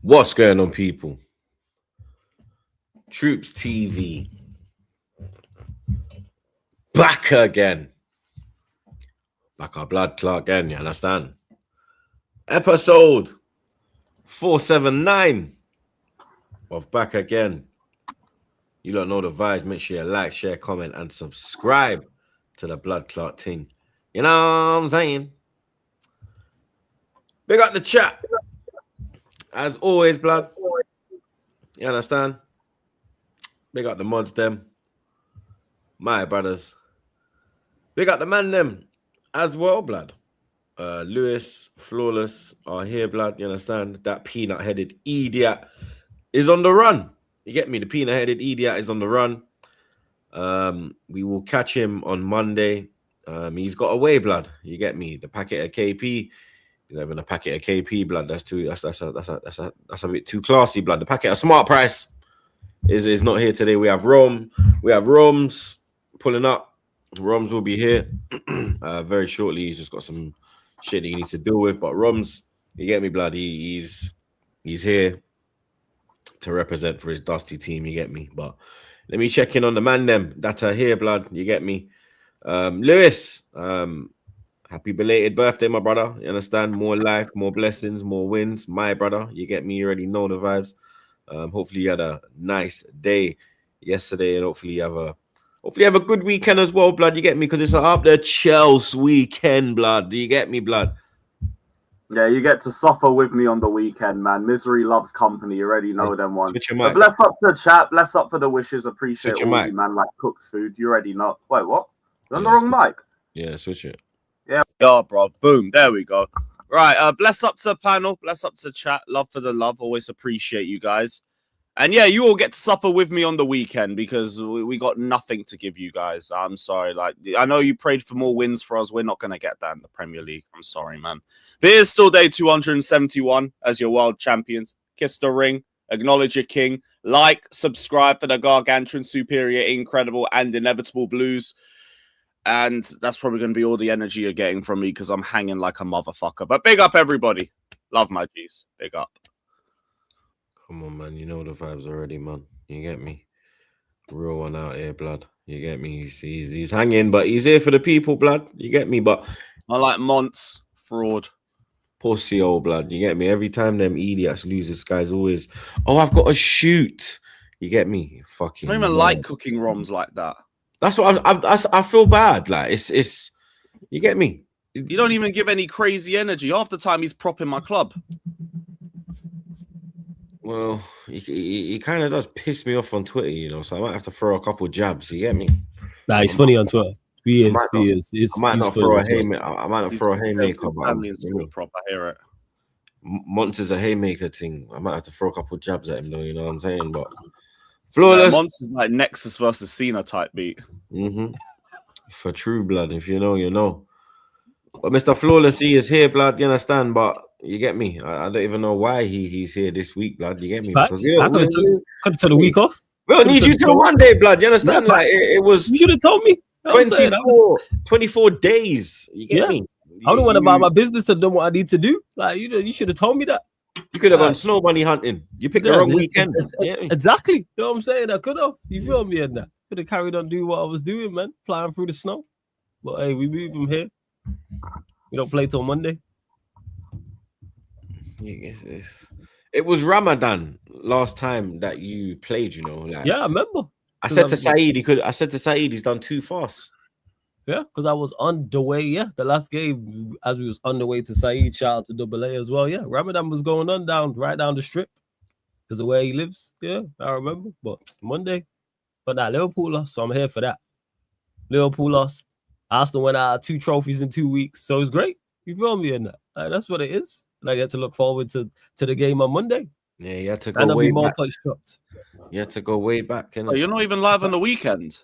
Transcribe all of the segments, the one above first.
What's going on, people? TroopzTV back again. Back our blood clot again, you understand? Episode 479 of Back Again. You don't know the vibes. Make sure you like, share, comment, and subscribe to the blood clot thing. You know what I'm saying? Big up the chat. As always, blood. You understand? Big up the mods, them. My brothers. Big up the man, them. As well, blood. Lewis, Flawless are here, blood. You understand? That peanut-headed idiot is on the run. You get me? The peanut-headed idiot is on the run. We will catch him on Monday. He's got away, blood. You get me? The packet of KP. He's having a packet of KP, blood. That's a bit too classy, blood. The packet of Smart Price is not here today. We have Roms pulling up. Roms will be here very shortly. He's just got some shit that he needs to deal with. But Roms, you get me, blood. He's here to represent for his dusty team. You get me. But let me check in on the man them that are here, blood. You get me. Lewis, happy belated birthday, my brother. You understand? More life, more blessings, more wins, my brother. You get me. You already know the vibes. Hopefully you had a nice day yesterday, and hopefully you have a good weekend as well, blood. You get me? Because it's up the Chelsea weekend, blood. Do you get me, blood? Yeah, you get to suffer with me on the weekend, man. Misery loves company. You already know them ones. But bless up to the chat. Bless up for the wishes. Appreciate all you, man. Like cooked food. You already know. Wait, what? You're on the wrong mic. Yeah, switch it. Yeah, we are, bro. Boom. There we go. Right. Bless up to the panel. Bless up to the chat. Love for the love. Always appreciate you guys. And yeah, you all get to suffer with me on the weekend because we got nothing to give you guys. I'm sorry. Like, I know you prayed for more wins for us. We're not going to get that in the Premier League. I'm sorry, man. But it is still day 271 as your world champions. Kiss the ring. Acknowledge your king. Like, subscribe for the gargantuan, superior, incredible, and inevitable blues. And that's probably going to be all the energy you're getting from me because I'm hanging like a motherfucker. But big up, everybody. Love my G's. Big up. Come on, man. You know the vibes already, man. You get me? Real one out here, blood. You get me? He's hanging, but he's here for the people, blood. You get me? But I like Monts, fraud. Pussy old blood. You get me? Every time them idiots lose, this guy's always, oh, I've got to shoot. You get me? Fucking. I don't even like cooking ROMs like that. That's what I feel bad. Like it's you get me? You don't even give any crazy energy. Half the time he's propping my club. Well, he kind of does piss me off on Twitter, you know, so I might have to throw a couple jabs. You get me? Nah, he's funny on Twitter. He is. I might not throw a haymaker. I might not throw a haymaker. I hear it. Monts is a haymaker thing. I might have to throw a couple jabs at him, though. You know what I'm saying? But Flawless. Monts is like Nexus versus Cena type beat. For true blood, if you know, you know. But Mr. Flawless, he is here, blood. You understand? But you get me? I don't even know why he's here this week, blood. You get me? Facts. I could have took the week off. We don't need you till Monday, blood. You understand? Yeah, like it was. You should have told me. 24 days. You get me? I don't want to buy my business and do what I need to do. Like you should have told me that. You could have gone snow bunny hunting. You picked the wrong weekend. Exactly. You know what I'm saying? I could have. You feel me? And that could have carried on doing what I was doing, man. Flying through the snow. But hey, we move from here. We don't play till Monday. It was Ramadan last time that you played, you know. Like, yeah, I remember. I said to Saeed, he's done too fast. Yeah, because I was on the way. Yeah, the last game as we was on the way to Saeed. Shout out to Double A as well. Yeah, Ramadan was going on right down the strip because of where he lives. Yeah, I remember. But Monday, but now Liverpool lost, so I'm here for that. Liverpool lost. Arsenal went out 2 trophies in 2 weeks, so it's great. You feel me? And that's what it is. And I get to look forward to the game on Monday. Yeah, you had to go way back. You had to go way back. Oh, you're not even live on the weekend.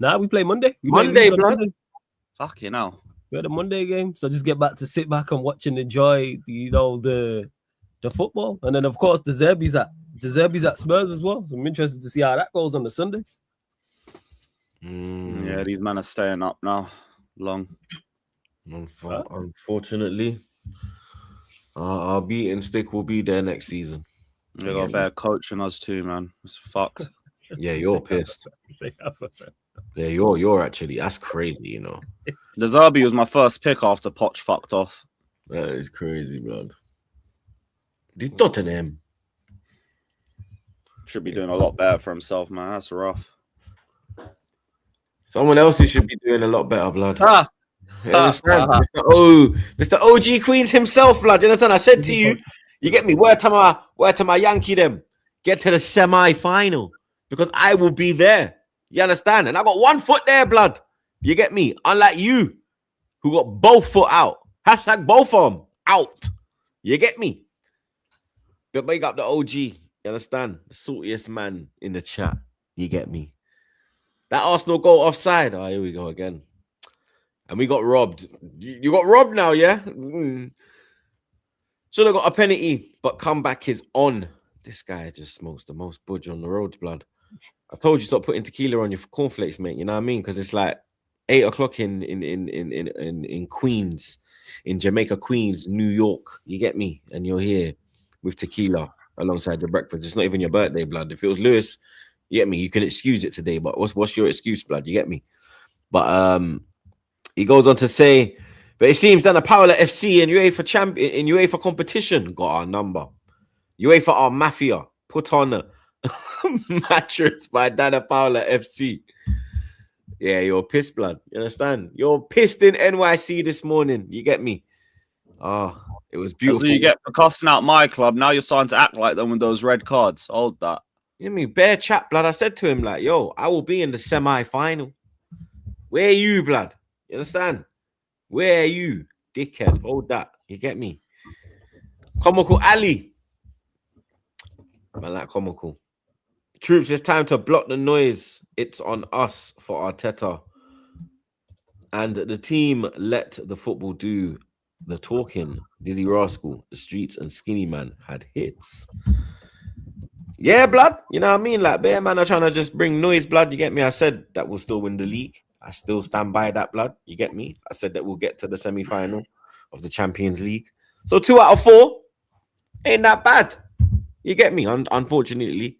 Nah, we play Monday. Monday, blood. Fucking hell. We had a Monday game, so just get back to sit back and watch and enjoy, the football, and then of course the Zerbi's at Spurs as well. So I'm interested to see how that goes on the Sunday. Yeah, these men are staying up now. Long. Unfortunately, our beating stick will be there next season. They got a better coach than us too, man. It's fucked. Yeah, you're pissed. Yeah, you're actually, that's crazy, you know. The Zerbi was my first pick after Poch fucked off. That is crazy, blood. The Tottenham. Should be doing a lot better for himself, man. That's rough. Someone else who should be doing a lot better, blood. Ah, You understand? Mr. OG Queens himself, blood. You understand? I said to you, you get me? Where to my Yankee them? Get to the semi-final. Because I will be there. You understand? And I got 1 foot there, blood. You get me? Unlike you, who got both foot out. Hashtag both of them out. You get me? But big up the OG. You understand? The saltiest man in the chat. You get me? That Arsenal goal offside. Oh, here we go again. And we got robbed. You got robbed now, yeah? Should have got a penalty, but comeback is on. This guy just smokes the most budge on the roads, blood. I told you stop putting tequila on your cornflakes, mate. You know what I mean? Because it's like 8 o'clock in Queens, in Jamaica, Queens, New York. You get me? And you're here with tequila alongside your breakfast. It's not even your birthday, blood. If it was Lewis, you get me? You can excuse it today, but what's your excuse, blood? You get me? But he goes on to say, but it seems that the Paula FC and UEFA champion in UEFA competition got our number. UEFA are mafia. Put on a mattress by Dana Paula FC. Yeah, you're pissed, blood. You understand? You're pissed in NYC this morning. You get me? Oh, it was beautiful. So you get for cussing out my club. Now you're starting to act like them with those red cards. Hold that. You know me, bare chat, blood. I said to him, like, yo, I will be in the semi-final. Where are you, blood? You understand? Where are you, dickhead? Hold that. You get me? Comical Ali. Man, like comical. Troops, it's time to block the noise. It's on us for Arteta. And the team let the football do the talking. Dizzy Rascal, the streets, and Skinny Man had hits. Yeah, blood. You know what I mean? Like, bear man are trying to just bring noise, blood. You get me? I said that we'll still win the league. I still stand by that, blood. You get me? I said that we'll get to the semi-final of the Champions League. So 2 out of 4 ain't that bad. You get me? Unfortunately,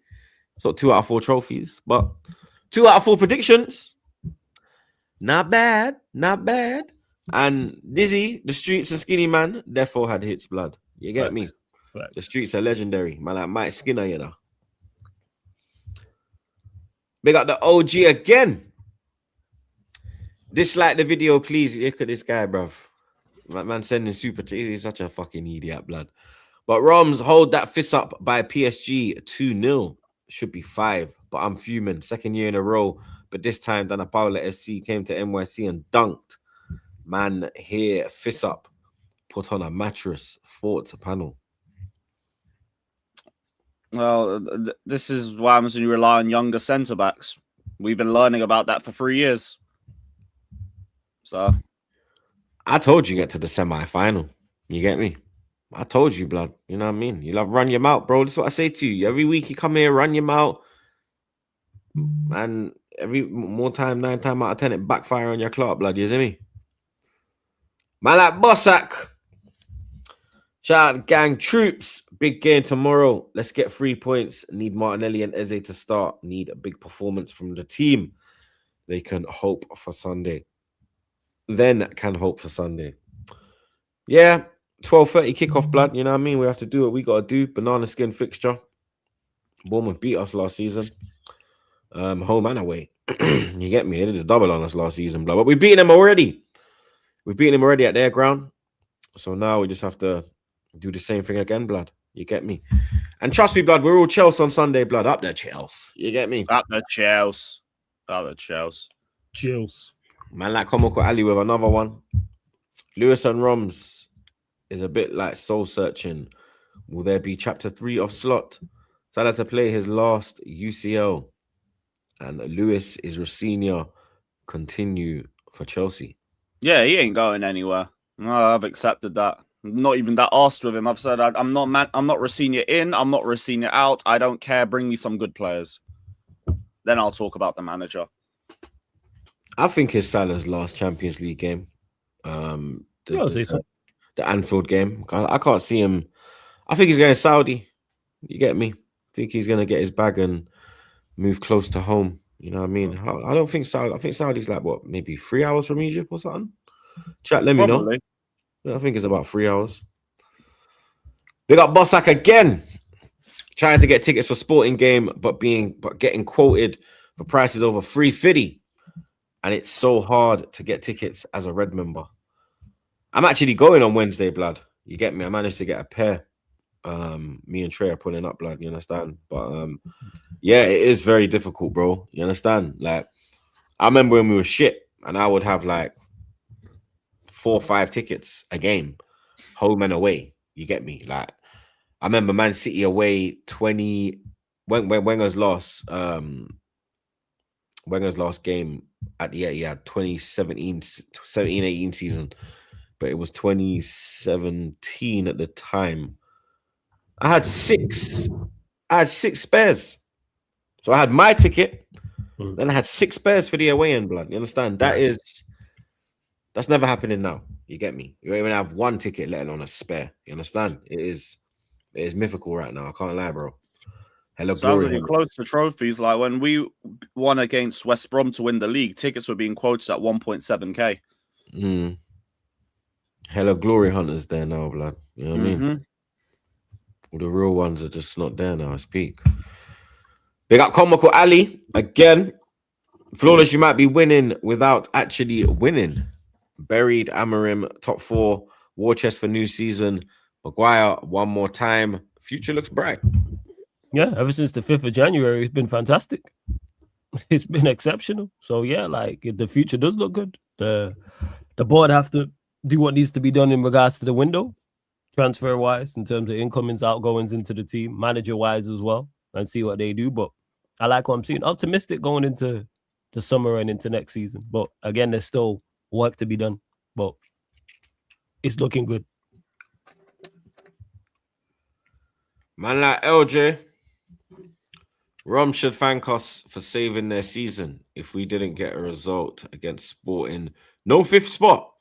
it's not 2 out of 4 trophies, but 2 out of 4 predictions. Not bad. Not bad. And Dizzy, the streets, and Skinny Man, therefore had hits, blood. You get me? The streets are legendary. Man, like Mike Skinner, you know. Big up the OG again. Dislike the video, please. Look at this guy, bruv. Man sending super. He's such a fucking idiot, blood. But Roms hold that fist up by PSG 2-0. Should be 5, but I'm fuming. 2nd year in a row. But this time, Dana Paula FC came to NYC and dunked. Man here, fist up. Put on a mattress. Thoughts panel. Well, this is what happens when you rely on younger centre backs. We've been learning about that for 3 years. So, I told you get to the semi-final. You get me? I told you, blood. You know what I mean? You love run your mouth, bro. That's what I say to you. Every week you come here, run your mouth. And every more time, 9 times out of 10, it backfire on your clock, blood. You see me? Man like Bossack. Shout out gang troops. Big game tomorrow. Let's get 3 points. Need Martinelli and Eze to start. Need a big performance from the team. They can hope for Sunday. Then can hope for Sunday. Yeah. 12:30 kickoff, blood. You know what I mean? We have to do what we got to do. Banana skin fixture. Bournemouth beat us last season. Home and away. You get me? They did a double on us last season, blood. But we've beaten them already. We've beaten them already at their ground. So now we just have to do the same thing again, blood. You get me? And trust me, blood, we're all Chelsea on Sunday, blood. Up there, Chelsea. You get me? up the Chelsea. Up the Chelsea. Chills. Man like Comical Ali with another one. Lewis and Roms is a bit like soul searching. Will there be chapter 3 of Slot? Salah to play his last UCL. And Lewis is Rosinha continue for Chelsea. Yeah, he ain't going anywhere. No, I've accepted that. I'm not even that arsed with him. I've said I'm not Rosinha in. I'm not Rosinha out. I don't care. Bring me some good players. Then I'll talk about the manager. I think it's Salah's last Champions League game. The Anfield game. I can't see him. I think he's going Saudi. You get me? Think he's gonna get his bag and move close to home. You know what I mean? I don't think Saudi. I think Saudi's like what, maybe 3 hours from Egypt or something. Chat, let me know. Probably. Yeah, I think it's about 3 hours. Big up Bossack again, trying to get tickets for sporting game, but getting quoted for prices over 350, and it's so hard to get tickets as a Red member. I'm actually going on Wednesday, blood. You get me? I managed to get a pair. Me and Trey are pulling up, blood. You understand? But yeah, it is very difficult, bro. You understand? Like, I remember when we were shit, and I would have like 4 or 5 tickets a game, home and away. You get me? Like, I remember Man City away 20 when Wenger's last game at the Etihad 2017-18 season, but it was 2017 at the time. I had six spares. So I had my ticket, then I had 6 spares for the away end, blood. You understand? That's never happening now. You get me? You don't even have 1 ticket, let alone a spare. You understand? It is mythical right now. I can't lie, bro. Hello, glory. You're close to trophies. Like when we won against West Brom to win the league, tickets were being quoted at 1.7k. Hello, glory hunters there now, blood. You know what I mean? All the real ones are just not there now. I speak. Big up Comical Ali again. Flawless, you might be winning without actually winning. Buried Amorim, top 4, war chest for new season. Maguire, one more time. Future looks bright. Yeah, ever since the 5th of January, it's been fantastic. It's been exceptional. So yeah, like the future does look good. The board have to do what needs to be done in regards to the window, transfer wise, in terms of incomings, outgoings into the team, manager wise as well, and see what they do. But I like what I'm seeing. Optimistic going into the summer and into next season. But again, there's still work to be done. But it's looking good. Man like LJ, Rom should thank us for saving their season. If we didn't get a result against Sporting, no 5th spot.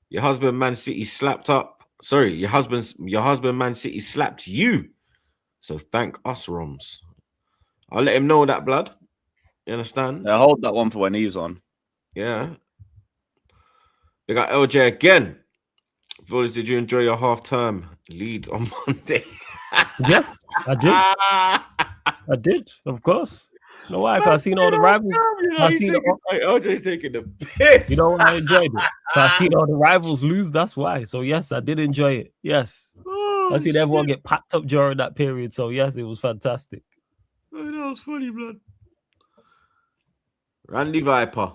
Your husband Man City slapped up. Sorry, your husband Man City slapped you. So thank us, Roms. I'll let him know that, blood. You understand? Yeah, hold that one for when he's on. Yeah. Big up LJ again. Flawless, did you enjoy your half-term Leeds on Monday? Yes, I did. I did, of course. You know why? Because I've seen all the rivals. LJ's taking the piss. You know why I enjoyed it? I've seen all the rivals lose. That's why. So yes, I did enjoy it. Yes, I seen everyone get packed up during that period. So yes, it was fantastic. Oh, that was funny, blood. Randy Viper,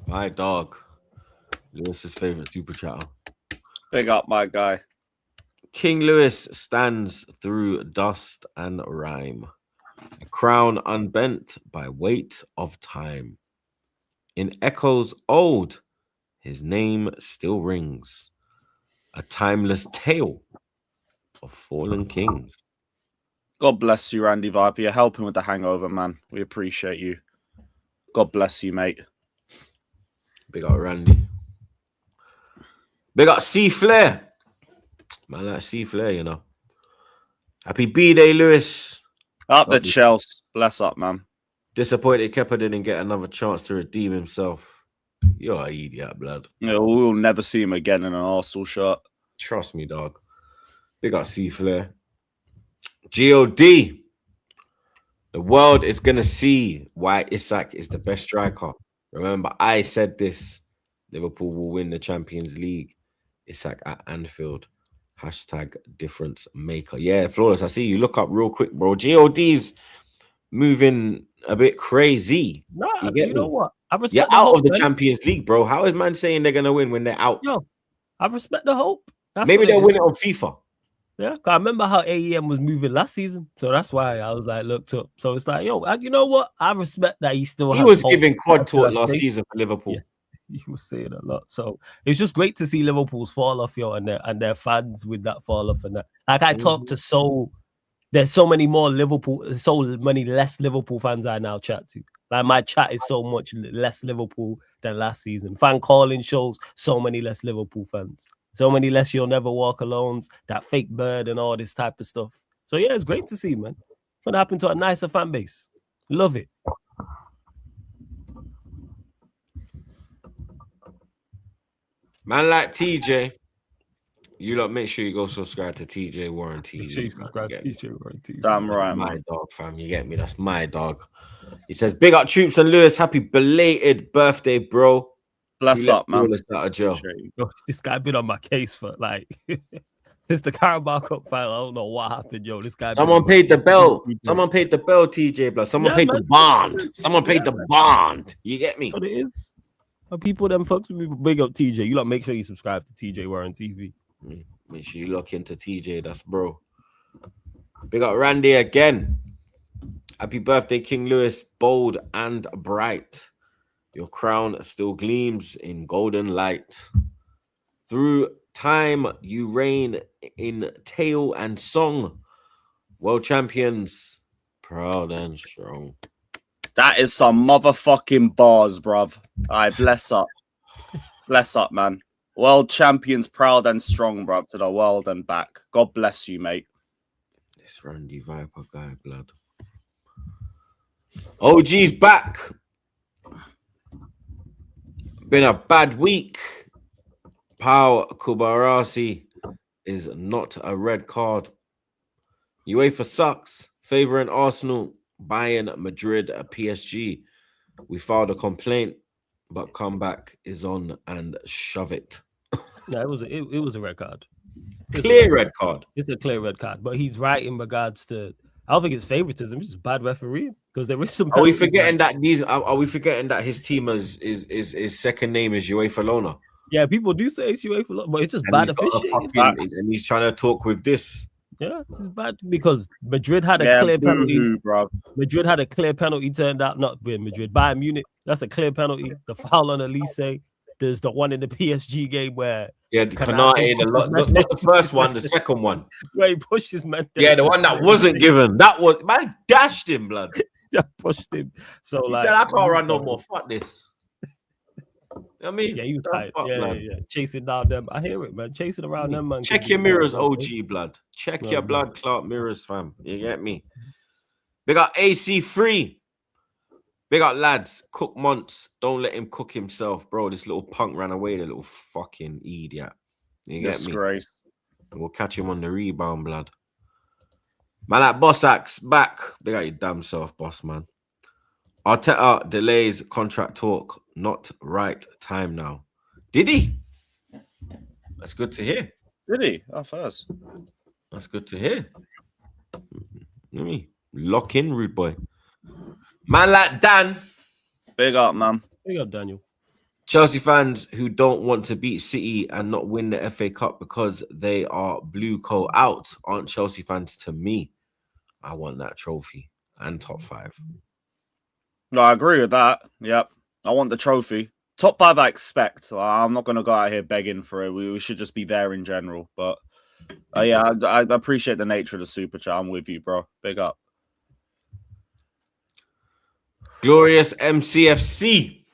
my dog. Lewis's favorite super chatter. Big up, my guy. King Lewis stands through dust and rhyme. A crown unbent by weight of time. In echoes old, his name still rings. A timeless tale of fallen kings. God bless you, Randy Viper. You're helping with the hangover, man. We appreciate you. God bless you, mate. Big up Randy. Big up C Flair. Man, like C Flair, you know. Happy B-Day, Lewis. Up the Chelsea. Bless up, man. Disappointed Kepa didn't get another chance to redeem himself. You're an idiot, blood. Yeah, we'll never see him again in an Arsenal shirt. Trust me, dog. Big up C Flair. GOD. The world is going to see why Isak is the best striker. Remember, I said this. Liverpool will win the Champions League. Isak at Anfield. Hashtag difference maker. Yeah, Flawless. I see you. Look up real quick, bro. GOD's moving a bit crazy. Nah, you know what? I respect You're out of the Champions League, bro. How is man saying they're going to win when they're out? Yo, I respect the hope. Maybe they'll win it on FIFA. Yeah, because I remember how AEM was moving last season. So that's why I was like, looked up. So it's like, yo, you know what? I respect that he still has was hope. giving quad talk last season for Liverpool. Yeah. He was saying a lot. So it's just great to see Liverpool's fall off, yo, and their fans with that fall off and that. Like I talk to there's so many more so many less Liverpool fans I now chat to. Like my chat is so much less Liverpool than last season. Fan calling shows, so many less Liverpool fans. So many less You'll Never Walk Alones, that fake bird and all this type of stuff. So yeah, it's great to see, man. What happened to a nicer fan base? Love it. Man like TJ. You lot make sure you go subscribe to TJ Warren TV. Make sure you subscribe to TJ Warren TV. Damn right, my man. dog, fam. You get me? That's my dog. He says, big up Troops and Lewis. Happy belated birthday, bro. Bless up, man. Out of jail. Yo, this guy been on my case for like since the Carabao Cup final. I don't know what happened, yo. This guy. Someone paid the bell. Someone paid the bell, TJ Blood. Someone paid the bond. Someone paid the bond. You get me? That's what it is. People them fucks with me. Big up TJ. You lot make sure you subscribe to TJ Warren TV. Make sure you look into TJ. That's bro. Big up Randy again. Happy birthday, King Lewis. Bold and bright. Your crown still gleams in golden light. Through time, you reign in tale and song. World champions, proud and strong. That is some motherfucking bars, bruv. All right, bless up. Bless up, man. World champions, proud and strong, bruv, to the world and back. God bless you, mate. This Randy Viper guy, blood. OG's back. Been a bad week. Pau Kubarasi is not a red card. UEFA sucks. Favouring Arsenal, Bayern, Madrid, PSG. We filed a complaint, but comeback is on and shove it. No, it was a red card. Clear red card. It's a clear red card, but he's right in regards to. I don't think it's favoritism. It's just bad refereeing because there is some. Are we forgetting that these? Are we forgetting that his team is second name is UEFA Lona? Yeah, people do say it's UEFA Lona, but it's just bad officiating. And he's trying to talk with this. Yeah, it's bad because Madrid had a clear penalty. Bro. Madrid had a clear penalty turned out. Not with Madrid, Bayern Munich. That's a clear penalty. The foul on Elise. There's the one in the PSG game where Kanate, not the first one, the second one. Where he pushed his man. Yeah, the one that wasn't given. That was man dashed him, blood. Just pushed him. So he said, I can't run no more. Fuck this. I mean, yeah, he was tired. Yeah. Chasing down them. I hear it, man. Chasing around them, man. Check your mirrors, OG blood. Check your blood clot mirrors, fam. You get me? Big up AC3. Big up lads. Cook Monts. Don't let him cook himself, bro. This little punk ran away, the little fucking idiot. You get me? Disgrace. We'll catch him on the rebound, blood. Man, that boss axe back. Big up your damn self, boss, man. Arteta delays contract talk. Not right time now. Did he? That's good to hear. Did he? Oh, first. That's good to hear. Let me lock in, rude boy. Man like Dan. Big up, man. Big up, Daniel. Chelsea fans who don't want to beat City and not win the FA Cup because they are blue coat out aren't Chelsea fans to me. I want that trophy and top 5. No, I agree with that. Yep. I want the trophy. Top 5, I expect. I'm not going to go out here begging for it. We should just be there in general. But yeah, I appreciate the nature of the super chat. I'm with you, bro. Big up. Glorious MCFC.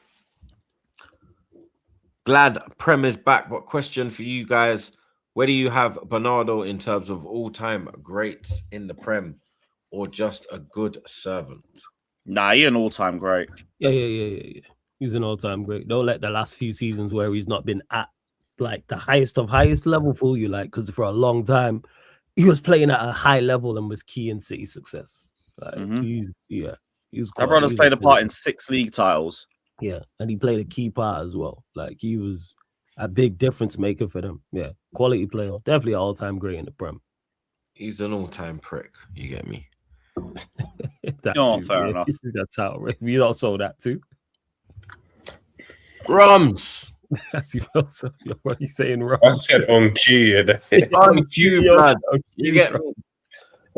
Glad Prem is back. But question for you guys. Where do you have Bernardo in terms of all-time greats in the Prem or just a good servant? Nah, he's an all-time great. Yeah. He's an all-time great. Don't let the last few seasons where he's not been at like the highest of highest level fool you, like, because for a long time he was playing at a high level and was key in City's success. Like, Our brother's played a part in 6 league titles. Yeah, and he played a key part as well. Like, he was a big difference maker for them. Yeah, quality player. Definitely an all-time great in the Prem. He's an all-time prick. You get me? Fair enough. That's how you also that too. Rums. That's what are you saying, Rums? I said on cue. On cue, blood. You get me?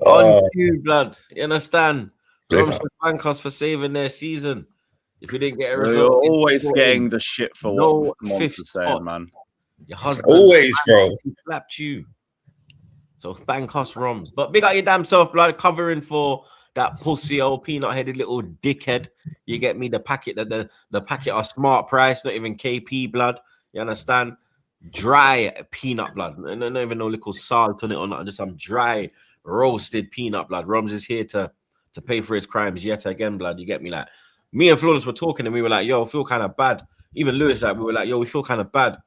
On cue, blood. You understand? Rums should thank us for saving their season. If we didn't get a result, you're always getting the shit for what Monster saying, man. Your husband always, bro, slapped you. So thank us, Roms. But big up your damn self, blood, covering for that pussy old peanut-headed little dickhead. You get me? The packet, the packet are smart price, not even KP blood. You understand? Dry peanut blood. And not even no little salt on it or not. Just some dry roasted peanut, blood. Rums is here to pay for his crimes yet again, blood. You get me? Like, me and Flawless were talking and we were like, yo, I feel kind of bad. Even Lewis, like, we were like, yo, we feel kind of bad,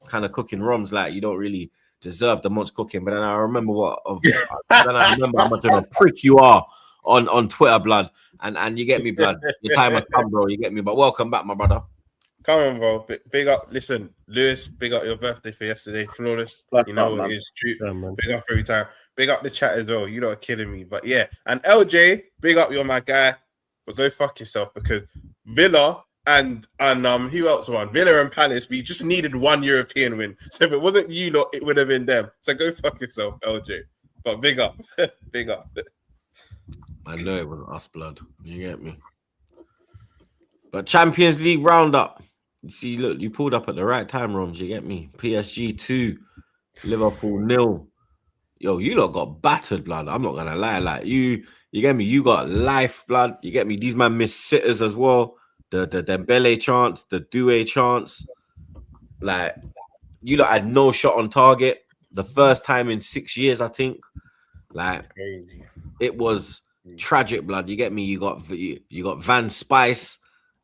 kind of cooking Rums. Like, you don't really deserve the month's cooking. But then I remember how much of a prick you are on Twitter, blood. And you get me, blood. Your time has come, bro. You get me? But welcome back, my brother. Come on, bro. Big up. Listen, Lewis, big up your birthday for yesterday. Flawless. You know what it is. True. Yeah, big up every time. Big up the chat as well. You lot are killing me. But yeah. And LJ, big up, you're my guy. But go fuck yourself, because Villa and who else won? Villa and Palace, we just needed one European win. So if it wasn't you lot, it would have been them. So go fuck yourself, LJ. But big up. Big up. I know it wasn't us, blood. You get me? But Champions League roundup. You see, look, you pulled up at the right time, Roms. You get me? PSG 2, Liverpool 0. Yo, you lot got battered, blood. I'm not gonna lie. Like, you get me? You got life, blood. You get me? These man missed sitters as well. The Dembele chance, the Doué chance. Like, you lot had no shot on target. The first time in 6 years, I think. Like, crazy. It was tragic, blood. You get me? You got Van Spice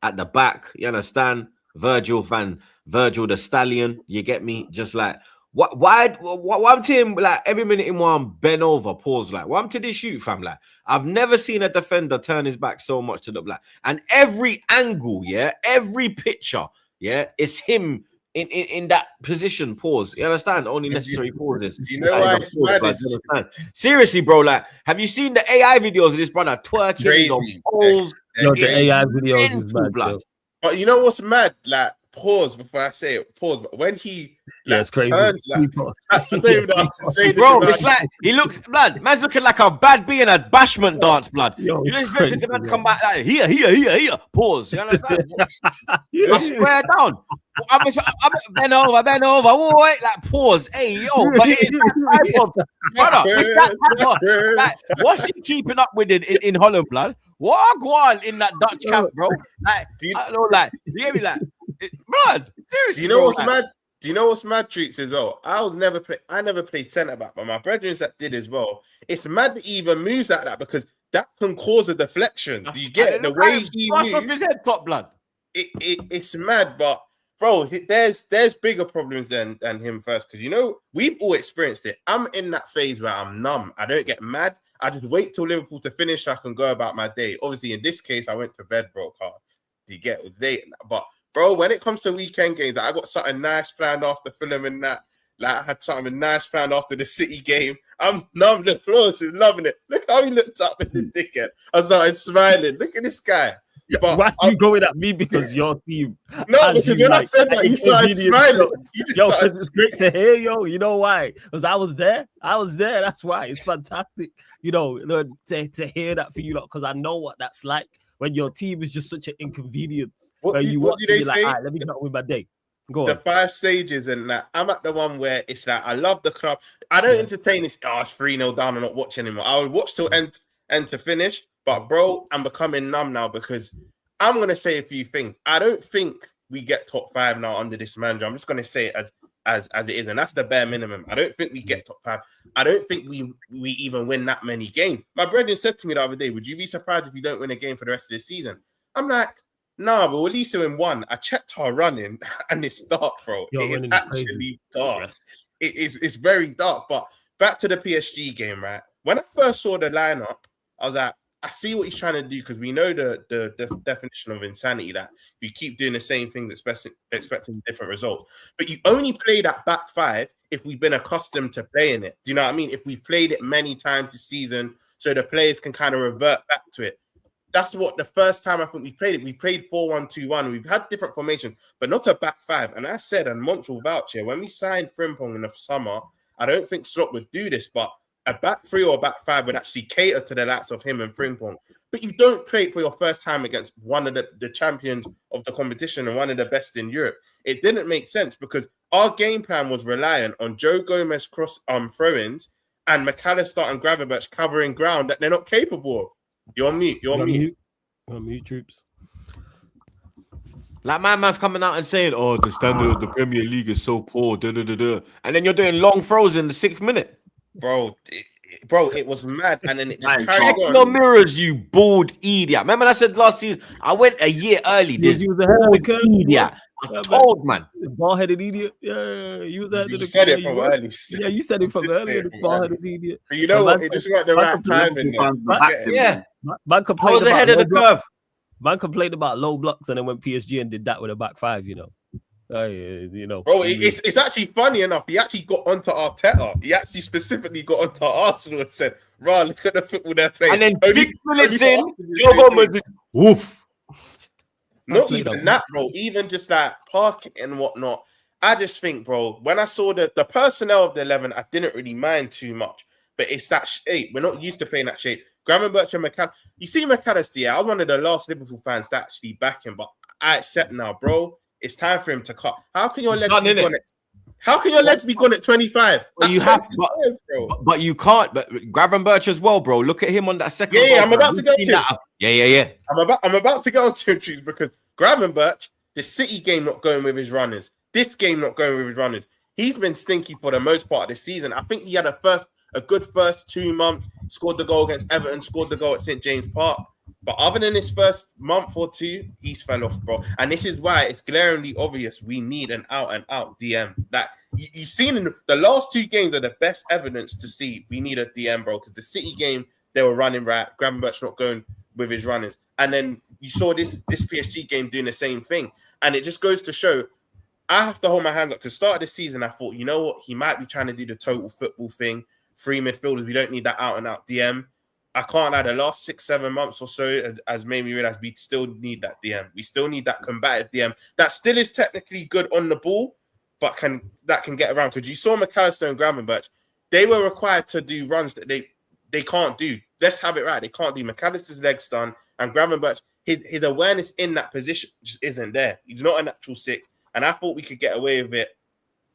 at the back. You understand? Virgil the Stallion. You get me? Just like, why I'm to him, like, every minute in one bend over, pause, like, why I'm to this shoot, fam? Like, I've never seen a defender turn his back so much to the black. And every angle, yeah, every picture, yeah, it's him in that position, pause. You understand? Only necessary pauses. Do you know why it's mad? Seriously, bro, like, have you seen the AI videos of this brother twerking on poles? Yo, the AI videos is mad, blood. But you know what's mad? Like, pause before I say it. Pause. But when he it's crazy. Turns, like, I don't even know how to say this. Bro, it's like he looks, blood. Man's looking like a bad bee in a bashment dance, blood. Yo, you don't expect the man to come back like here. Pause. You understand? I swear down. I'm bend over. Wait, like, pause. Hey, yo, but it's that type of brother. It's that type of, like, what's he keeping up with in Holland, blood? What go on in that Dutch camp, bro? Like, I don't know, like, you get me, like, blood. Seriously, you know what's mad? Do you know what's mad, Treats, as well? I never played centre back, but my brethren that did as well. It's mad that he even moves like that, because that can cause a deflection. Do you get it? The way he moves off his head, top, blood. It's mad, but bro, there's bigger problems than him first, because, you know, we've all experienced it. I'm in that phase where I'm numb. I don't get mad. I just wait till Liverpool to finish so I can go about my day. Obviously, in this case, I went to bed, bro. Do you get it? It was late, but bro, when it comes to weekend games, like, I got something nice planned after Fulham and that. Like, I had something nice planned after the City game. I'm numb. The Flawless is loving it. Look how he looked up at the dickhead. I started smiling. Look at this guy. But why are you going at me because your team? No, because when I said that, you started smiling. Yo, it's great to hear, yo. You know why? Because I was there. That's why. It's fantastic, you know, to hear that for you, because I know what that's like when your team is just such an inconvenience. What do they say? Like, all right, let me get on with my day. Go on. The 5 stages, and that I'm at the one where it's like, I love the club. I don't entertain this. Oh, it's 3-0 down and not watch anymore. I would watch till end to finish. But bro, I'm becoming numb now, because I'm gonna say a few things. I don't think we get top 5 now under this manager. I'm just gonna say it as it is, and that's the bare minimum. I don't think we get top 5. I don't think we even win that many games. My brethren said to me the other day, "Would you be surprised if you don't win a game for the rest of the season?" I'm like, nah, but at least we win one. I checked our running, and it's dark, bro. It is actually dark. Yes. It's very dark. But back to the PSG game, right? When I first saw the lineup, I was like, I see what he's trying to do, because we know the definition of insanity, that you keep doing the same thing, expecting different results. But you only play that back 5 if we've been accustomed to playing it. Do you know what I mean? If we've played it many times this season, so the players can kind of revert back to it. That's what the first time I think we played it. We played 4-1-2-1. We've had different formations, but not a back 5. And I said, and Monch will vouch here, when we signed Frimpong in the summer, I don't think Slot would do this, but a back 3 or a back 5 would actually cater to the likes of him and Frimpong. But you don't play it for your first time against one of the champions of the competition and one of the best in Europe. It didn't make sense, because our game plan was reliant on Joe Gomez cross throw-ins and McAllister and Gravenberch covering ground that they're not capable of. You're on mute. You're on mute. On mute, Troops. Like, my man's coming out and saying, "Oh, the standard of the Premier League is so poor." And then you're doing long throws in the 6th minute. Bro, bro, it was mad. And then it just Man, carried Check on. your mirrors, you bald idiot. Remember I said last season, I went a year early. This You was ahead of the bald curve. idiot. I Yeah, told, man. Bald-headed idiot. Yeah, you was ahead of You the said yeah, it from you were. early. Yeah, you said it from earlier. The bald-headed idiot. But you know But what? It just got the right time in there. Yeah, Man I complained was about ahead of low the blocks. curve. Man complained about low blocks and then went PSG and did that with a back five. You know. You know, Bro, it's actually funny enough. He actually got onto Arteta. He actually specifically got onto Arsenal and said, "Rah, look at the football they're playing." And then Only- 6 minutes only in, Arsenal is Joe doing Gomez is woof. Not played even up. that, bro. Even just like parking and whatnot. I just think, bro, when I saw the personnel of the 11, I didn't really mind too much. But it's that shape. We're not used to playing that shape. Gravenberch and McAllister. You see McAllister, yeah, I was one of the last Liverpool fans to actually back him. But I accept now, bro. It's time for him to cut. How can your legs be gone? How can your legs be gone at 25? Well, you have to, but you can't. But Gravenberch as well, bro. Look at him on that second. Yeah, goal, I'm bro. about to go We've to seen it. that. Yeah. I'm about to go on to choose because Gravenberch, the City game not going with his runners. This game not going with his runners. He's been stinky for the most part of the season. I think he had a good first 2 months. Scored the goal against Everton. Scored the goal at St James Park. But other than this first month or two, he's fell off, bro. And this is why it's glaringly obvious we need an out-and-out DM. That you've seen in the last 2 games are the best evidence to see we need a DM, bro. Because the City game, they were running right. Gravenberch not going with his runners. And then you saw this PSG game doing the same thing. And it just goes to show I have to hold my hands up. To start of the season, I thought, you know what? He might be trying to do the total football thing. 3 midfielders, we don't need that out-and-out DM. I can't lie, the last 6-7 months or so has made me realize we still need that DM. We still need that combative DM that still is technically good on the ball, but can get around. Because you saw McAllister and Gravenberch, they were required to do runs that they can't do. Let's have it right. They can't do. McAllister's legs done, and Gravenberch, his awareness in that position just isn't there. He's not a natural 6, and I thought we could get away with it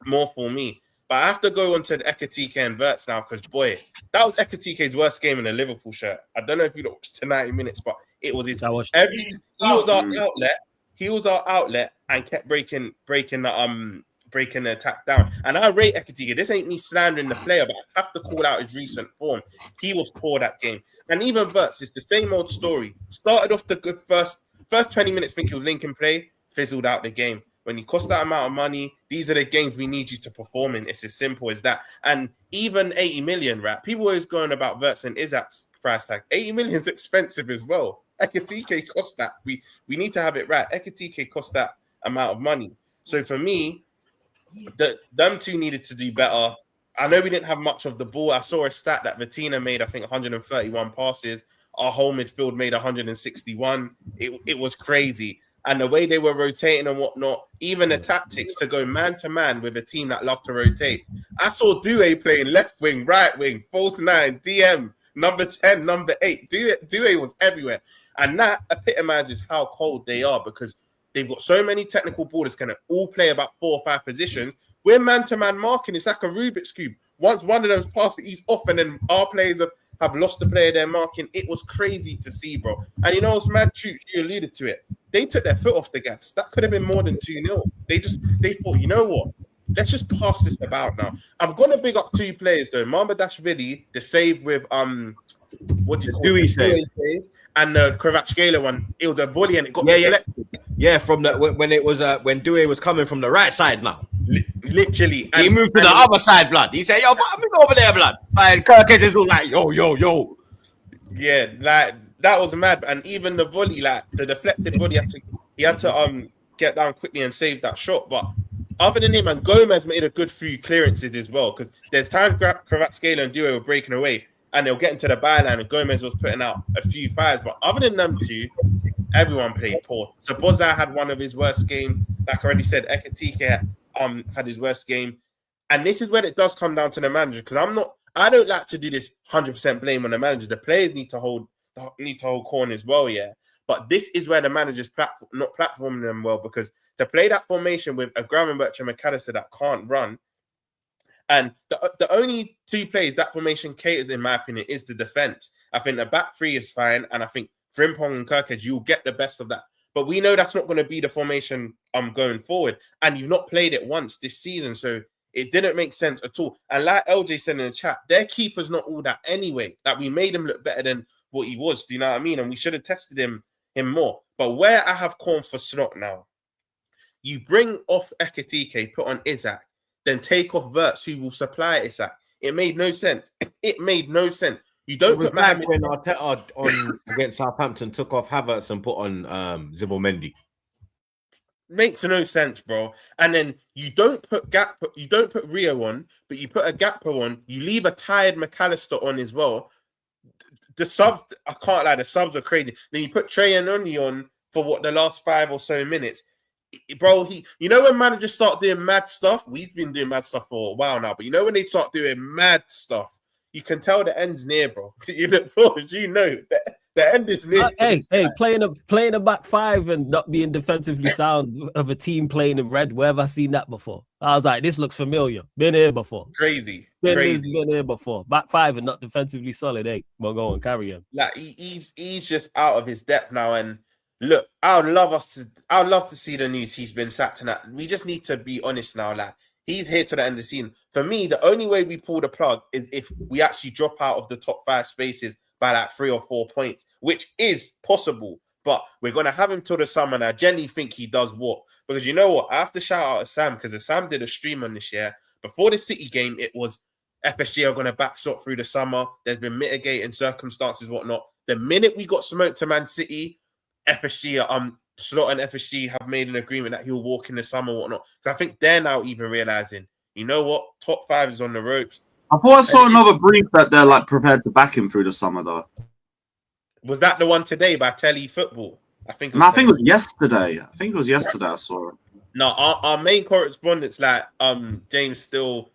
more for me. But I have to go on to the Ekatike and Verts now because, boy, that was Ekatike's worst game in a Liverpool shirt. I don't know if you watched to 90 minutes, but it was his. He was our outlet. He was our outlet and kept breaking the attack down. And I rate Ekatike. This ain't me slandering the player, but I have to call out his recent form. He was poor that game. And even Verts, it's the same old story. Started off the good first 20 minutes, think he was linking play, fizzled out the game. When you cost that amount of money, these are the games we need you to perform in. It's as simple as that. And even 80 million, right? People always going about Verts and Isak's price tag. 80 million is expensive as well. Ekatike cost that. We need to have it right. Ekatike cost that amount of money. So for me, them two needed to do better. I know we didn't have much of the ball. I saw a stat that Vitina made, I think, 131 passes. Our whole midfield made 161. It was crazy. And the way they were rotating and whatnot, even the tactics to go man-to-man with a team that love to rotate. I saw Doué playing left wing, right wing, false 9, DM, number 10, number 8. Doué was everywhere. And that epitomizes how cold they are because they've got so many technical ballers can all play about 4 or 5 positions. We're man-to-man marking. It's like a Rubik's Cube. Once one of those passes, he's off, and then our players have lost the player they're marking. It was crazy to see, bro. And you know what's mad? You alluded to it. They took their foot off the gas. That could have been more than 2-0. They thought, you know what? Let's just pass this about now. I'm gonna big up 2 players though. Mamardashvili, the save with what do you call it? Save. And the Kvaratskhelia one, it was a volley and it got deflected. Yeah, from the when it was when Doué was coming from the right side now. Literally. He moved to the other side, blood. He said, yo, fuck me over there, blood. And Kirkes is all like, yo. Yeah, like that was mad. And even the volley, like the deflected volley, he had to get down quickly and save that shot. But other than him, and Gomez made a good few clearances as well. Because there's times Kvaratskhelia and Doué were breaking away and they'll get into the byline and Gomez was putting out a few fires. But other than them two, everyone played poor. So Bozza had one of his worst games. Like I already said, Ekatike had his worst game. And this is when it does come down to the manager. Because I don't like to do this 100% blame on the manager. The players need to hold corner as well, yeah. But this is where the manager's not platforming them well, because to play that formation with a Gravenberch and McAllister that can't run, and the only 2 plays that formation caters, in my opinion, is the defense. I think the back 3 is fine, and I think Frimpong and Kirkes, you'll get the best of that. But we know that's not going to be the formation going forward, and you've not played it once this season, so It didn't make sense at all. And like LJ said in the chat, their keeper's not all that anyway. Like, we made him look better than what he was. Do you know what I mean? And we should have tested him more. But where I have corn for Slot now, you bring off Ekitike, put on Isaac, then take off Verts, who will supply Isaac. It made no sense. It made no sense. You don't It was put like when Arteta on against Southampton took off Havertz and put on Zibomendi. Makes no sense, bro. And then you don't put Rio on, but you put a Gakpo on. You leave a tired McAllister on as well. The subs, I can't lie, the subs are crazy. Then you put Trey and Oni on for the last 5 or so minutes. Bro, you know when managers start doing mad stuff? We've been doing mad stuff for a while now, but you know when they start doing mad stuff, you can tell the end's near, bro. You look forward, you know the end is near. Hey, playing a back five and not being defensively sound of a team playing in red. Where have I seen that before? I was like, this looks familiar. Been here before. Crazy. Been here before. Back five and not defensively solid. Hey, we'll go and carry him. Like he's just out of his depth now. And look, I would love to see the news he's been sacked tonight. We just need to be honest now. Like, he's here to the end of the season. For me, the only way we pull the plug is if we actually drop out of the top 5 spaces by like 3 or 4 points, which is possible. But we're going to have him till the summer. And I genuinely think he does what? Because you know what? I have to shout out to Sam, because Sam did a stream on this year. Before the City game, it was FSG are going to backstop through the summer. There's been mitigating circumstances, whatnot. The minute we got smoked to Man City, Slot and FSG have made an agreement that he'll walk in the summer or whatnot. So I think they're now even realizing, you know what? Top 5 is on the ropes. I thought I saw another brief that they're like prepared to back him through the summer, though. Was that the one today by Telly Football? I think it was yesterday. I think it was yesterday I saw it. No, our main correspondents like James Still,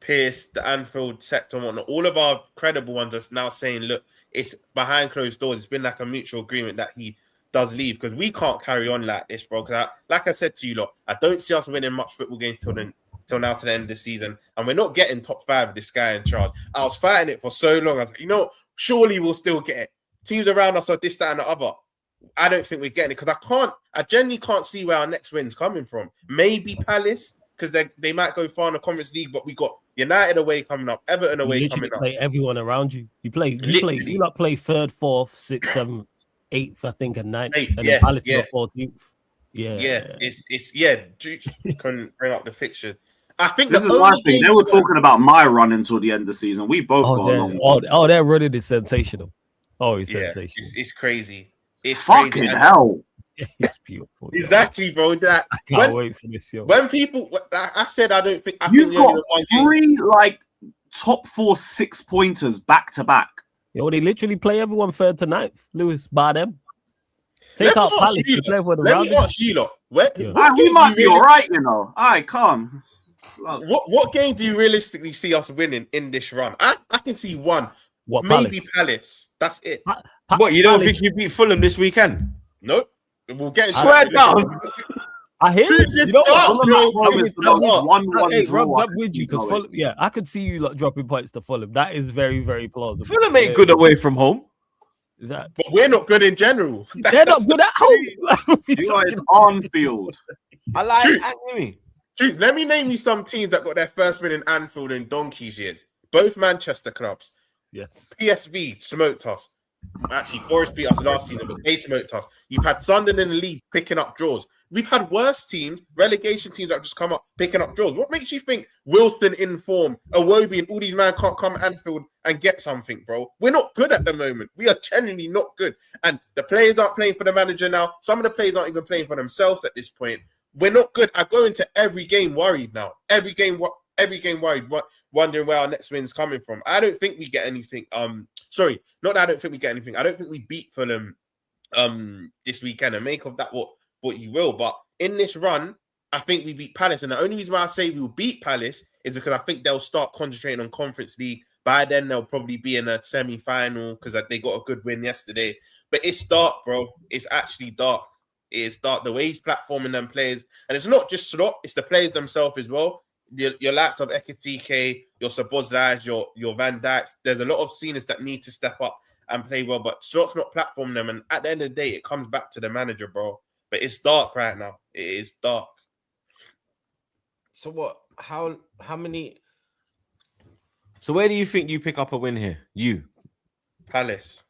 Pierce, the Anfield sector and whatnot, all of our credible ones are now saying, look, it's behind closed doors. It's been like a mutual agreement that he does leave, because we can't carry on like this, bro. Because like I said to you lot, I don't see us winning much football games till now to the end of the season, and we're not getting top 5 with this guy in charge. I was fighting it for so long. I was like, you know, surely we'll still get it. Teams around us are this, that, and the other. I don't think we're getting it, because I genuinely can't see where our next win's coming from. Maybe Palace, because they might go far in the Conference League, but we got United away coming up, Everton away coming up. Play everyone around you. You play 3rd, 4th, 6th, 7th, 8th, I think, and 9th, and then Palace is 14th. Yeah. Duke couldn't bring up the fixtures. I think this is my thing. They were talking about my run until the end of the season. We both got along. Their running is sensational. Oh, it's sensational. It's crazy. It's fucking crazy. Hell. It's beautiful. Exactly, bro. I can't wait for this, yo. When people, I said, I don't think you've got 3 like top 4 6-pointers back to back. Yo, they literally play everyone 3rd to 9th. Lewis, bar them. Take out Palace. Let me ask you lot. We might be all right, you know. I come. What game do you realistically see us winning in this run? I can see one. What, maybe Palace. That's it. What, you don't think you beat Fulham this weekend? Nope. We'll get swear down. I hear you. You know what? Hey, Rob's up with you, because Fulham. Yeah, I could see you dropping points to Fulham. That is very, very plausible. Fulham ain't good away from home. That... But we're not good in general. They're not good at home. You guys on field. I like Anthony. Dude, let me name you some teams that got their first win in Anfield in donkey's years. Both Manchester clubs. Yes. PSV smoked us. Actually, Forest beat us last season, but they smoked us. You've had Sunderland in the league picking up draws. We've had worse teams, relegation teams that just come up picking up draws. What makes you think Wilson in form, Iwobi, and all these men can't come to Anfield and get something, bro? We're not good at the moment. We are genuinely not good. And the players aren't playing for the manager now. Some of the players aren't even playing for themselves at this point. We're not good. I go into every game worried now. Every game worried, wondering where our next win's coming from. I don't think we get anything. Sorry, not that I don't think we get anything. I don't think we beat Fulham this weekend, and make of that what you will. But in this run, I think we beat Palace. And the only reason why I say we will beat Palace is because I think they'll start concentrating on Conference League. By then, they'll probably be in a semi-final because they got a good win yesterday. But it's dark, bro. It's actually dark. It is dark. The way he's platforming them players. And it's not just Slot, it's the players themselves as well. Your likes of Ekitike, your Sabozlaj, your Van Dijks. There's a lot of seniors that need to step up and play well, but Slot's not platforming them. And at the end of the day, it comes back to the manager, bro. But it's dark right now. It is dark. So what? how many? So where do you think you pick up a win here? You. Palace.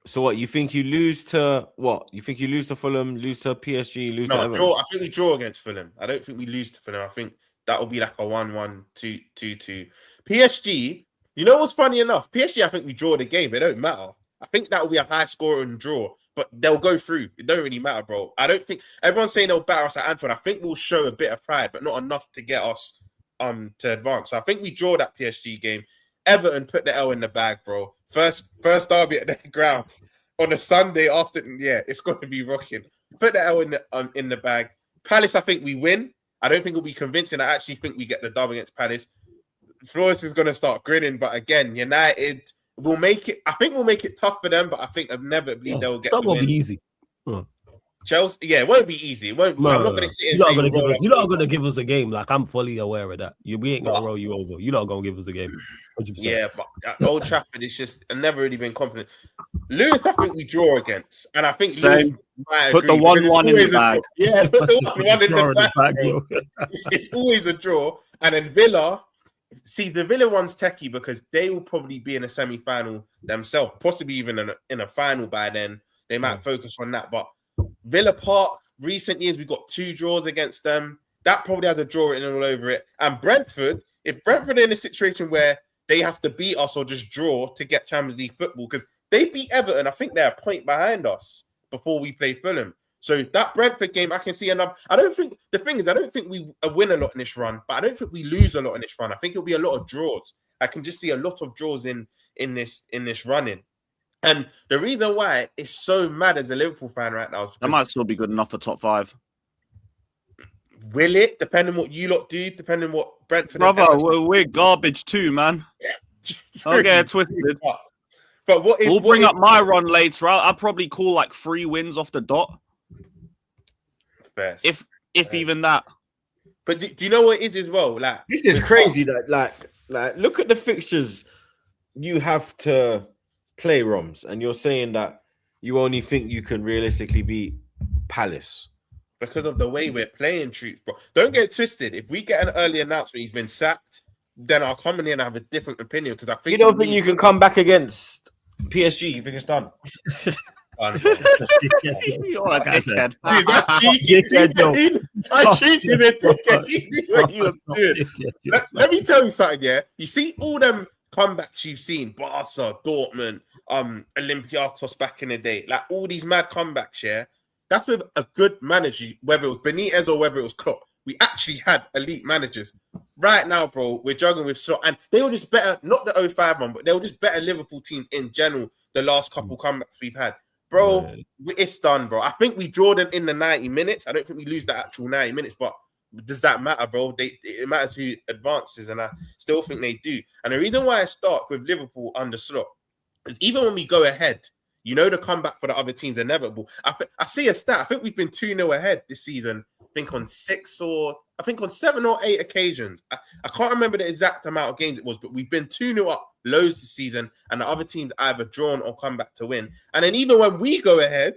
So what, you think you lose to what? You think you lose to Fulham, lose to PSG, lose to No, Everton? draw. I think we draw against Fulham. I don't think we lose to Fulham. I think that will be like a 1-1, 2-2. PSG, you know what's funny enough? PSG, I think we draw the game. It don't matter. I think that will be a high score and draw, but they'll go through. It don't really matter, bro. I don't think everyone's saying they'll batter us at Anfield. I think we'll show a bit of pride, but not enough to get us to advance. So I think we draw that PSG game. Everton put the L in the bag, bro. First derby at the ground on a Sunday after. Yeah, it's going to be rocking. Put the L in the bag. Palace, I think we win. I don't think it'll be convincing. I actually think we get the dub against Palace. Flores is going to start grinning, but again, United will make it. I think we'll make it tough for them, but I think inevitably they'll get. It's not the gonna win. be easy. Chelsea, yeah, it won't be easy. It won't. No, I'm not going to sit and say you're not gonna give us a game. Like, I'm fully aware of that. We ain't gonna roll you over. You're not gonna give us a game. 100%. Yeah, but at Old Trafford, it's just I've never really been confident. Lewis, I think we draw against, and I think Lewis might put agree, the 1-1 in the bag. Yeah, put the 1-1 in the bag. Bro. It's always a draw, and then Villa. See, the Villa one's techie because they will probably be in a semi-final themselves, possibly even in a final by then. They might focus on that, but Villa Park. Recent years, we got 2 draws against them. That probably has a draw written all over it. And Brentford, if Brentford are in a situation where they have to beat us or just draw to get Champions League football, because they beat Everton, I think they're a point behind us before we play Fulham. So that Brentford game, I can see enough. I don't think we win a lot in this run, but I don't think we lose a lot in this run. I think it'll be a lot of draws. I can just see a lot of draws in this running. And the reason why it's so mad as a Liverpool fan right now is That might still be good enough for top 5. will it? Depending what you lot do, depending what Brentford. Brother, we're garbage too, man. Don't get it twisted. But we'll bring up my run later. I'll probably call like 3 wins off the dot. Best. If even that. But do you know what it is as well? Like, this is crazy. That like look at the fixtures you have to play, Roms, and you're saying that you only think you can realistically beat Palace because of the way we're playing, Troops, bro. Don't get it twisted. If we get an early announcement he's been sacked, then I'll come in here and have a different opinion because I think you don't think you can come back against PSG. You think it's done? You're a dickhead. Dude, that's cheeky. I cheated it. Let me tell you something, yeah? You see all them comebacks you've seen, Barca, Dortmund, Olympiacos back in the day, like all these mad comebacks, yeah? That's with a good manager, whether it was Benitez or whether it was Klopp. We actually had elite managers. Right now, bro, we're juggling with Slot, and they were just better, not the 05 one, but they were just better Liverpool teams in general the last couple comebacks we've had. Bro, it's done, bro. I think we draw them in the 90 minutes. I don't think we lose the actual 90 minutes, but does that matter, bro? It matters who advances, and I still think they do. And the reason why I start with Liverpool under Slot is even when we go ahead, you know the comeback for the other teams are inevitable. I see a stat. I think we've been 2-0 ahead this season. I think on 7 or 8 occasions. I can't remember the exact amount of games it was, but we've been 2-0 up loads this season, and the other teams either drawn or come back to win. And then even when we go ahead,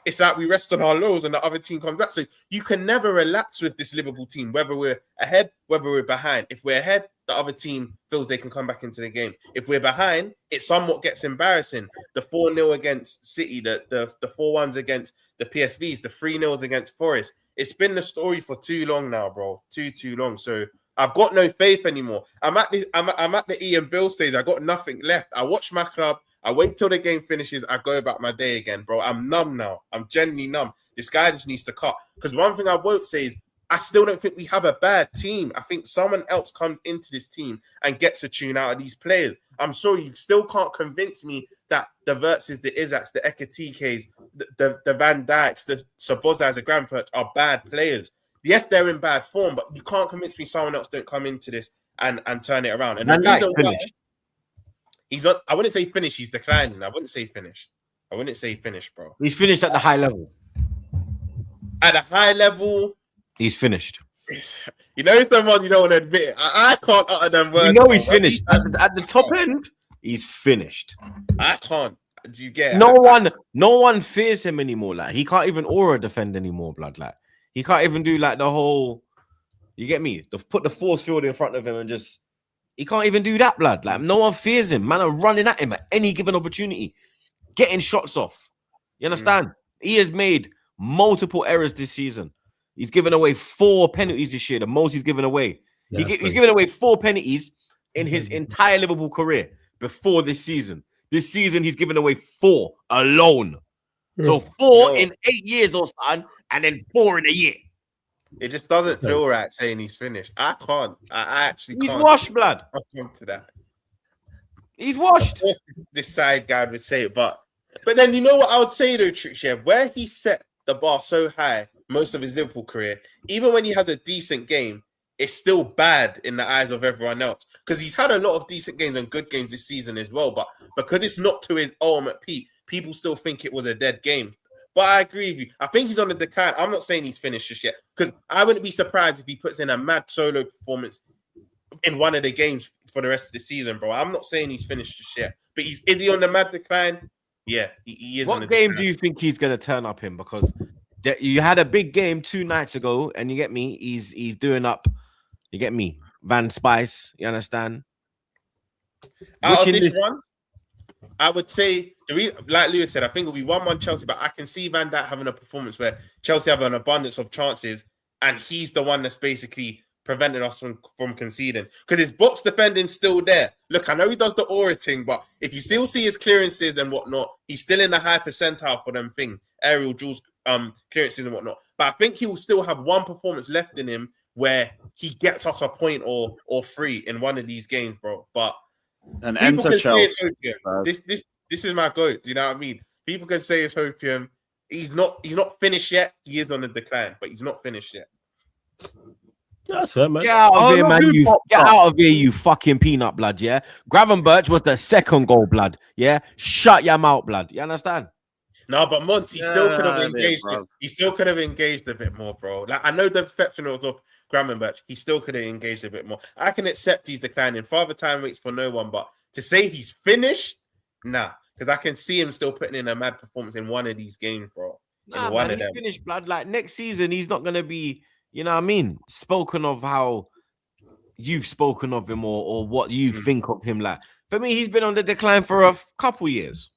it's like we rest on our laurels and the other team comes back. So you can never relax with this Liverpool team, whether we're ahead, whether we're behind. If we're ahead, the other team feels they can come back into the game. If we're behind, it somewhat gets embarrassing. The 4-0 against City, the 4-1s against the PSVs, the 3-0s against Forest. It's been the story for too long now, bro. Too long. So I've got no faith anymore. I'm at the Ian Bill stage. I got nothing left. I watch my club. I wait till the game finishes. I go about my day again, bro. I'm numb now. I'm genuinely numb. This guy just needs to cut. Because one thing I won't say is I still don't think we have a bad team. I think someone else comes into this team and gets a tune out of these players. I'm sorry, you still can't convince me that the Vertzes, the Isaks, the Ekatikes, the Van Dijks, the Sabozas, the Grandperch are bad players. Yes, they're in bad form, but you can't convince me someone else don't come into this and turn it around. And the reason why he's on, I wouldn't say finished, he's declining. I wouldn't say finished, bro. He's finished at the high level. At a high level, he's finished. You know, it's the one you don't want to admit it. I can't utter them words. You know he's finished. At the top end, he's finished. I can't. Do you get it? No one fears him anymore. Like, he can't even aura defend anymore, blood. Like, he can't even do like the whole, You get me? Put the force field in front of him and just he can't even do that, blood. Like no one fears him. Man are running at him at any given opportunity, getting shots off. You understand? He has made multiple errors this season. He's given away 4 penalties this year, the most he's given away. He's given away 4 penalties in his entire Liverpool career before this season. This season, he's given away 4 alone. So 4 in 8 years or something, and then 4 in a year. It just doesn't feel right saying he's finished. I can't. I actually can't. He's washed, blood. I'll come to that. He's washed. Of course, this side guy would say it, but then you know what I would say though, Troops, where he set the bar so high most of his Liverpool career, even when he has a decent game, it's still bad in the eyes of everyone else. Because he's had a lot of decent games and good games this season as well, but because it's not to his ultimate peak, people still think it was a dead game. But I agree with you. I think he's on the decline. I'm not saying he's finished just yet, because I wouldn't be surprised if he puts in a mad solo performance in one of the games for the rest of the season, bro. I'm not saying he's finished just yet, but is he on the mad decline? Yeah, he is. What game do you think he's going to turn up in? Because you had a big game 2 nights ago, and you get me. He's doing up. You get me, Van Spice. You understand? Out of this one, I would say, like Lewis said, I think it'll be 1-1 Chelsea, but I can see Van Dijk having a performance where Chelsea have an abundance of chances, and he's the one that's basically prevented us from conceding. Because his box defending's still there. Look, I know he does the aura thing, but if you still see his clearances and whatnot, he's still in the high percentile for them aerial duels, clearances and whatnot. But I think he will still have one performance left in him where he gets us a point or 3 in one of these games, bro. But and people enter can say Chelsea. it's opium. This is my goat. Do you know what I mean? People can say it's opium. He's not finished yet. He is on the decline, but he's not finished yet. That's fair, man. Get out of here, man. Get out of here, you fucking peanut blood, yeah? Gravenberch was the second goal, blood, yeah? Shut your mouth, blood. You understand? No, but Monty still could have engaged. He still could have engaged a bit more, bro. Like I know the perfection of Gravenberch. He still could have engaged a bit more. I can accept he's declining. Father time waits for no one, but to say he's finished, nah. Because I can see him still putting in a mad performance in one of these games, bro. Nah, man, he's finished, blood. Like next season, he's not gonna be. You know what I mean? Spoken of how you've spoken of him or what you think of him. Like for me, he's been on the decline for a couple years.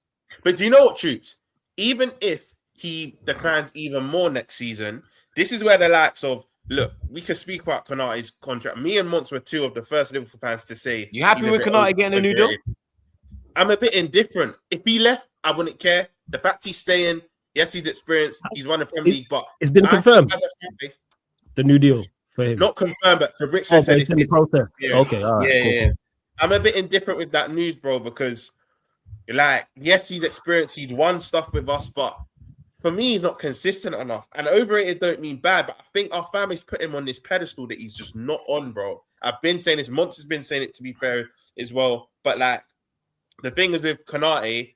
But do you know what, Troops? Even if he declines even more next season, this is where the likes of look, we can speak about Konate's contract. Me and Monts were 2 of the first Liverpool fans to say, you happy with Konate getting a new deal? I'm a bit indifferent. If he left, I wouldn't care. The fact he's staying, yes, he's experienced, he's won the Premier League, but it's been confirmed. The new deal for him. Not confirmed, but Fabrizio said it's in the process. Yeah. Okay, all right. Yeah. I'm a bit indifferent with that news, bro, because like, yes, he's experienced, he's won stuff with us, but for me, he's not consistent enough. And overrated don't mean bad, but I think our family's put him on this pedestal that he's just not on, bro. I've been saying this, Monts has been saying it, to be fair, as well. But like, the thing is with Konate,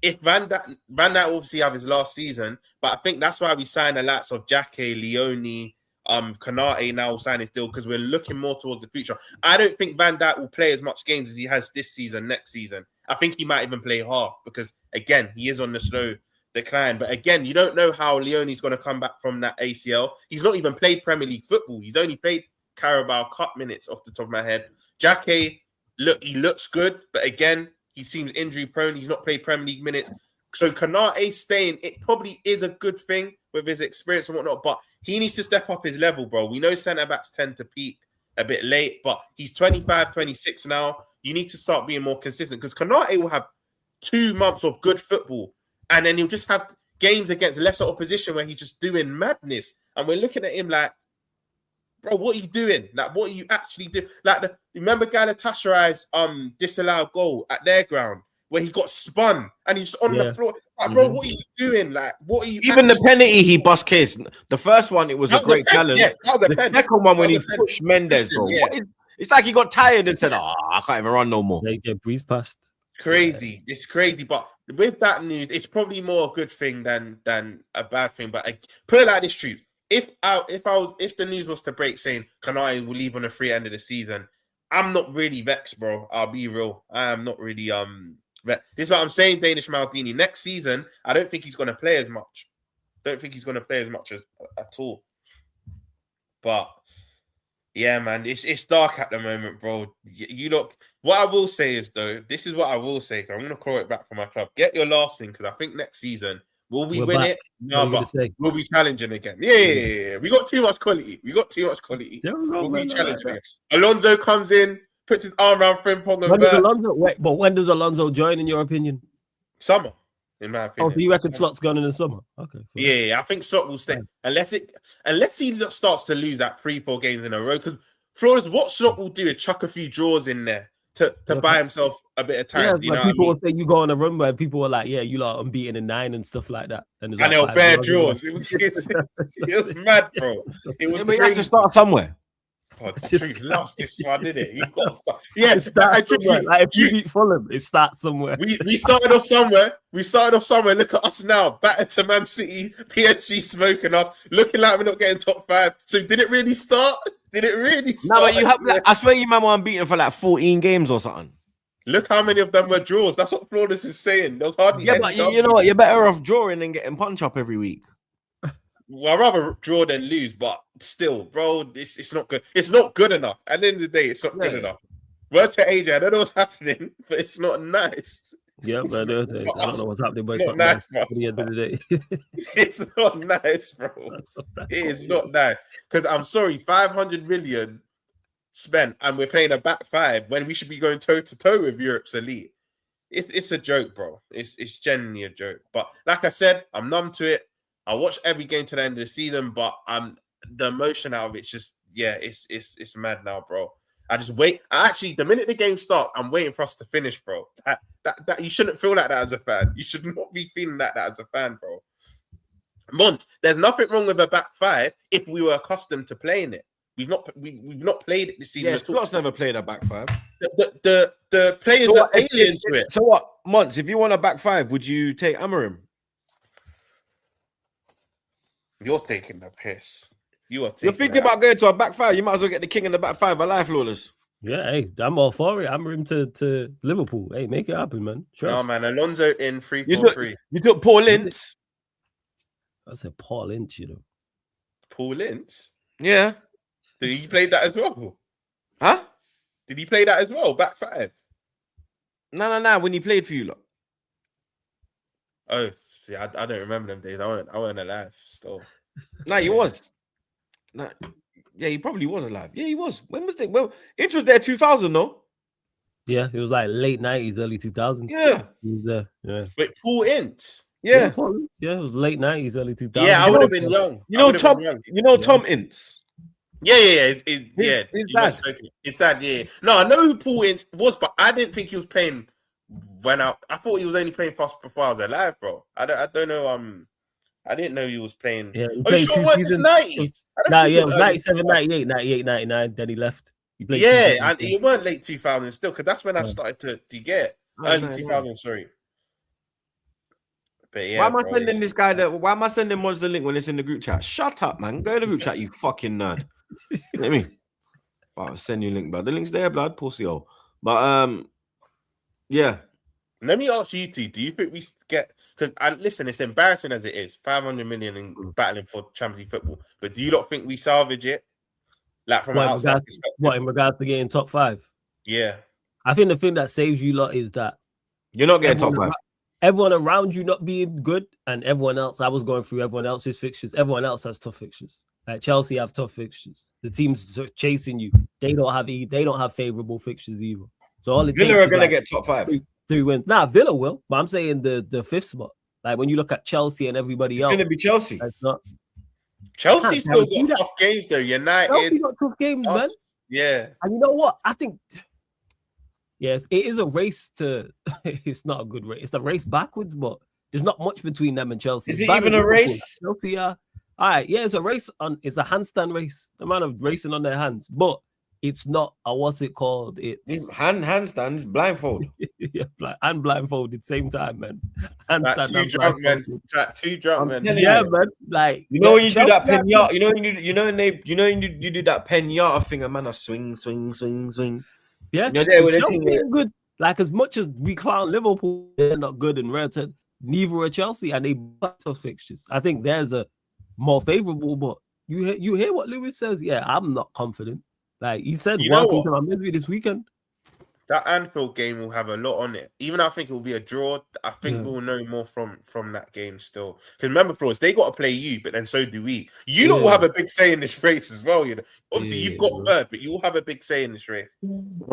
if Van Dijk obviously have his last season, but I think that's why we signed the likes of Jackie, Leone, Konate now sign his deal, because we're looking more towards the future. I don't think Van Dijk will play as much games as he has this season, next season. I think he might even play half because, again, he is on the slow decline. But again, you don't know how Leone's going to come back from that ACL. He's not even played Premier League football. He's only played Carabao Cup minutes off the top of my head. Jackie, he looks good, but again, he seems injury prone. He's not played Premier League minutes. So Konate staying, it probably is a good thing with his experience and whatnot, but he needs to step up his level, bro. We know centre-backs tend to peak a bit late, but he's 25, 26 now. You need to start being more consistent because Konate will have 2 months of good football and then he'll just have games against lesser opposition where he's just doing madness. And we're looking at him like, bro, what are you doing? Like, what are you actually doing? Like, remember Galatasaray's disallowed goal at their ground where he got spun and he's on the floor? Like, bro, what are you doing? Like, what are you? Even the penalty he bust case. The first one, it was a great challenge. Yeah, the second one when he pushed Mendes, bro. Yeah. It's like he got tired and said, I can't even run no more. They get breeze past. Crazy. It's crazy. But with that news, it's probably more a good thing than a bad thing. But put it like this, truth. If the news was to break saying Konate will leave on a free end of the season, I'm not really vexed, bro. I'll be real. I am not really this is what I'm saying, Danish Maldini. Next season, I don't think he's going to play as much. Don't think he's going to play as much as at all. But Yeah, man, it's dark at the moment, bro. You look. What I will say is though, this is what I will say. 'Cause I'm gonna call it back for my club. Get your last thing, because I think next season will we We're win back. it? What No, are you gonna but say? we'll be challenging again. Yeah. We got too much quality. There we go, We'll be man, I like challenging that. again. Alonso comes in, puts his arm around Frimpong and When does Verts. Alonso wait? But when does Alonso join? In your opinion? Summer, in my Oh, opinion. so you reckon Slot's gone in the summer? Okay. Fine. Yeah, I think Slot will stay Fine. unless he starts to lose that 3-4 games in a row. Because Flores, what Slot will do is chuck a few draws in there to buy himself a bit of Yeah, time. You know like what I people mean? will say you go on a run where people were like, "Yeah, you lot unbeaten in 9 and stuff like that." And there's And like they'll 5 bear draws. draws. It was mad, bro. It was Yeah, but you have to crazy. start somewhere. Oh, It's the just- truth lost this one, didn't it? You got to start. It Yes, starts somewhere. Like if you beat Fulham, it starts somewhere. we started off somewhere. Look at us now. Battered to Man City. PSG smoking us. Looking like we're not getting top 5. So did it really start? No, but you have. Like, I swear you man were unbeaten for like 14 games or something. Look how many of them were draws. That's what Flawless is saying. There was hardly Yeah, any but you W's. know what? You're better off drawing than getting punch up every week. Well, I'd rather draw than lose, but still, bro, it's not good. It's not good enough. At the end of the day, it's not good enough. Word to AJ, I don't know what's happening, but it's not nice. Yeah, It's man. I not don't know what's happening, but It's it's not not nice nice for us, at the end of the day. It's not nice, bro. It is not nice. Because I'm sorry, 500 million spent, and we're playing a back 5 when we should be going toe to toe with Europe's elite. It's a joke, bro. It's genuinely a joke. But like I said, I'm numb to it. I watch every game to the end of the season, but the emotion out of it's just it's mad now, bro. I just wait. The minute the game starts, I'm waiting for us to finish, bro. That you shouldn't feel like that as a fan. You should not be feeling like that as a fan, bro. Mont, there's nothing wrong with a back 5 if we were accustomed to playing it. We've not played it this season. Yeah, Scott's never played a back 5. The players So are alien to it. So what, Monts? If you want a back 5, would you take Amorim? You're taking the piss. You're thinking about going to a back 5. You might as well get the king in the back 5 alive, Flawless. Yeah, hey, I'm all for it. I'm him to Liverpool. Hey, make it happen, man. Trust. No, man. Alonso in 3-4-3. You took Paul Ince. I said Paul Ince, you know. Paul Ince? Yeah. Did he play that as well? Huh? Did he play that as well? Back 5? No. When he played for you, lot. Oh, see, I don't remember them days. I weren't alive still. No, he was. No. Yeah, he probably was alive. Yeah, he was. When was it? Well, Ince was there 2000, no? Yeah, it was like late 90s, early 2000s. Yeah. He was there. Yeah. Wait, Paul Ince? Yeah. Paul Ince, yeah, it was late 90s, early 2000s. Yeah, I would have been young. You know Tom. You know Tom Ince. Yeah. His dad, yeah. No, I know who Paul Ince was, but I didn't think he was playing when I thought he was only playing fast before I was alive, bro. I don't know. I didn't know he was playing. Yeah, he Oh, played you sure 2 it was seasons. 90s? Nah, yeah, it was 97, 98, 98, 99. Then he left. He played 2 Yeah, seasons. and it weren't late 2000s still, because that's when I started to get early 2000s. Sorry. But yeah, Why am I bro, sending this guy why am I sending Mods the link when it's in the group chat? Shut up, man. Go to the group chat, you fucking nerd. You know what I mean? I'll send you a link, blood. The link's there, blood, pussy hole. But yeah. Let me ask you two, do you think we get, because listen, it's embarrassing as it is, 500 million in battling for Champions League football, but do you not think we salvage it? Like from an outside perspective? What, in regards to getting top 5? Yeah. I think the thing that saves you lot is that you're not getting top 5. Everyone around you not being good, and everyone else, I was going through everyone else's fixtures. Everyone else has tough fixtures. Like Chelsea have tough fixtures. The teams chasing you. They don't have favorable fixtures either. So all it Villa takes are is gonna like get top 5. 3 wins. Nah, Villa will, but I'm saying the 5th spot. Like when you look at Chelsea and everybody else, it's gonna be Chelsea. That's not. Chelsea still got tough games though. United. Chelsea got tough games, man. Yeah. And you know what? I think yes, it is a race to. It's not a good race. It's a race backwards, but there's not much between them and Chelsea. Is it even a race? Chelsea are. All right, yeah, it's a race it's a handstand race. The amount of racing on their hands, but it's not a what's it called? It's handstands, blindfold. Yeah, and blindfolded same time, man. Like two drunk men. Yeah, man. Like you know when you do that penata, you do that penata thing, and man, a swing. Yeah, good. Like as much as we clown Liverpool, they're not good in real terms. Neither are Chelsea, and they tough fixtures. I think there's a more favorable, but you hear what Lewis says. Yeah, I'm not confident. Like you said, You know welcome what? to my misery this weekend. That Anfield game will have a lot on it. Even though I think it will be a draw, I think Yeah. we'll know more from that game still. Because remember, Flores, they got to play you, but then so do we. You lot will have a big say in this race as well. You know, obviously you've got third, but you will have a big say in this race.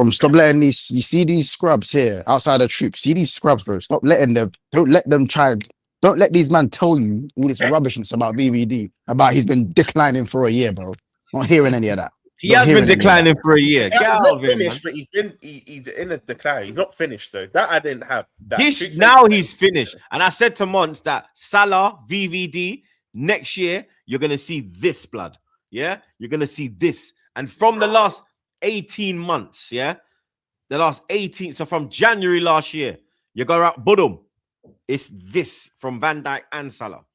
Stop letting these. You see these scrubs here outside the troops. See these scrubs, bro. Stop letting them. Don't let them try. Don't let these men tell you all this rubbishness about VVD. About he's been declining for a year, bro. Not hearing any of that. He has been declining for a year. Get He's out not of here, man. finished, but he's in a decline. He's not finished though. That I didn't have. That Now he's finished. And I said to Mons that Salah, VVD, next year, you're going to see this blood. Yeah? You're going to see this. And from the last 18 months, yeah? The last 18, so from January last year, you go out, boom. It's this from Van Dijk and Salah.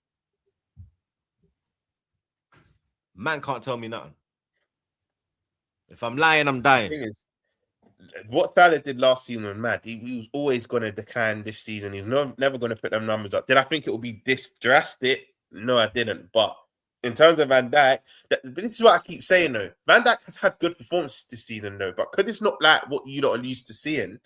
Man can't tell me nothing. If I'm lying, I'm dying. The thing is, what Salah did last season was mad. He was always going to decline this season. He was never going to put them numbers up. Did I think it would be this drastic? No, I didn't. But in terms of Van Dijk, but this is what I keep saying though. Van Dijk has had good performances this season though, but because it's not like what you lot are used to seeing,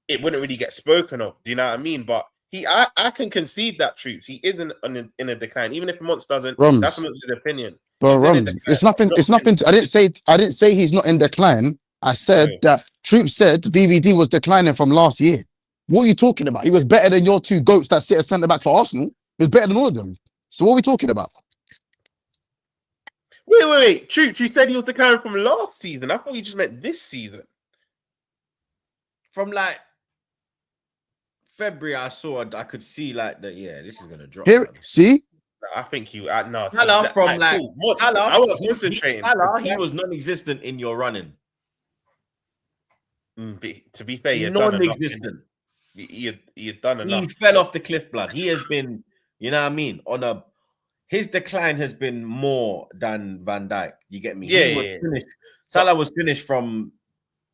it wouldn't really get spoken of. Do you know what I mean? But I can concede that Troops. He isn't in a decline. Even if Mons doesn't, that's Mons' opinion. But Rums, it's nothing. It's nothing. I didn't say he's not in decline. I said that Troops said VVD was declining from last year. What are you talking about? He was better than your two goats that sit as centre back for Arsenal. He was better than all of them. So what are we talking about? Wait. Troops, you said he was declining from last season. I thought you just meant this season. From like February, I could see like that. Yeah, this is gonna drop. Here, see. I think you. No, Salah from like cool. Salah. I was concentrating. Salah, he was non-existent in your running. To be fair, non-existent. He had done enough. He fell off the cliff, blood. He has been, you know what I mean. His decline has been more than Van Dijk. You get me? Yeah. Salah was finished from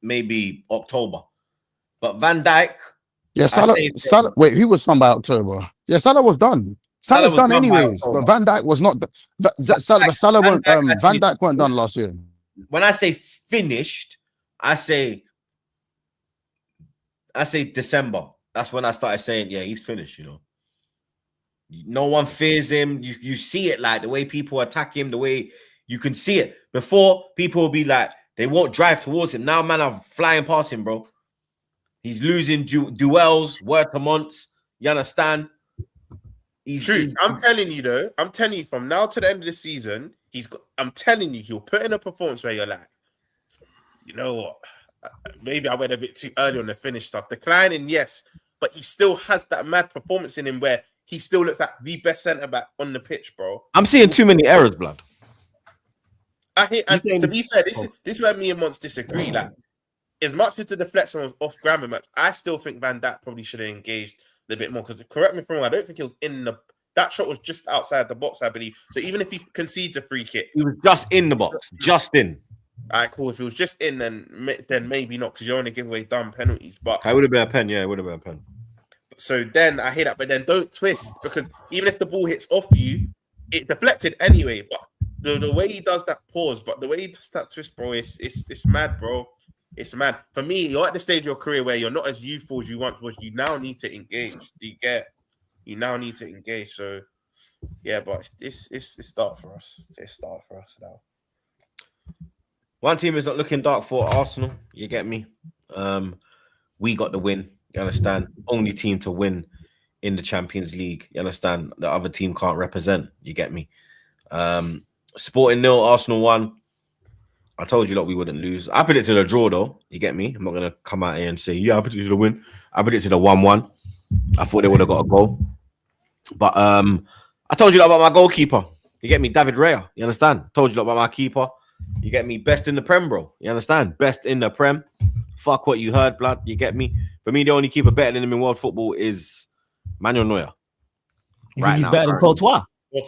maybe October, but Van Dijk. Yeah, Salah. Wait, who was done by October? Yeah, Salah was done. Salah's done anyways, but Van Dijk was not. Salah weren't. Van Dijk weren't done last year. When I say finished, I say December. That's when I started saying, yeah, he's finished. You know, no one fears him. You see it, like the way people attack him, the way you can see it. Before, people will be like, they won't drive towards him. Now, man, I'm flying past him, bro. He's losing duels, word to months. You understand? I'm telling you though. I'm telling you from now to the end of the season, I'm telling you, he'll put in a performance where you're like, you know what? Maybe I went a bit too early on the finish stuff. Declining, yes, but he still has that mad performance in him where he still looks like the best centre back on the pitch, bro. I'm seeing too many errors, blood. To be fair, this is where me and Mons disagree. Like, as much as the deflection was off grammar match, I still think Van Dijk probably should have engaged a bit more. Because correct me if I'm wrong, I don't think he was that shot was just outside the box, I believe. So even if he concedes a free kick, he was just in the box, just in. All right, cool. If it was just in, then maybe not, because you only give away dumb penalties. But it would have been a pen, yeah, it would have been a pen. So then I hear that, but then don't twist, because even if the ball hits off you, it deflected anyway. But the way he does that pause, but the way he does that twist, bro, it's mad, bro. It's mad. For me, you're at the stage of your career where you're not as youthful as you once was. You now need to engage. Do you get? You now need to engage. So, yeah, but it's start for us. It's start for us now. One team is not looking dark for Arsenal. You get me? We got the win. You understand? Only team to win in the Champions League. You understand? The other team can't represent. You get me? Sporting 0, Arsenal 1. I told you that we wouldn't lose. I predicted a draw, though. You get me? I'm not going to come out here and say, yeah, I predicted a win. I predicted a 1-1. I thought they would have got a goal. But I told you that about my goalkeeper. You get me? David Raya. You understand? Told you that about my keeper. You get me? Best in the Prem, bro. You understand? Best in the Prem. Fuck what you heard, blood. You get me? For me, the only keeper better than him in world football is Manuel Neuer. You think he's better than Courtois?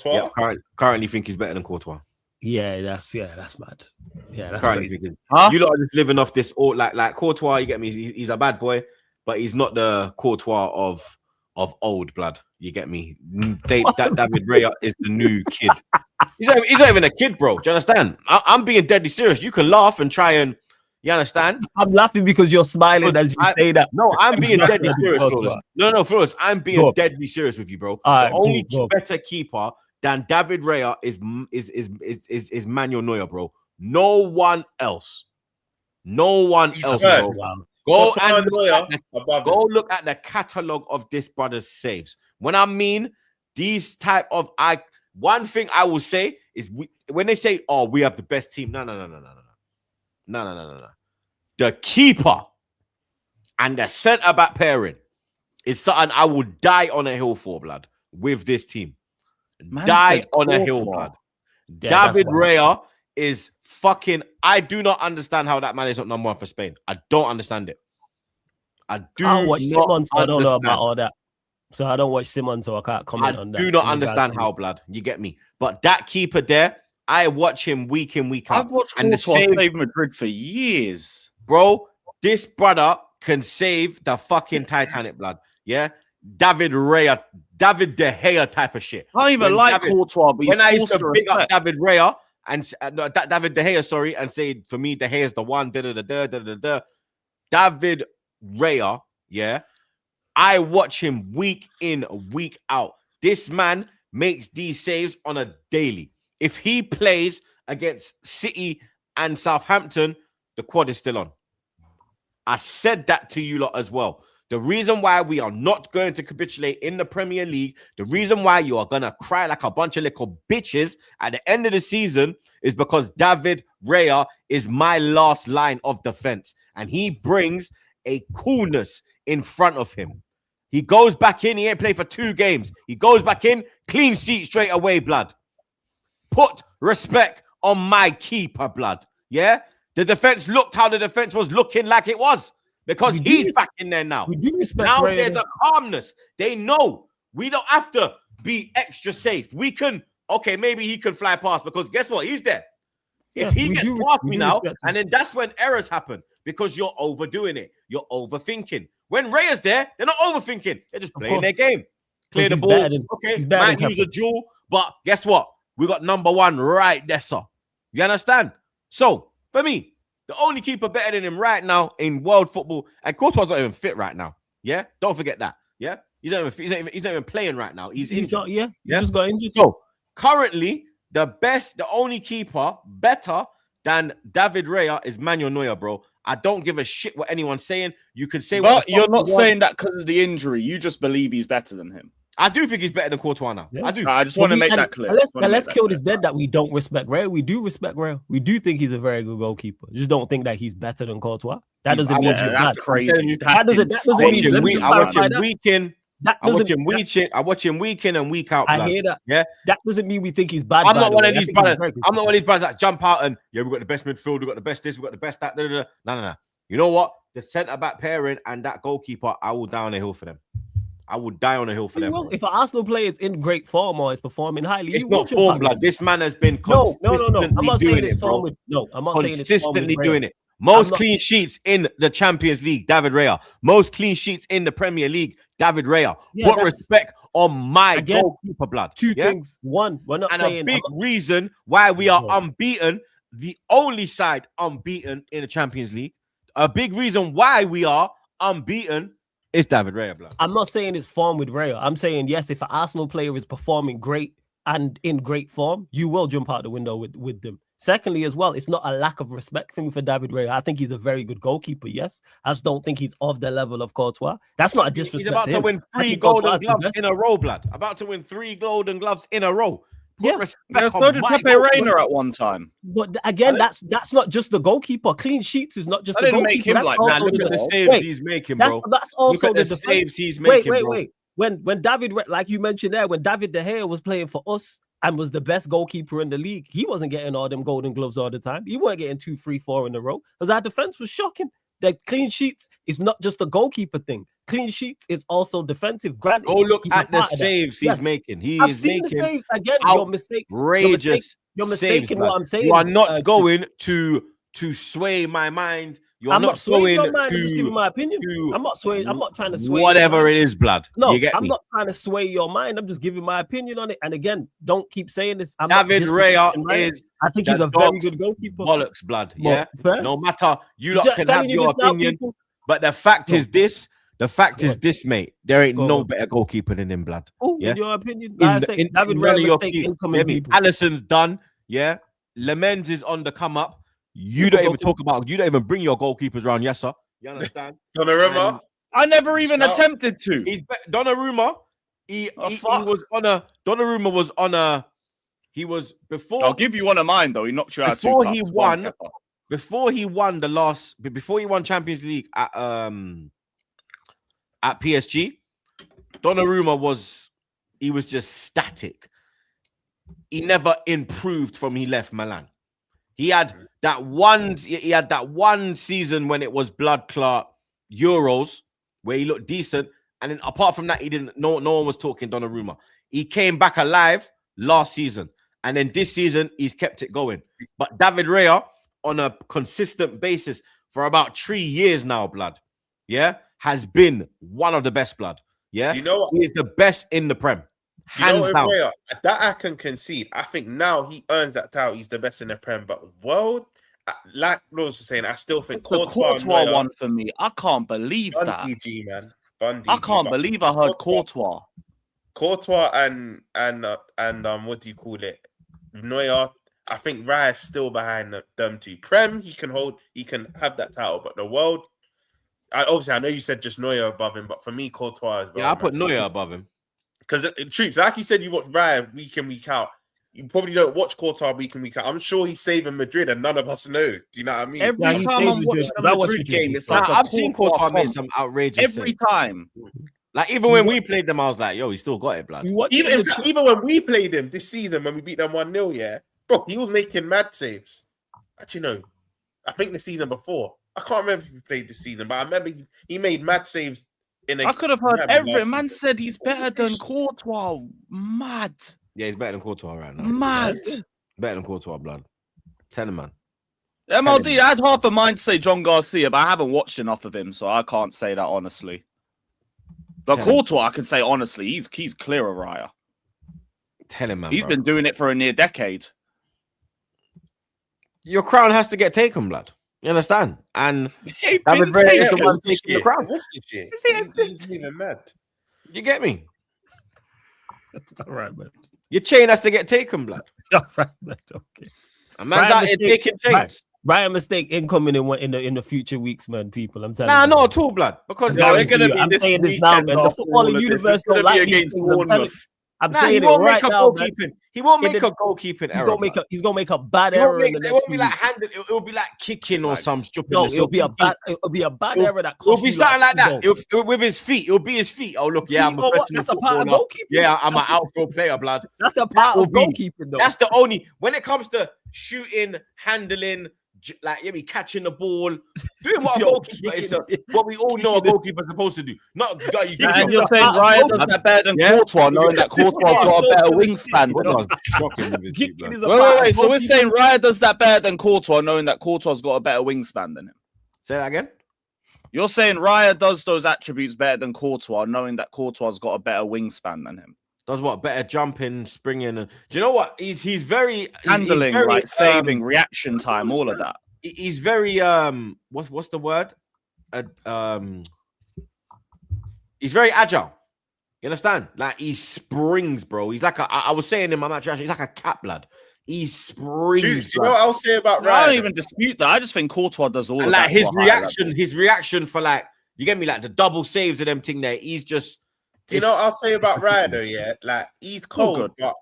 Yeah, currently think he's better than Courtois. Yeah, that's mad. Yeah, that's currently crazy. You lot are just living off this, like Courtois. You get me? He's a bad boy, but he's not the Courtois of of old blood. You get me? That David Raya is the new kid. He's not even a kid, bro. Do you understand? I'm being deadly serious. You can laugh and try and, you understand? I'm laughing because you're smiling as you say that. No, I'm being deadly serious, Flawless. Flawless. No, Flawless. I'm being deadly serious with you, bro. All The only right, better keeper than David Raya is Manuel Neuer, bro. No one else. No one else, bro. Go and look at the catalog of this brother's saves. When I mean these type of one thing I will say is when they say, "Oh, we have the best team," no. The keeper and the centre back pairing is something I will die on a hill for, blood. With this team, die on a hill, blood. Yeah, David Raya is fucking. I do not understand how that man is not number one for Spain. I don't understand it. I don't watch Simon, so I don't know about all that. So I don't watch Simon, so I can't comment on that. I do not understand how, blood. You get me? But that keeper there, I watch him week in, week out. I've watched Courtois save Madrid for years. Bro, this brother can save the fucking Titanic, blood. Yeah? David Raya, David De Gea type of shit. I don't even like Courtois, but when I used to pick up David Raya and David De Gea, sorry, and say, for me, De Gea is the one, David Raya, yeah, I watch him week in, week out. This man makes these saves on a daily. If he plays against City and Southampton, the quad is still on. I said that to you lot as well. The reason why we are not going to capitulate in the Premier League, the reason why you are going to cry like a bunch of little bitches at the end of the season is because David Raya is my last line of defense. And he brings a coolness in front of him. He goes back in. He ain't played for 2 games. He goes back in, clean sheet straight away, blood. Put respect on my keeper, blood. Yeah? The defense looked how the defense was looking like it was. Because he's back in there now. We do respect now Raya. There's a calmness. They know we don't have to be extra safe. We can, okay, maybe he can fly past because guess what? He's there. If he gets past me now, and then that's when errors happen because you're overdoing it. You're overthinking. When Raya's there, they're not overthinking. They're just playing their game. Clear the ball. Okay, might use a jewel, but guess what? We got number 1 right there, sir. You understand? So, for me, the only keeper better than him right now in world football, and Courtois not even fit right now. Yeah, don't forget that. Yeah, he's not even playing right now. He's injured. He just got injured. So currently, the only keeper better than David Raya is Manuel Neuer, bro. I don't give a shit what anyone's saying. You can say, but you're not saying that because of the injury. You just believe he's better than him. I do think he's better than Courtois now. Yeah. I do. I just want to make that clear. Let's kill this dead that we don't respect Raya. We do respect Raya. We do think he's a very good goalkeeper. Just don't think that he's better than Courtois. That doesn't mean he's that's bad. Crazy. That doesn't mean I watch him week in. I watch him week in and week out. I hear that. Yeah, that doesn't mean we think he's bad. I'm not one of these brothers. I'm not one of these brothers that jump out and we've got the best midfield, we've got the best this, we've got the best that. No. You know what? The centre back pairing and that goalkeeper, I will die on a hill for them. I would die on a hill for them. If an Arsenal player is in great form or is performing highly, it's not form, blood. This man has been consistently I'm not saying doing it, bro. I'm not consistently doing it. Most clean sheets in the Champions League, David Raya. Most clean sheets in the Premier League, David Raya. What respect on my goalkeeper, blood. 2 things. One, we're not saying... a big reason why we are unbeaten, the only side unbeaten in the Champions League, a big reason why we are unbeaten is David Raya, blood. I'm not saying it's form with Raya. I'm saying, yes, if an Arsenal player is performing great and in great form, you will jump out the window with them. Secondly, as well, it's not a lack of respect thing for David Raya. I think he's a very good goalkeeper, yes. I just don't think he's of the level of Courtois. That's not a disrespect. He's about to win 3 golden gloves in a row, blood. About to win 3 golden gloves in a row. So did Pepe Reina at one time. But again, that's not just the goalkeeper. Clean sheets is not just the goalkeeper. Make him like that. Look at the saves he's making, bro. That's also look at the saves he's making, bro. Wait. When David, like you mentioned there, when David De Gea was playing for us and was the best goalkeeper in the league, he wasn't getting all them golden gloves all the time. He weren't getting 2, 3, 4 in a row because our defense was shocking. The clean sheets is not just a goalkeeper thing. Clean sheets is also defensive. Granted, go look at the saves he's making. I've seen the saves again. You're mistaken what I'm saying. You are not going to sway my mind You're I'm not swaying going your mind. I'm just to giving my opinion. to I'm not swaying. I'm not trying to sway whatever it is, blood. No, You get I'm me? not trying to sway your mind. I'm just giving my opinion on it. And again, don't keep saying this. I'm David not Raya disrespecting Raya. is I think the he's a very dog's good goalkeeper. bollocks, blood. Well, Yeah. first, No matter you lot can have telling you your this now, opinion, people. but the fact No. is this. The fact Go is on. this, mate. There ain't Go no on. better goalkeeper than him, blood. Oh, Yeah. in your opinion, like I say, David none of Raya your mistake people. incoming Get me? people. Alisson's done. Yeah. Lemens is on the come up. You People don't even go to- talk about. You don't even bring your goalkeepers around. Yes, sir. You understand? Donnarumma. And I never even Shout. attempted to. he's Donnarumma. He fuck. was on a. Donnarumma was on a. He was before. I'll give you one of mine though. He knocked you out Before 2 cups. he One won- Kepa. before he won Champions League at PSG, Donnarumma was just static. He never improved from he left Milan. He had that one season when it was blood clot Euros where he looked decent, and then apart from that, he didn't. No one was talking Donnarumma. He came back alive last season, and then this season he's kept it going. But David Raya, on a consistent basis for about 3 years now, blood, yeah, has been one of the best, blood. Yeah, You know what? he is the best in the Prem, You know hands what, down. Raya, that I can concede. I think now he earns that title. He's the best in the Prem. But world, like Rose was saying, I still think It's the Courtois one for me. I can't believe that. Bundy G, man. Bundy I G, can't but believe I heard Courtois. Courtois and what do you call it? Neuer. I think Raya's still behind them two. Prem, he can have that title, but the world. Obviously, I know you said just Neuer above him, but for me, Courtois as well. Yeah, I put Neuer above him. Because truth, like you said, you watch Raya week in, week out. You probably don't watch Courtois week in, week out. I'm sure he's saving Madrid, and none of us know. Do you know what I mean? Every Yeah, he time I'm saves watching Madrid, a 'cause I watch Madrid Madrid. game, it's Nah, like a I've seen Courtois make pump. some outrageous Every saves. time. Like even when we played them, I was like, "Yo, he still got it, blood." You watch Even, it in the even when we played him this season, when we beat them 1-0, yeah, bro, he was making mad saves. Actually, no, I think the season before. I can't remember if he played this season, but I remember he made mad saves. I could have heard every last man season. said he's better than Courtois. Mad. Yeah, he's better than Courtois right now. Mad. Better than Courtois, blood. Tell him, man. MLD, I had half a mind to say John Garcia, but I haven't watched enough of him, so I can't say that honestly. But Tell him. Courtois, I can say honestly, he's clear of Raya. Tell him, man. He's bro. been doing it for a near decade. Your crown has to get taken, blood. You understand? And Ain't David been Raya is taken. the one taking the crown. What's the shit? Is he- He's even mad. You get me? All right, man. Your chain has to get taken, blood. All right, man. Okay. A man's Ryan out here mistake. taking chains. Ryan mistake incoming in the future weeks, man. People, I'm telling Nah, you. not at all, blood. Because No, I'm they're gonna you, be I'm this saying this now, weekend man. The after footballing all of this. universe It's gonna don't be like these against things. I'm telling you. Bournemouth. I'm nah, he saying it won't right make a now, man. goalkeeping. He won't In make the- a goalkeeping He's error. gonna make blood. a bad He error won't in the it next won't few be like weeks. handed. It'll be like kicking or some stupid. No, it'll be a bad It'll error be something like that. It'll, It'll, with his feet. It'll be his feet. Oh look, yeah, I'm a professional That's a part of footballer. goalkeeping. Yeah, I'm an That's- outfield player, blood. That's a part will of be- goalkeeping, though. That's the only when it comes to shooting, handling, like you be catching the ball, doing what a Yo, goalkeeper is. What we all know a goalkeeper's supposed to do. Not you And you're saying Raya does that better than Yeah. Courtois, knowing that Courtois got a better wingspan. What shocking with his feet, blood. Kicking is a part of Wait. So we're goalkeeping. saying Raya does that better than Courtois, knowing that Courtois got a better wingspan than him. Say that again. You're saying Raya does those attributes better than Courtois, knowing that Courtois got a better wingspan than him. Does what? Better jumping, springing. And do you know what? He's very Handling, he's very, right? Saving, reaction time, all of that. He's very what's the word? He's very agile. You understand? Like he springs, bro. He's like I was saying in my match, he's like a cat, blood. He springs. Dude, you know what I'll say about I don't Ryan? even dispute that. I just think Courtois does all And of like that. to his a higher level. reaction for like you get me, like the double saves of them thing there. He's just You know what I'll say about Ryan though, yeah? Like he's cold, good. but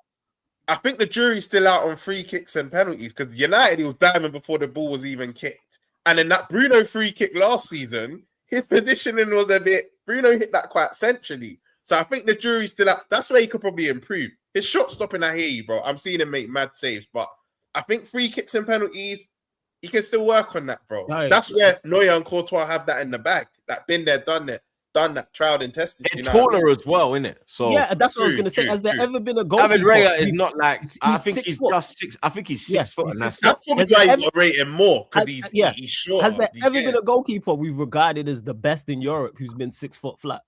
I think the jury's still out on free kicks and penalties because United he was diving before the ball was even kicked. And then that Bruno free kick last season, his positioning was a bit Bruno hit that quite centrally. So I think the jury's still out. That's where he could probably improve. His shot stopping, I hear you, bro. I'm seeing him make mad saves, but I think free kicks and penalties, he can still work on that, bro. Right. That's where Neuer and Courtois have that in the bag. That been there, done there. done that, tried and tested. They're You know what I mean? taller as well, innit? So Yeah, and that's what I was True, gonna say. true, Has there true. ever been a goalkeeper? David Raya is not like. I he's think 6 he's foot. just 6. I think he's Yeah, 6 foot, he's and that's 6 it. That's probably Has there why you ever- got to rate him more because yeah. he's short. Has there ever been a goalkeeper we've regarded as the best in Europe who's been 6 foot flat?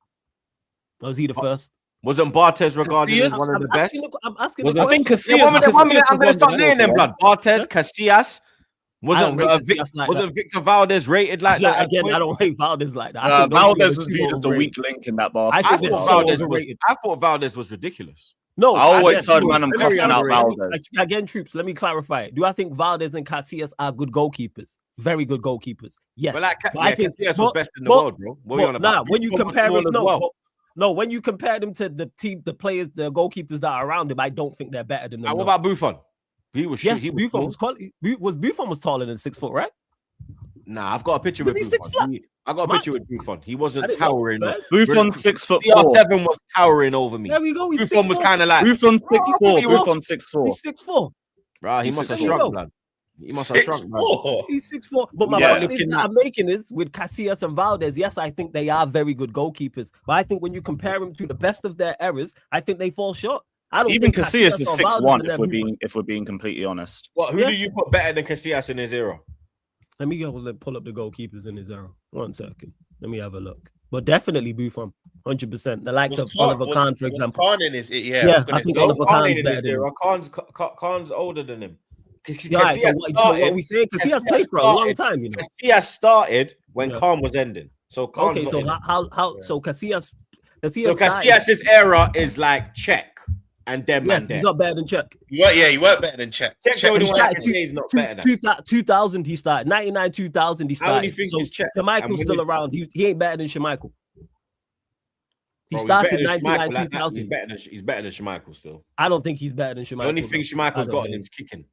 Was he the first? Wasn't Bartes regarded as Casillas? one of the best? I'm asking. Was the it- I think question. Casillas. One minute, I'm going to start Casillas naming them, blood. Bartes, Casillas. don't rate Casillas like Wasn't Victor Valdez rated like Yeah, that? again, I don't rate Valdez like that. I think those Valdez two was are viewed as the overrated. weak link in that I Barca think I they're thought, so squad. overrated. I thought Valdez was ridiculous. No, I always again, heard man, I'm let me cussing out clarify. Valdez. Again, Troops, let me clarify it. Do I think Valdez and Casillas are good goalkeepers? Very good goalkeepers. Yes. But like, But I think Casillas was best in the but- world, bro. What are you on about? when you Buffon compare was him, small as well. no, when you compare them to the team, the players, the goalkeepers that are around him, I don't think they're better than them. What no. about Buffon? He was Yes, shit. He was Buffon small. was quality. Buffon was taller than 6 foot, right? Nah, I've got a picture Was with he 6 Buffon. I got a What? picture with Buffon. He I wasn't didn't know. towering. First. Buffon 6'4". CR7 was towering over me. There we go. He's Buffon was 6'4". kind of like, Buffon he 6'4". was. Buffon 6'4". He's 6'4". right, he He's must have 6'4". shrunk, blood. He must have shrunk, blood. 6'4". He's 6'4". But my Yeah. point is that I'm making is with Casillas and Valdez, yes, I think they are very good goalkeepers. But I think when you compare them to the best of their eras, I think they fall short. I don't Even think Casillas is or 6'1", Valdez if are we're being completely honest. What? Who Yeah. do you put better than Casillas in his era? Let me go pull up the goalkeepers in his era. 1 second. Let me have a look. But definitely Buffon, 100%. The likes of Oliver Kahn, for example. Kahn in his, Yeah, was gonna I think say. Oliver Kahn Kahn's ain't in better his than him. era. Kahn's older than him. Yeah, right, so what are we saying? Casillas played for a long time, you know. Casillas started when Yeah. Kahn was ending. So Kahn's Okay, not so in it. how so Casillas So started- Casillas' era is like Czech and them yeah, and them. he's not better than Czech. You weren't better than Czech. Czech's the only he one I started can say is not better than. 2000 he started. 99, 2000 he I only started. think So he's Czech. Schmeichel's And when still he- around. He ain't better than Schmeichel. He Bro, he's started better than 99, Schmeichel, like that. 2000. He's better than Schmeichel still. I don't think he's better than Schmeichel. The only thing Schmeichel's I got don't in think- is kicking.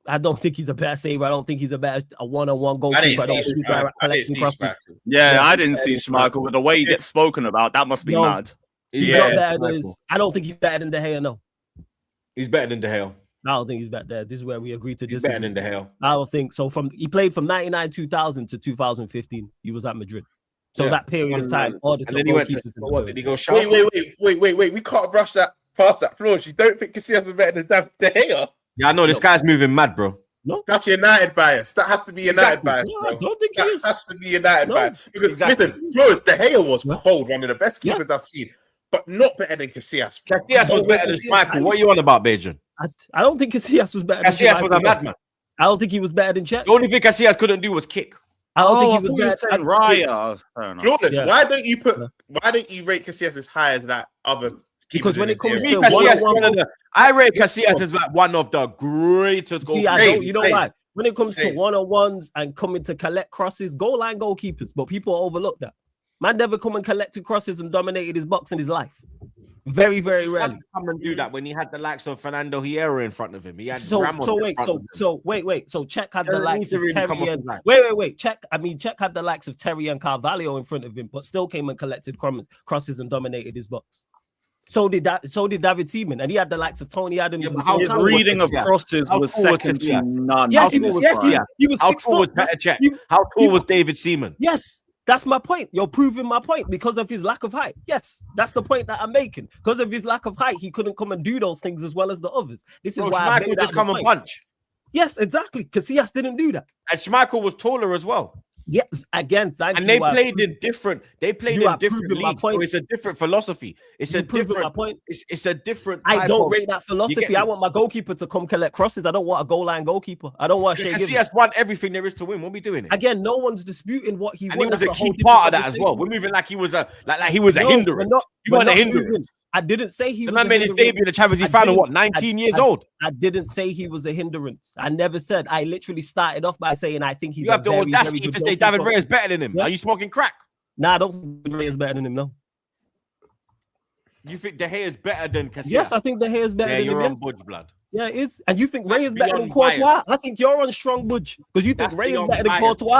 I don't think he's a better saver. I don't think he's a better one-on-one I goalkeeper. didn't I don't see think he's Schmeichel. better at I didn't collecting see crosses. Schmeichel. Yeah, Yeah, I didn't see Schmeichel, but the way he gets spoken about, that must be No. mad. He's Yeah, not better than Schmeichel. I don't think he's better than De Gea. No, He's better than De Gea. I don't think he's better there. This is where we agree to He's disagree. better than De Gea. I don't think so. He played from 99, 2000 to 2015. He was at Madrid. So Yeah. that period of time, all the And then he went to goalkeepers in the what? Did he world. go shout? Wait. We can't brush that past that flaws. You don't think Casillas is better than De Gea? Yeah, I know this guy's moving mad, bro. That's United bias. That has to be United Exactly. bias, No, I bro. don't think he That is. has to be United No, bias. Because exactly. listen, Flores, De Gea was Yeah. cold, one of the best Yeah. keepers I've seen, but not better than Casillas. Casillas was better than Schmeichel. What are you on about, Bajan? I don't think Casillas was better than Casillas was a Schmeichel. madman. I don't think he was better than Czech. The only thing Casillas couldn't do was kick. I don't think he I was thought you were better. saying Raya. Fair enough. Flawless. Yeah. Why don't you rate Casillas as high as that other Because keepers when in it comes his to era? Casillas, one-on-one I rate Casillas as like one of the greatest See, I goalkeepers. don't. You know Same. why? When it comes to Same. one-on-ones and coming to collect crosses, goal line goalkeepers, but people overlook that. Man never come and collected crosses and dominated his box in his life. Very, very He had rarely. to come and do that when he had the likes of Fernando Hierro in front of him. He had So Ramos so in wait, front so of him. so wait. So Czech had the Doesn't need likes to of really come Terry off and his line. wait. Czech had the likes of Terry and Carvalho in front of him, but still came and collected crosses and dominated his box. So did David Seaman, and he had the likes of Tony Adams. Yeah, and but how so His tall on. was reading of Casillas? crosses How was tall was second to Casillas? none. Yeah, How he tall was. was Yeah, Casillas? he was How 6 tall was foot. better Czech? You- How tall you- was David Seaman? Yes, that's my point. You're proving my point because of his lack of height. Yes, that's the point that I'm making. Because of his lack of height, he couldn't come and do those things as well as the others. This is Bro, why I Schmeichel made just that come the and point. punch. Yes, exactly. Casillas didn't do that. And Schmeichel was taller as well. Yes, again, thank And you. they played in different. They played You in are different proving my leagues. So point. it's a different philosophy. It's You a proving my different. point. It's a different. I type don't of- rate that You philosophy. get I me? want my goalkeeper to come collect crosses. I don't want a goal line goalkeeper. I don't want Shea Given. Casillas won everything there is to win. What are we doing? Here? Again, no one's disputing what he And won. he was a That's whole key different part of that as conversation. well. We're moving like he was a he was a No, we're hindrance. not- You we're weren't a not hindrance. moving. I didn't say he The was man a made his hindrance. debut in the Champions League I final. didn't- What? 19 years I- old. I didn't say he was a hindrance. I never said. I literally started off by saying I think he's You have the very, very audacity good to say David goalkeeper. Ray is better than him. Yeah. Are you smoking crack? Nah, I don't think Ray is better than him. No. You think De Gea is better than Casillas? Yes, I think De Gea is better Yeah, than you're him. on Yes. budge, blood. Yeah, it is. And you think Ray That's is better than beyond Courtois? bias. I think you're on strong budge because you think That's Ray is beyond better than bias. Courtois.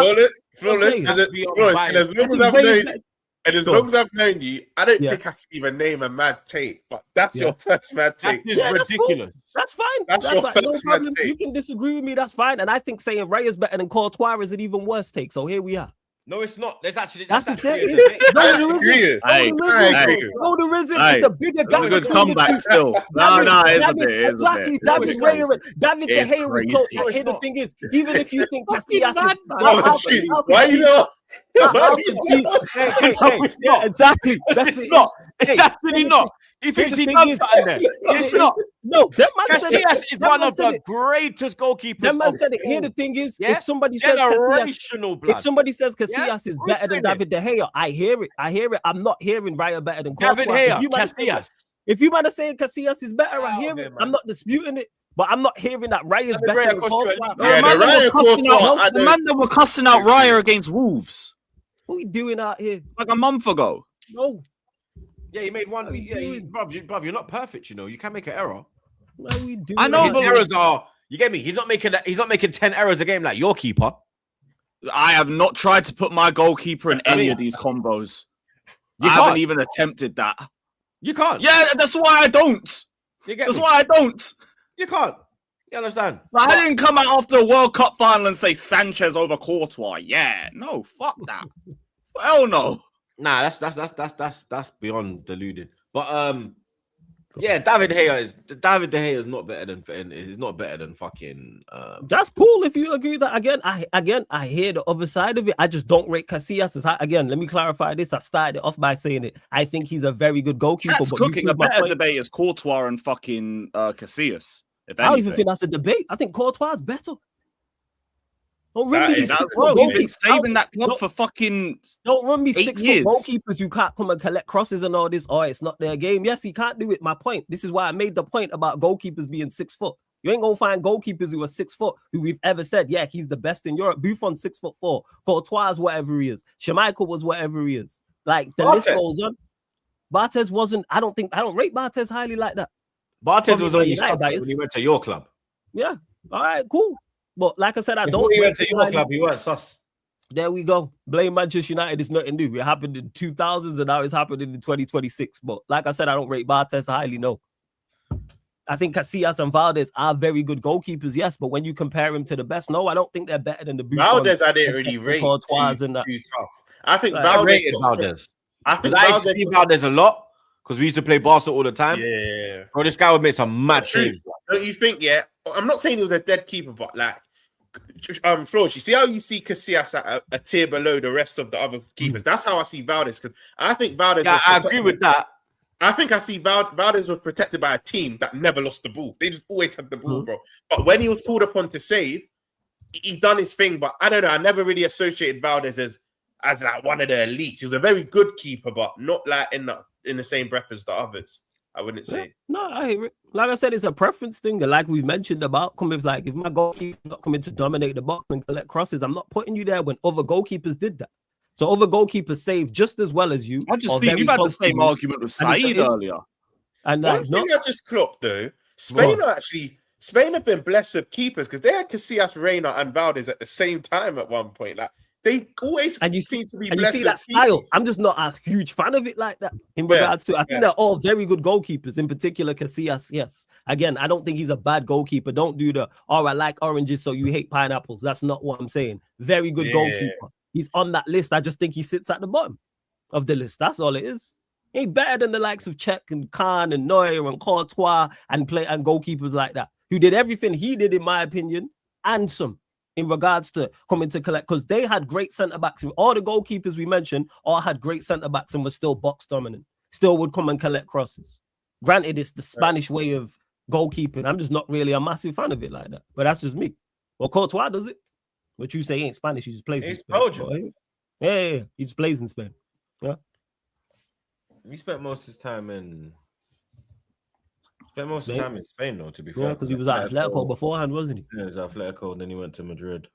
Flawless. saying. And as Beyond Flawless, bias. and as I long think as I've Ray is known better- and as Go long on. as I've known you, I don't Yeah. think I can even name a mad take, but that's Yeah. your first mad That take. is Yeah, that's cool. ridiculous. That's fine. That's That's your fine. No first mad problem. take. You can disagree with me. That's fine. And I think saying Ray is better than Courtois is an even worse take. So here we are. No, it's not. There's actually That's the actually thing. a debate. No, there isn't. Hey, No, there isn't. hey. It's a bigger gap. It's a good between the comeback two. still. No, it's a David, bit. It's exactly. a bit. David It's Raya, David De It's Gea was crazy. close. No, But here the thing is, even if you think Fucking Casillas mad, is, man. Why you know? how can he? It's Yeah, not. exactly. That's It's it. not. It's Hey, actually not. He here's thinks the he thing done is- something there. It's not. No, that man said it. Casillas is That one man of said the it. greatest goalkeepers. That man of said it. Here the all. thing is, Yeah? if somebody says Casillas, Generational blood. if somebody says Casillas Yeah? is Who's better than saying it? David De Gea, I hear it. I hear it. I'm not hearing Raya better than David Courtois. Gea, Casillas. If you man are saying Casillas is better, I Out hear here, it. man. I'm not disputing it, but I'm not hearing that Raya is David better Raya than cost you Courtois. at least- Yeah, man the that Raya were cussing Courtois, out- I the don't- man that were cussing out Raya against Wolves What are we doing out here? like a month ago. No, Yeah, he made one. What are you Yeah, doing? bruv, you're not perfect. You know, you can make an error. what are we doing? I know, His but- errors are. You get me? He's not making that. He's not making 10 errors a game like your keeper. I have not tried to put my goalkeeper in any mean- of these combos. You I haven't can't. even attempted that. You can't. Yeah, that's why I don't. You get That's me? why I don't. You can't. You understand? Like, I didn't come out after the World Cup final and say Sanchez over Courtois. Yeah, no, fuck that. Hell no. Nah, that's beyond deluded. But yeah, David De Gea is not better than is not better than fucking. That's cool if you agree with that. I hear the other side of it. I just don't rate Casillas as high. Again, let me clarify this. I started it off by saying it. I think he's a very good goalkeeper. Chat's but you cooking. A proved my better point. debate is Courtois and fucking Casillas. If I don't even anything. think that's a debate. I think Courtois is better. Don't run That me is- these That's 6 well, foot he's been goalkeepers. saving that club Don't- for fucking. Don't run me 8 6 years. foot goalkeepers who can't come and collect crosses and all this. Oh, it's not their game. Yes, he can't do it. My point. This is why I made the point about goalkeepers being 6 foot. You ain't gonna find goalkeepers who are 6 foot who we've ever said, yeah, he's the best in Europe. Buffon's 6'4". Courtois is whatever he is. Schmeichel was whatever he is. Like the list Barthez. goes on. Barthez wasn't. I don't rate Barthez highly like that. Barthez Probably was Man only United suspect bias. when he went to your club. Yeah. All right. Cool. But like I said, I Before don't. he rate went to him your highly. club, he weren't sus. There we go. Blame Manchester United is nothing new. It happened in 2000s and now it's happening in 2026. But like I said, I don't rate Barthez highly, no. I think Casillas and Valdez are very good goalkeepers, yes. But when you compare him to the best, no, I don't think they're better than the Buffon. Valdez, I didn't really and rate Courtois too, and that. too tough. I think Like, I Valdez. rated got- Valdez. I think Because I used to Valdez. see Valdez a lot because we used to play Barca all the time. Yeah. Bro, this guy would make some mad True. saves. Don't you think? Yeah. I'm not saying he was a dead keeper, but like, Flores, you see how you see Casillas at a tier below the rest of the other keepers. That's how I see Valdez, because I think Valdez. Yeah, was I protected- agree with that. I think I see Valdez was protected by a team that never lost the ball. They just always had the ball, Mhm. bro. But when he was called upon to save, he done his thing. But I don't know. I never really associated Valdez as like one of the elites. He was a very good keeper, but not like in the same breath as the others. I wouldn't say. No, I hear it. Like I said, it's a preference thing. And like we've mentioned about if my goalkeeper not coming to dominate the box and collect crosses, I'm not putting you there when other goalkeepers did that. So other goalkeepers saved just as well as you. I just or seen very you've had the close to same you. argument with And Saeed it's- earlier. And One like, thing no, I just clocked though, Spain have been blessed with keepers because they had Casillas, Reina, and Valdez at the same time at one point. Like they always And you seem to be and you blessed see with that style. keepers. I'm just not a huge fan of it like that in Yeah, regards to. I think yeah. they're all very good goalkeepers, in particular Casillas. Yes, again, I don't think he's a bad goalkeeper. Don't do the "oh, I like oranges, so you hate pineapples." That's not what I'm saying. Very good Yeah. goalkeeper. He's on that list. I just think he sits at the bottom of the list. That's all it is. He ain't better than the likes of Czech and Khan and Neuer and Courtois and goalkeepers like that who did everything he did, in my opinion, and some. In regards to coming to collect, because they had great centre backs. All the goalkeepers we mentioned all had great centre backs and were still box dominant. Still would come and collect crosses. Granted, it's the Spanish way of goalkeeping. I'm just not really a massive fan of it like that. But that's just me. Well, Courtois does it. But you say he ain't Spanish. He just plays in He's Spain. Belgian. Yeah. He just plays in Spain. He spent most of his time in. Spain? Spain, though. To be fair, Yeah, because he was at Atletico beforehand, wasn't he? Yeah, he was at Atletico, and then he went to Madrid.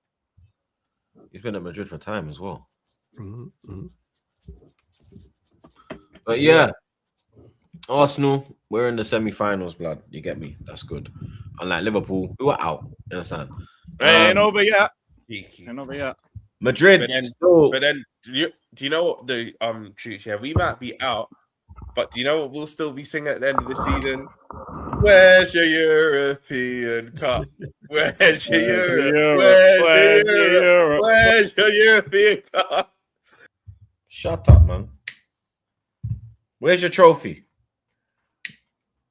He's been at Madrid for time as well. But yeah, Arsenal, we're in the semi-finals, blood. You get me? That's good. Unlike Liverpool, who are out. You understand? Ain't over yet. Cheeky. Ain't over yet. Madrid. But then, do you know what the truth? Yeah, we might be out, but do you know what we'll still be singing at the end of the season? Where's your European Cup? Where's your Europe? Where's your European Cup? Shut up, man. Where's your trophy?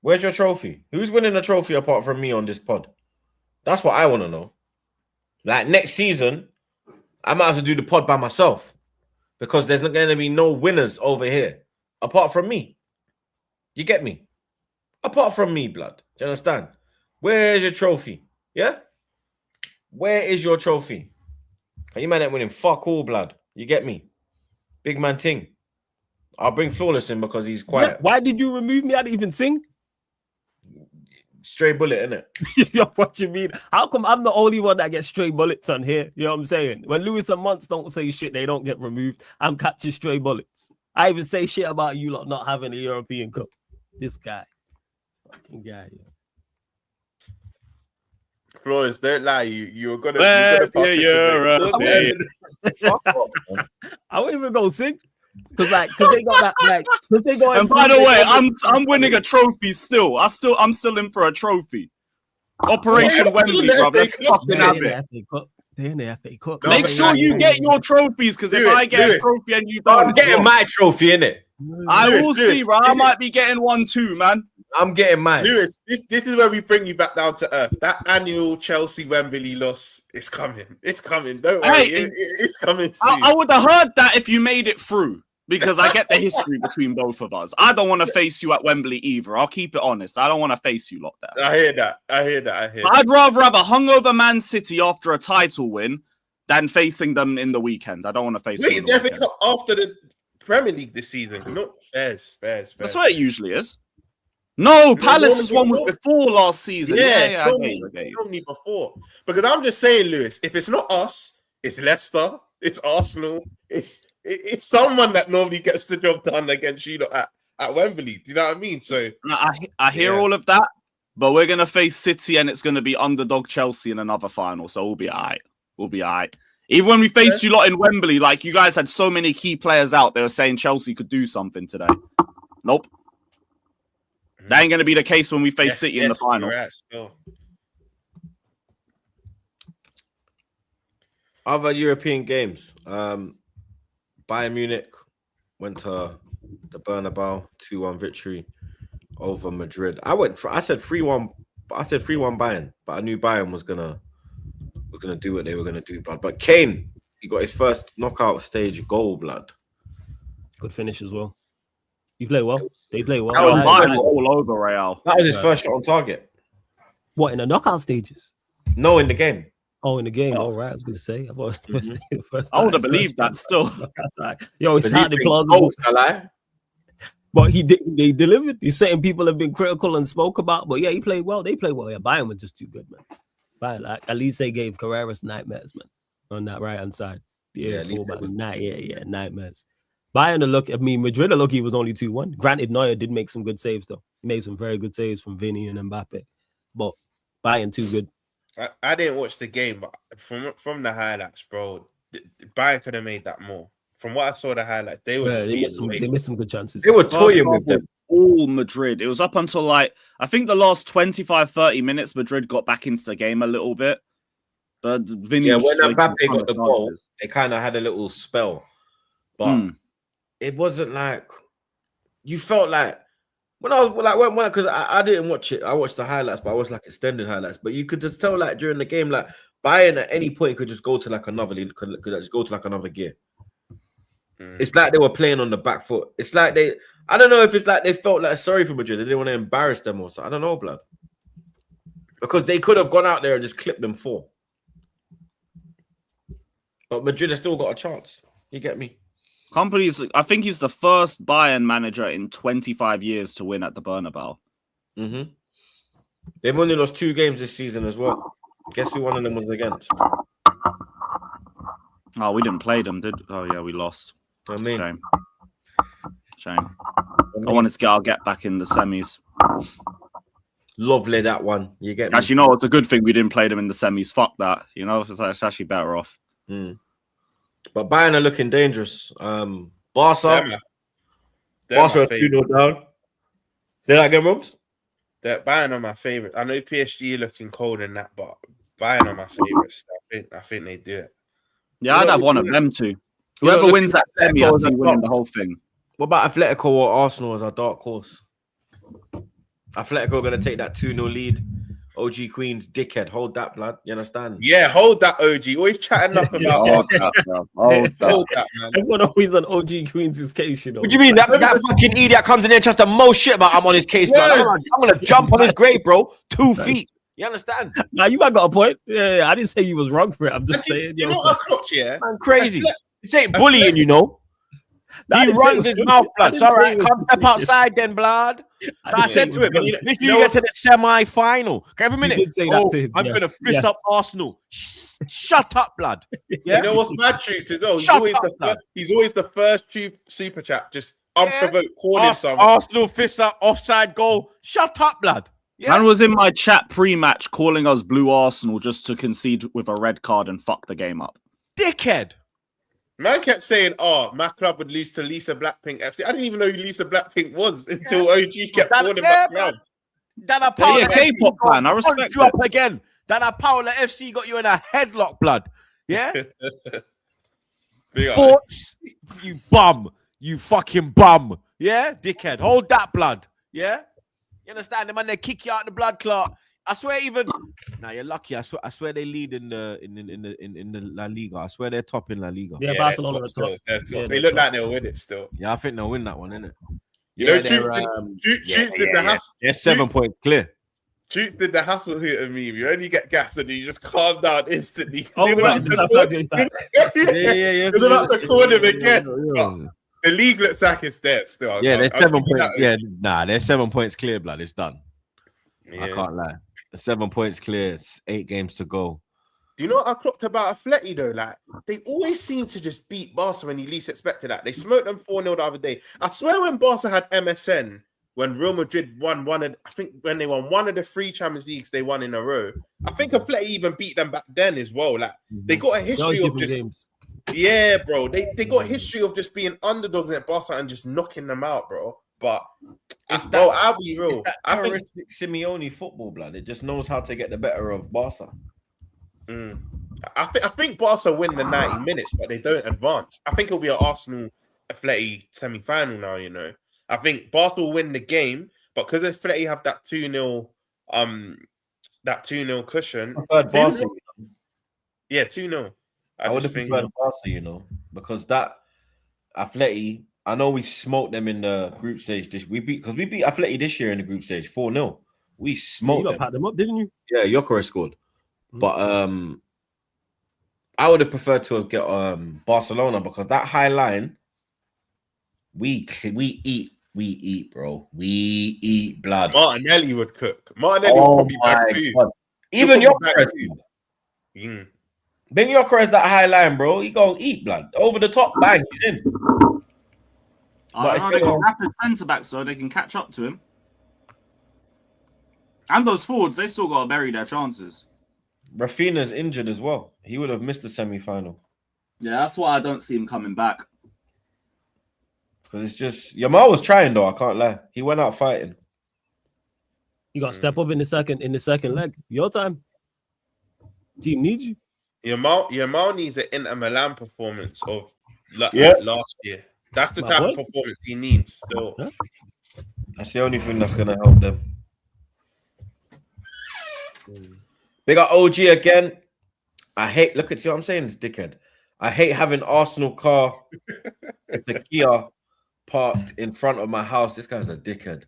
Where's your trophy? Who's winning the trophy apart from me on this pod? That's what I want to know. Like next season, I might have to do the pod by myself because there's not going to be no winners over here apart from me. You get me? Apart from me, blood. Do you understand? Where's your trophy? Yeah? Where is your trophy? You man ain't winning fuck all, blood. You get me? Big man ting. I'll bring Flawless in because he's quiet. Why did you remove me? I didn't even sing. Stray bullet, innit? Yo, what you mean? How come I'm the only one that gets stray bullets on here? You know what I'm saying? When Lewis and Muntz don't say shit, they don't get removed. I'm catching stray bullets. I even say shit about you lot not having a European Cup. This guy. Fucking guy, yeah. Flores, don't lie. You're gonna European. Fuck off, man. I won't even go sing. Cause they got that because they go. And by the way, I'm winning a trophy still. I'm still in for a trophy. Operation Wembley, bro. Let's fucking have it. They're in the FA Cup. Make sure you get your trophies, because if I get a trophy and you don't, I'm getting my trophy, innit? I will see, bro. I might be getting one too, man. I'm getting mine. Lewis, this is where we bring you back down to earth. That annual Chelsea Wembley loss is coming. It's coming. Don't worry. It's coming soon. I would have heard that if you made it through, because I get the history between both of us. I don't want to face you at Wembley either. I'll keep it honest. I don't want to face you like that. I hear that. I'd rather have a hungover Man City after a title win than facing them in the weekend. I don't want to face them. Wait, they're pick up after the Premier League this season. No, fairs. That's what it usually is. No, Palace's one was before last season. Yeah, normally before. Because I'm just saying, Lewis, if it's not us, it's Leicester, it's Arsenal, it's someone that normally gets the job done against you at Wembley. Do you know what I mean? So I hear all of that, but we're gonna face City and it's gonna be underdog Chelsea in another final. So we'll be alright. We'll be alright. Even when we faced you lot in Wembley, like you guys had so many key players out, they were saying Chelsea could do something today. Nope. That ain't going to be the case when we face City in the final. Other European games. Bayern Munich went to the Bernabeu 2-1 victory over Madrid. I said 3-1. I said 3-1 Bayern, but I knew Bayern was gonna do what they were gonna do, blood. But Kane, he got his first knockout stage goal, blood. Good finish as well. You play well. They play well. That was all over Real. That was his first shot on target. What, in the knockout stages? No, in the game. Oh, in the game. All right, I was going to say. I thought the first I would have believed that still. Yo, it's hardly plausible. But they delivered. He's certain people have been critical and spoke about. But yeah, he played well. They played well. Yeah, Bayern was just too good, man. Bayern, like, at least they gave Carreras nightmares, man, on that right-hand side. Yeah, nightmares. Bayern, Madrid, he was only 2-1. Granted, Neuer did make some good saves, though. He made some very good saves from Vinny and Mbappe. But Bayern, too good. I didn't watch the game, but from the highlights, bro, Bayern could have made that more. From what I saw, the highlights, they missed some good chances. They were toying with them. All Madrid. It was up until I think the last 25, 30 minutes, Madrid got back into the game a little bit. But Vinny when Mbappe got the goal, they kind of had a little spell. But it wasn't like you felt like when I was like because I didn't watch it. I watched the highlights, but I watched like extended highlights. But you could just tell like during the game, like Bayern at any point could just go to like another could just go to like another gear. It's like they were playing on the back foot. It's like I don't know if it's like they felt like sorry for Madrid. They didn't want to embarrass them or something. I don't know, blood. Because they could have gone out there and just clipped them 4. But Madrid has still got a chance. You get me? I think he's the first Bayern manager in 25 years to win at the Bernabeu. Mm-hmm. They've only lost 2 games this season as well. Guess who one of them was against? Oh, we didn't play them, did? Oh yeah, we lost. Shame. I wanted to get our get back in the semis. Lovely that one. You get me? Actually, no, it's a good thing we didn't play them in the semis. Fuck that. You know, it's actually better off. But Bayern are looking dangerous. Barca are 2-0 down. Say that again, Roms? Bayern are my favorite. I know PSG are looking cold in that, but Bayern are my favorites. I think they do it. Yeah, I'd have one of them too. Whoever look, wins that semi, Atletico I is see a winning top. the whole thing. What about Atletico or Arsenal as a dark horse? Atletico going to take that 2-0 lead. OG Queens, dickhead. Hold that, blood. You understand? Yeah, hold that, OG. Always chatting up about Hold that, bro. Hold that. Hold that, man. Everyone always on OG Queens' case, you know. What do you mean? That fucking idiot comes in there and tries to mow shit about I'm on his case, blood. I'm gonna jump on his grave, bro. 2 feet. You understand? Nah, you might got a point. Yeah, I didn't say you was wrong for it. I'm just saying. You know what I clocked, yeah? Man, crazy. This ain't bullying, you know. Nah, I He didn't say runs it his was- mouth, I blood. didn't It's all say right. it was Come step bullying. outside then, blood. I didn't say said it to was him, bullying. make sure you get to the semi-final. Every minute, did say that to him, I'm yes, gonna fist yes. up Arsenal. Shut up, blood. Yeah? You know what's mad, Troops, as well? Shut up, He's always the first super chat, just unprovoked, calling someone. Arsenal fist up, offside goal. Shut up, blood. Yeah? Man was in my chat pre-match calling us Blue Arsenal just to concede with a red card and fuck the game up. Dickhead. Man kept saying, "Oh, my club would lose to Lisa Blackpink FC." I didn't even know who Lisa Blackpink was until OG kept calling back clubs. Dana Paula Yeah, K-pop FC fan, I got respect you it. up again. Dana Paula FC got you in a headlock, blood. Yeah? Big up. Sports, you bum. You fucking bum. Yeah? Dickhead. Hold that, blood. Yeah? You understand? The man, they kick you out the blood clot. I swear, even now you're lucky. I swear they lead in the La Liga. I swear they're top in La Liga. Yeah, Yeah, Barcelona are they're top. top. They're top. Yeah, They they're look top. like they'll win it still. Yeah, I think they'll win that one, innit? You know, they're, Troops did the hassle. They're 7 points clear. Troops did the hassle hooter meme. You only get gas and you just calm down instantly. Oh, They were right, about just to outside call- J-Side. Yeah. They're about to call him again. The league looks like it's there still. Yeah, they're I'll 7 give you points. that. Yeah, nah, they're 7 points clear, blood. It's done. Yeah. I can't lie. 7 points clear. It's 8 games to go. Do you know what I clocked about Atleti though? Like they always seem to just beat Barca when you least expected that. They smoked them 4-0 the other day. I swear when Barca had MSN, when Real Madrid won I think when they won one of the 3 Champions Leagues they won in a row. I think Atleti even beat them back then as well. Like they got a history of just games. yeah, bro. They got a history of just being underdogs at Barca and just knocking them out, bro. But bro, I'll be real. I think Terroristic Simeone football, blood. It just knows how to get the better of Barca. I think Barca win the 90 minutes, but they don't advance. I think it'll be an Arsenal Atleti semi-final now, you know. I think Barca will win the game, but because Atleti have that 2-0 cushion. Preferred Barca. Yeah, 2-0. I would have preferred Barca, you know, because that Atleti, I know we smoked them in the group stage. We beat Atleti this year in the group stage 4-0. We You smoked got them. packed them up, didn't you? Yeah, Gyökeres scored. But I would have preferred to have got Barcelona because that high line, we eat, bro. We eat blood. Martinelli would cook. Martinelli would probably back too. God. Even He'll probably Gyökeres. back too. Ben Gyökeres that high line, bro. He gonna eat blood over the top. Bang, he's in. I know they got rapid centre backs, so they can catch up to him. And those forwards, they still got to bury their chances. Rafinha's injured as well. He would have missed the semi-final. Yeah, that's why I don't see him coming back. Because it's just Yamal was trying though. I can't lie. He went out fighting. You got to step up in the second leg. Your time. Team needs you. Yamal needs an Inter Milan performance of last year. That's the type of performance he needs still. Huh? That's the only thing that's gonna help them. Big up OG again. I hate. Look at see what I'm saying. This dickhead. I hate having Arsenal car. It's a Kia parked in front of my house. This guy's a dickhead.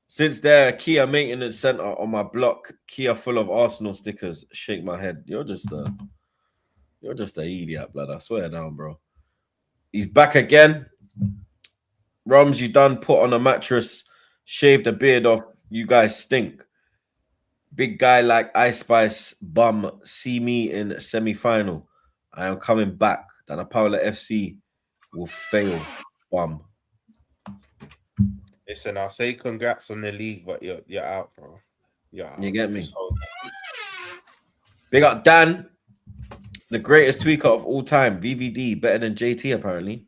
Since there, Kia maintenance center on my block, Kia full of Arsenal stickers. Shake my head. You're just an idiot, blood. I swear down, bro. He's back again. Rums, you done put on a mattress, shaved the beard off. You guys stink. Big guy like Ice Spice bum. See me in semi-final. I am coming back. Dana Paula FC will fail. Bum. Listen, I'll say congrats on the league, but you're out, bro. You're out. You get me? Big up Dan, the greatest tweaker of all time. VVD, better than JT apparently.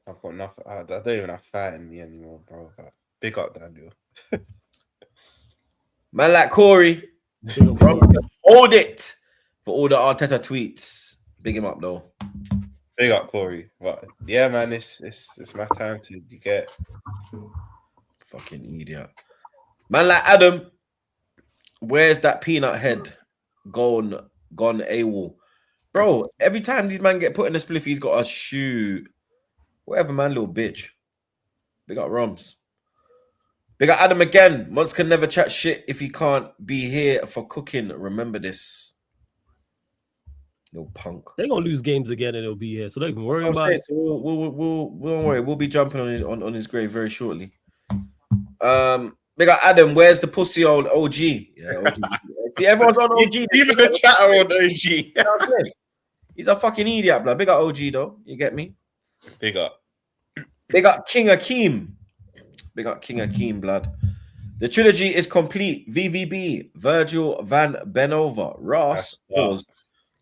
I've got nothing. I don't even have fire in me anymore, bro. But big up, Daniel. Man like Corey, hold it for all the Arteta tweets. Big him up though. Big up, Corey. But yeah, man, it's my time to get. Fucking idiot. Man, like Adam, where's that peanut head gone AWOL? Bro, every time these man get put in a spliff, he's got a shoot. Whatever, man, little bitch. Big up Rums. Big up Adam again. Monts can never chat shit if he can't be here for cooking. Remember this. Little punk. They're gonna lose games again and it'll be here, so don't even worry about it. So we'll don't worry. We'll be jumping on his grave very shortly. Big up Adam. Where's the pussy old OG? Yeah, OG. See, everyone's on OG. Even the chatter on OG. He's a fucking idiot, blood. Big up OG though. You get me? Big up. Big up King Akeem. Big up King Akeem, blood. The trilogy is complete. VVB, Virgil van Benova, Ross,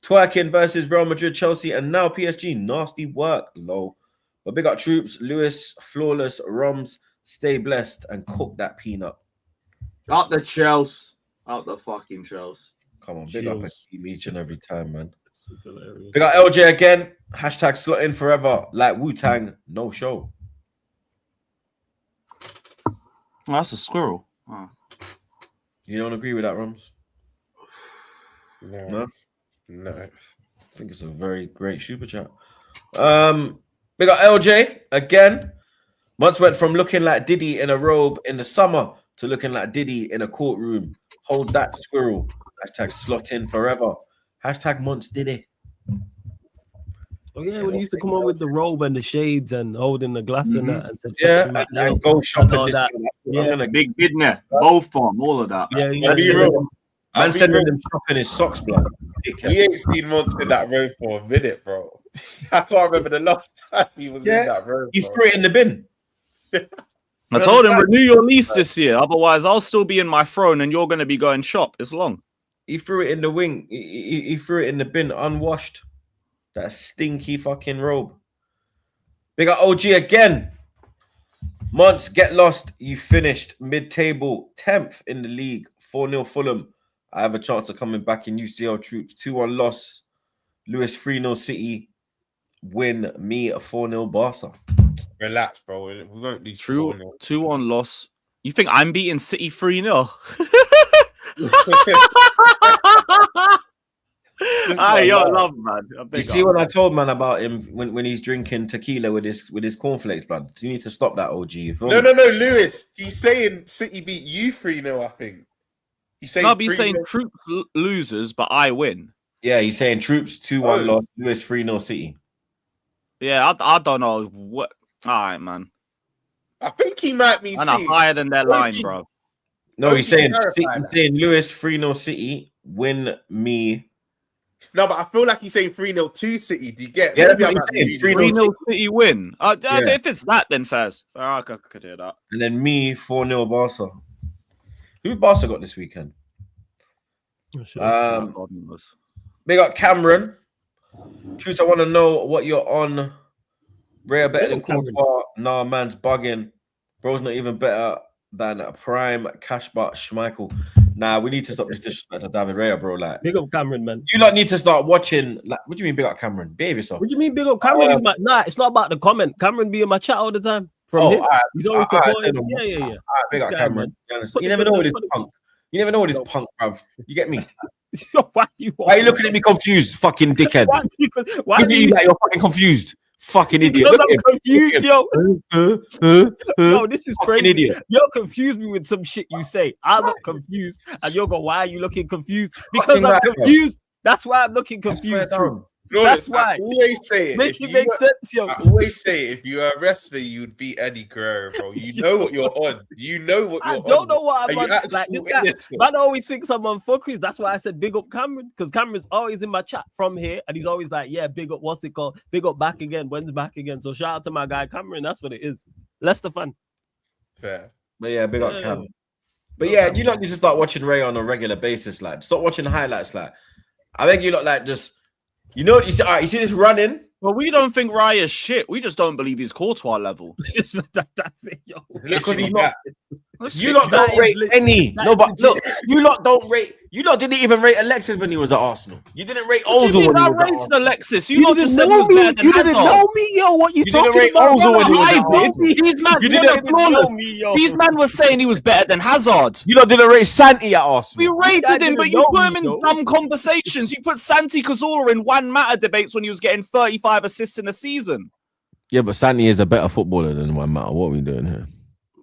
Twerking versus Real Madrid, Chelsea, and now PSG. Nasty work, low. But big up Troops, Lewis, Flawless, Rums. Stay blessed and cook that peanut. Out the Chelsea. Out the fucking Chelsea. Come on, big up Akeem each and every time, man. It's hilarious. Big up LJ again. Hashtag slot in forever. Like Wu-Tang, no show. Oh, that's a squirrel. Oh. You don't agree with that, Rums? No. I think it's a very great super chat. Big up LJ again. Months went from looking like Diddy in a robe in the summer to looking like Diddy in a courtroom. Hold that squirrel. Hashtag slot in forever. Hashtag Months Diddy. Oh yeah, when he used to come on with the robe and the shades and holding the glass and that and said, yeah, and go shopping. Yeah, big business, both form, all of that. Man sending them shopping his socks, blood. We ain't seen Monts in that robe for a minute, bro. I can't remember the last time he was in that robe. He threw it in the bin. I told him renew your lease this year, otherwise I'll still be in my throne and you're going to be going shop. It's long. He threw it in the wing. He threw it in the bin, unwashed. That stinky fucking robe. Big up OG again. Months, get lost. You finished mid-table, 10th in the league, 4-0 Fulham. I have a chance of coming back in UCL Troops. 2-1 loss. Lewis 3-0 City. Win me a 4-0 Barca. Relax, bro. We won't be true. 2-1 loss. You think I'm beating City 3-0? Yo, love, man. You see when I told man about him when he's drinking tequila with his cornflakes, blood. You need to stop that, OG. No, Lewis. He's saying City beat you 3-0, I think. He's saying Troops loses, but I win. Yeah, he's saying Troops 2-1 loss, Lewis 3-0 City. Yeah, I don't know what. All right, man. I think he might be higher than their line, bro. No, he's saying Lewis 3-0 City, win me. No, but I feel like he's saying 3-0 to City. Do you get? Yeah, that's what he's saying. 3-0 City win. If it's that, then Faz. I could hear that. And then me 4-0 Barca. Who Barca got this weekend? Big up Cameron. Truth, I want to know what you're on. Rare better than Courtois. Nah, man's bugging. Bro's not even better than Prime, Cashbot, Schmeichel. Nah, we need to stop this disrespect to David Raya, bro. Like, big up Cameron, man. You lot need to start watching. Like, what do you mean, big up Cameron? Behave yourself. What do you mean, big up Cameron? Nah, it's not about the comment. Cameron be in my chat all the time. From him, he's always supporting. Yeah. Big up Cameron. You never know what is punk. You never know what is punk, bruv. You get me? Why are you looking at me confused, fucking dickhead? Why do you like you're fucking confused? Fucking idiot. Because I'm confused, yo. No, this is crazy. Idiot. You're confused me with some shit you say. I look confused, and you'll go, "Why are you looking confused?" Because I'm confused. That's why I'm looking confused. That's why. I always say it. Make it make sense, yo. I always say if you are a wrestler, you'd beat Eddie Guerrero, bro. You know what you're on. You know what you're on. I don't know what I'm on. Like this guy, man always thinks I'm on fuckeries. That's why I said big up Cameron, because Cameron's always in my chat from here, and he's always like, "Yeah, big up. What's it called? Big up back again. When's back again?" So shout out to my guy Cameron. That's what it is. Leicester fan. Fair. But yeah, big up Cam. But yeah, you don't need to start watching Ray on a regular basis. Like, stop watching highlights. Like, I beg you, lot, like, just, you know what you see? All right, you see this running? Well, we don't think Raya's shit. We just don't believe he's Courtois level. That's it, yo. Literally that. You lot don't rate any. No, but look, you lot don't rate. You lot didn't even rate Alexis when he was at Arsenal. You didn't rate Ozil when he was at Arsenal. Alexis. You lot just said he was better than You didn't Hazard. know me, yo. What you didn't talking rate about? Ozil when he was at I Arsenal. did. You didn't know me, yo. These man was saying he was better than Hazard. You lot didn't rate Santi at Arsenal. We rated him, but you put him in dumb conversations. You put Santi Cazorla in Juan Mata debates when he was getting 35 assists in a season. Yeah, but Santi is a better footballer than Juan Mata. What are we doing here?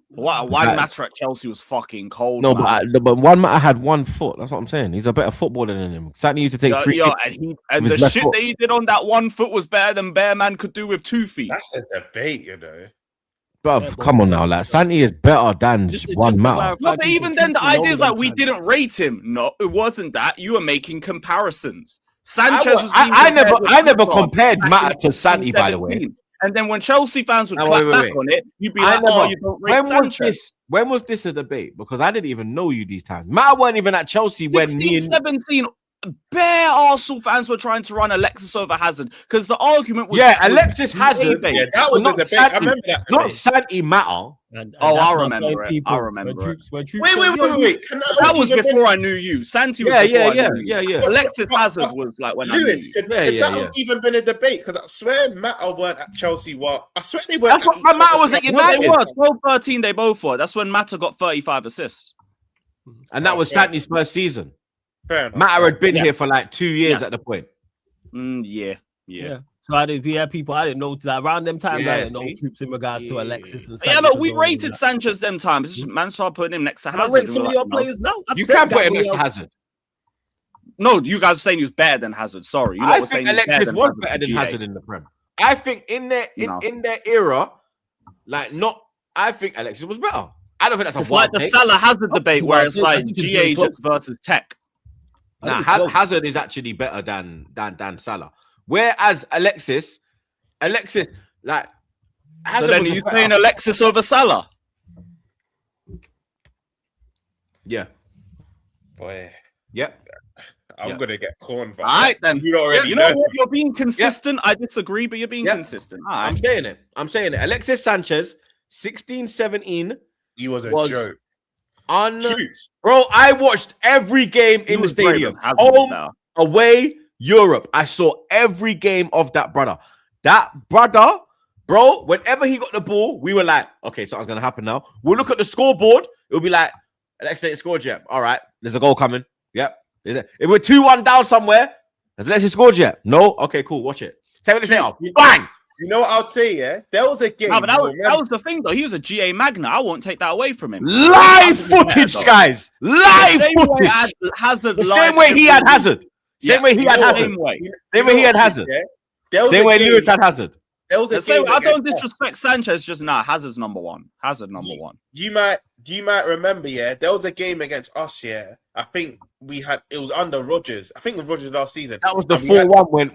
What? Juan Mata at Chelsea was fucking cold. No, man. but Juan Mata had 1 foot. That's what I'm saying. He's a better footballer than him. Santi used to take free kicks. And with the his left shit foot. that he did on that 1 foot was better than Bearman could do with 2 feet. That's a debate, you know. Bruv, come on now. Like, Santi is better than Juan Mata. No, but even then, the idea is like we didn't rate him. No, it wasn't that. You were making comparisons. Sanchez was I never compared Mata to Santi, by the way. And then when Chelsea fans would clap back on it, you'd be like, "Oh, you don't rate Sanchez." When was this a debate? Because I didn't even know you these times. Mata weren't even at Chelsea when 17, bare Arsenal fans were trying to run Alexis over Hazard because the argument was Alexis Hazard. Yeah, that was not the debate. Santi, I remember that. not Santi Mata. I remember it. I remember it. Wait. That was before I knew you. Santi was before I knew you. Yeah. Alexis Hazard was like when Lewis, I knew you. could that have even been a debate? Because I swear Mata weren't at Chelsea. What? I swear they weren't. That's what Mata was at United. They were 12-13. They both were. That's when Mata got 35 assists, and that was Santi's first season. Fair enough. Mata had been here for like 2 years at the point. Yeah. So I didn't know that around them times. I didn't know Troops in regards to Alexis and Yeah, look, we rated Sanchez them times. It's just man started putting him next to Hazard. rate some of your players now. You can put him next to Hazard. No, you guys are saying he was better than Hazard. Sorry, I think Alexis was better than Hazard in the Prem. I think in their era, I think Alexis was better. I don't think that's it's like the Salah Hazard debate where it's like GA versus Tech. Nah, Hazard is actually better than Salah. Whereas Alexis, like Hazard. So then are you saying Alexis over Salah? Yeah. Boy. Yep. I'm gonna get corned. All right, then. You already know what? You're being consistent. I disagree, but you're being consistent. All right. I'm saying it. Alexis Sanchez, 16-17. He was a joke. Bro, I watched every game in the stadium. Home, away, Europe. I saw every game of that brother. That brother, bro, whenever he got the ball, we were like, okay, something's going to happen now. We'll look at the scoreboard. It'll be like, Alexis scored yet. All right, there's a goal coming. Yep. If we're 2-1 down somewhere, has Alexis scored yet? No? Okay, cool. Watch it. 10 minutes later, bang! You know what I'll say, yeah? There was a game. No, but that was the thing, though. He was a GA Magna. I won't take that away from him. Live footage, guys. Live footage. Hazard. The same way he had Hazard. Same way he had Hazard. Same way he had Hazard. Same way Lewis had Hazard. I don't disrespect Sanchez. Just Hazard's number one. Hazard number one. You might remember, yeah. There was a game against us, yeah. I think it was under Rodgers. I think it was Rodgers last season. That was the 4-1 when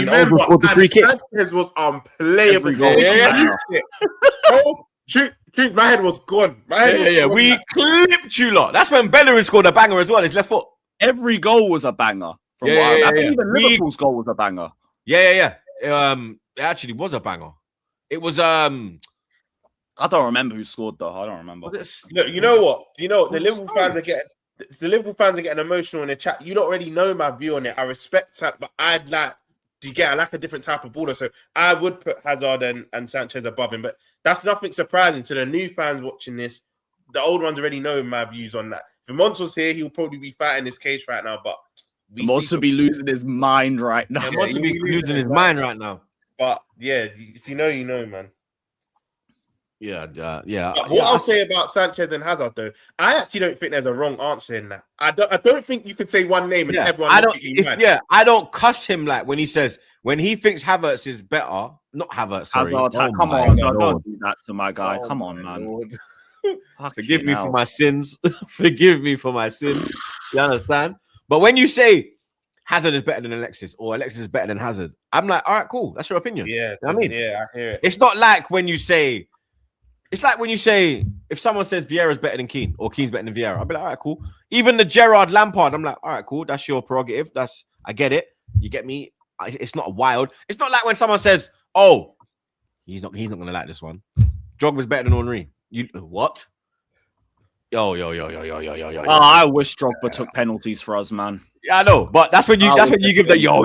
Ozil scored the free kick. Sanchez was unplayable. Shoot, my head was gone. We clipped you lot. That's when Bellerin scored a banger as well. His left foot. Every goal was a banger. I think even Liverpool's goal was a banger. Yeah. It actually was a banger. It was I don't remember who scored though. I don't remember. Look, you know what? The Liverpool fans are getting emotional in the chat. You don't already know my view on it. I respect that, but I like a different type of baller. So I would put Hazard and Sanchez above him, but that's nothing surprising to the new fans watching this. The old ones already know my views on that. If Mons was here, he'll probably be fighting his case right now, but Mons would be losing his mind right now. Mons would be losing his mind right now. But yeah, if you know, man. Yeah. What I'll say about Sanchez and Hazard, though, I actually don't think there's a wrong answer in that. I don't think you could say one name and everyone. I don't cuss him like when he thinks Havertz is better. Not Havertz. Sorry. Hazard, come on, don't do that to my guy. Come on, man. Forgive me for my sins. Forgive me for my sins. You understand? But when you say Hazard is better than Alexis or Alexis is better than Hazard, I'm like, all right, cool. That's your opinion. Yeah, I mean, I hear it. It's not like when you say. It's like when you say, if someone says Vieira's better than Keane or Keane's better than Vieira, I'll be like, all right, cool. Even the Gerrard Lampard, I'm like, all right, cool. That's your prerogative. I get it. You get me? It's not wild. It's not like when someone says, oh, he's not going to like this one. Drogba's better than Henry. What? Yo. Oh, I wish Drogba took penalties for us, man. Yeah, I know, but that's when you give the yo.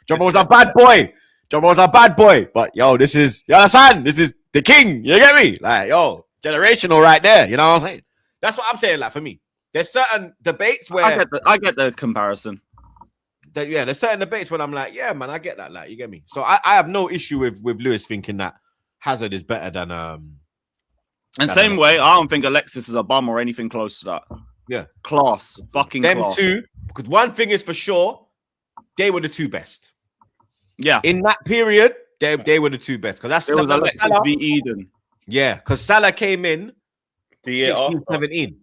Drogba was a bad boy. Drogba was a bad boy. But yo, you understand? This is the king. You get me? Like, yo, generational right there. You know what I'm saying? That's what I'm saying. Like, for me, there's certain debates where I get the comparison. There's certain debates when I'm like, yeah, man, I get that. Like, you get me? So I have no issue with Lewis thinking that Hazard is better than And same way, I don't think Alexis is a bum or anything close to that. Yeah, class, fucking them class. two. Because one thing is for sure, they were the two best. Yeah, in that period, they were the two best. Because that's it was Alexis v Eden. Yeah, because Salah came in The year 16, after. 17.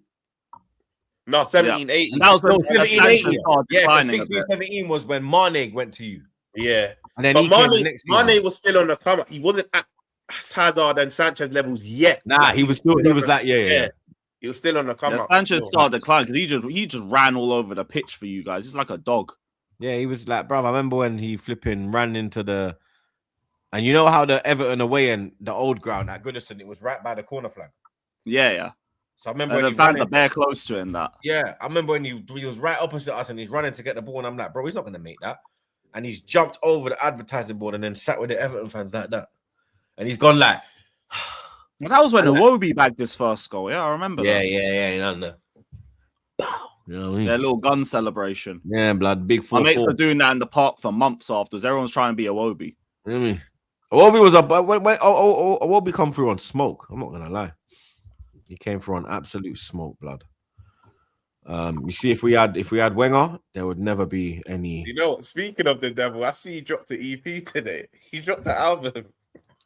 No, 17, 18. And that was when 17, Sanchez 18. started Yeah, declining a 16, bit. 17 was when Mane went to you. Yeah. And then But he came the next season. Mane was still on the come up. He wasn't at Hazard and Sanchez levels yet. Nah, he was still, he was like, yeah. He was still on the come up. Sanchez still. started declining because he just ran all over the pitch for you guys. He's like a dog. Yeah, he was like, bro, I remember when he flipping ran into the... And you know how the Everton away and the old ground at Goodison, it was right by the corner flag. Yeah. So I remember And when the fans are bare close to him. That. Yeah, I remember when he was right opposite us and he's running to get the ball, and I'm like, bro, he's not going to make that. And he's jumped over the advertising board and then sat with the Everton fans like that. And he's gone like... Well, that was when Iwobi bagged his first goal. Yeah, I remember that. Yeah. You know what I mean? Their little gun celebration. Yeah, blood, big 4-4. My mates were doing that in the park for months afterwards. Everyone's trying to be Iwobi. You know what I mean? Iwobi was Iwobi come through on smoke. I'm not gonna lie. He came through on absolute smoke, blood. You see, if we had Wenger, there would never be any. You know what? Speaking of the devil, I see he dropped the EP today. He dropped the album.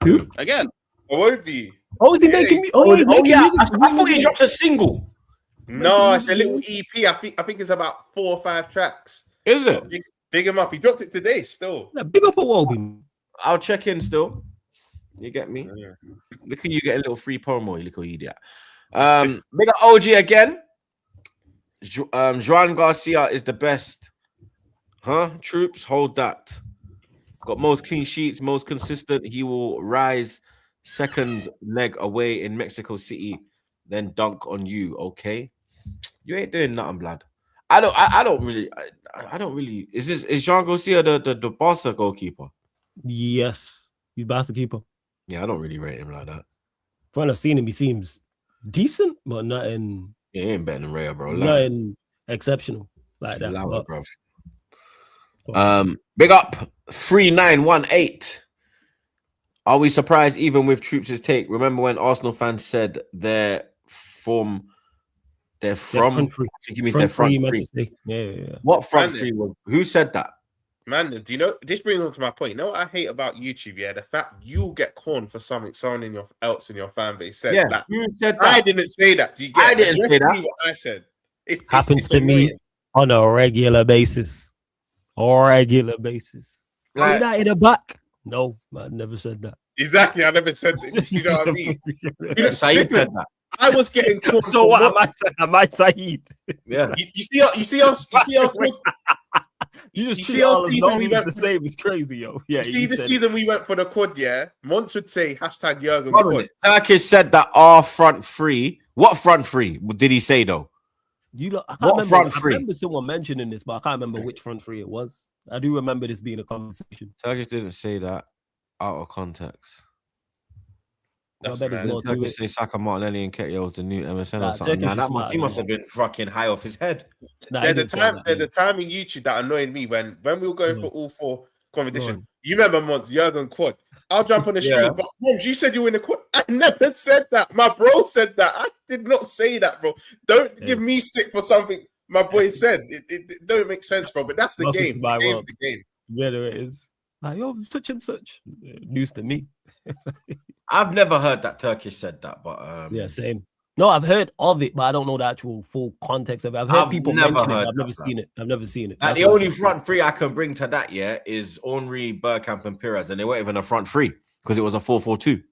Who? Again. Iwobi. Oh, is he making me? Oh, he's making music. I thought he dropped a single. No, it's a little EP. I think it's about 4 or 5 tracks. Is it? Big him up. He dropped it today still. Yeah, big up a Wolby. I'll check in still. You get me? Yeah. Look at you get a little free promo, you little idiot. Big up OG again. Joan Garcia is the best. Huh? Troops, hold that. Got most clean sheets, most consistent. He will rise second leg away in Mexico City, then dunk on you. Okay, you ain't doing nothing, blood. I don't really. Is Jean Garcia the Barca goalkeeper? Yes, he's Barca keeper. Yeah, I don't really rate him like that. When I've seen him, he seems decent, but not in. Yeah, he ain't better than Raya, bro. Nothing exceptional like that. Allow it, But, bro. Big up 3918. Are we surprised even with Troops' take? Remember when Arsenal fans said they're from front three. I think he means they're front three. Yeah. What front three was? Who said that? Man, do you know, this brings on to my point. You know what I hate about YouTube? Yeah, the fact you get corned for something someone else in your fan base said. Yeah, that. who said that? I didn't say that. Do you get I didn't Just say that. see what I said. Happens to annoying. me on a regular basis. Like, That in the back? No, I never said that. Exactly, I never said that. You know what I mean? You know, Saeed said that. I was getting corned. So for what am I Saeed? Yeah. You see us. You just You treat see our all of season them we the went- same. It's crazy, yo. Yeah, You see he the said season we went for the quad, yeah? Monts would say hashtag Jurgen Hold on a quad. minute. Turkish said that our front three. What front three did he say though? You lot, I can't What remember. front I three? remember someone mentioning this, but I can't remember which front three it was. I do remember this being a conversation. Turkish didn't say that out of context. I bet there's more to Turkish it. say Saka, Martinelli, and Ketio was the new MSN Nah, or something. Turkish Nah, is that smart, he must man. have been fucking high off his head. Nah, he There's didn't say that, the time in YouTube that annoyed me when we were going Go for all 4 competition. on. You remember Monts, Jurgen quad. I'll jump on the Yeah. stream, but Moms, you said you were in the quad. I never said that. My bro said that. I did not say that, bro. Don't give me stick for something my boy said. It don't make sense, bro. But that's the Welcome game. to my The game's world. the game. Yeah, there it is. Like, yo, it's such and such. News to me. I've never heard that Turkish said that, but Yeah, same. No, I've heard of it, but I don't know the actual full context of it. I've heard I've people never mention it. heard But I've never that, seen it. I've never seen it. like, That's the why I only think- front three I can bring to that is Henry, Bergkamp, and Pires, and they weren't even a front three because it was a 4-4-2.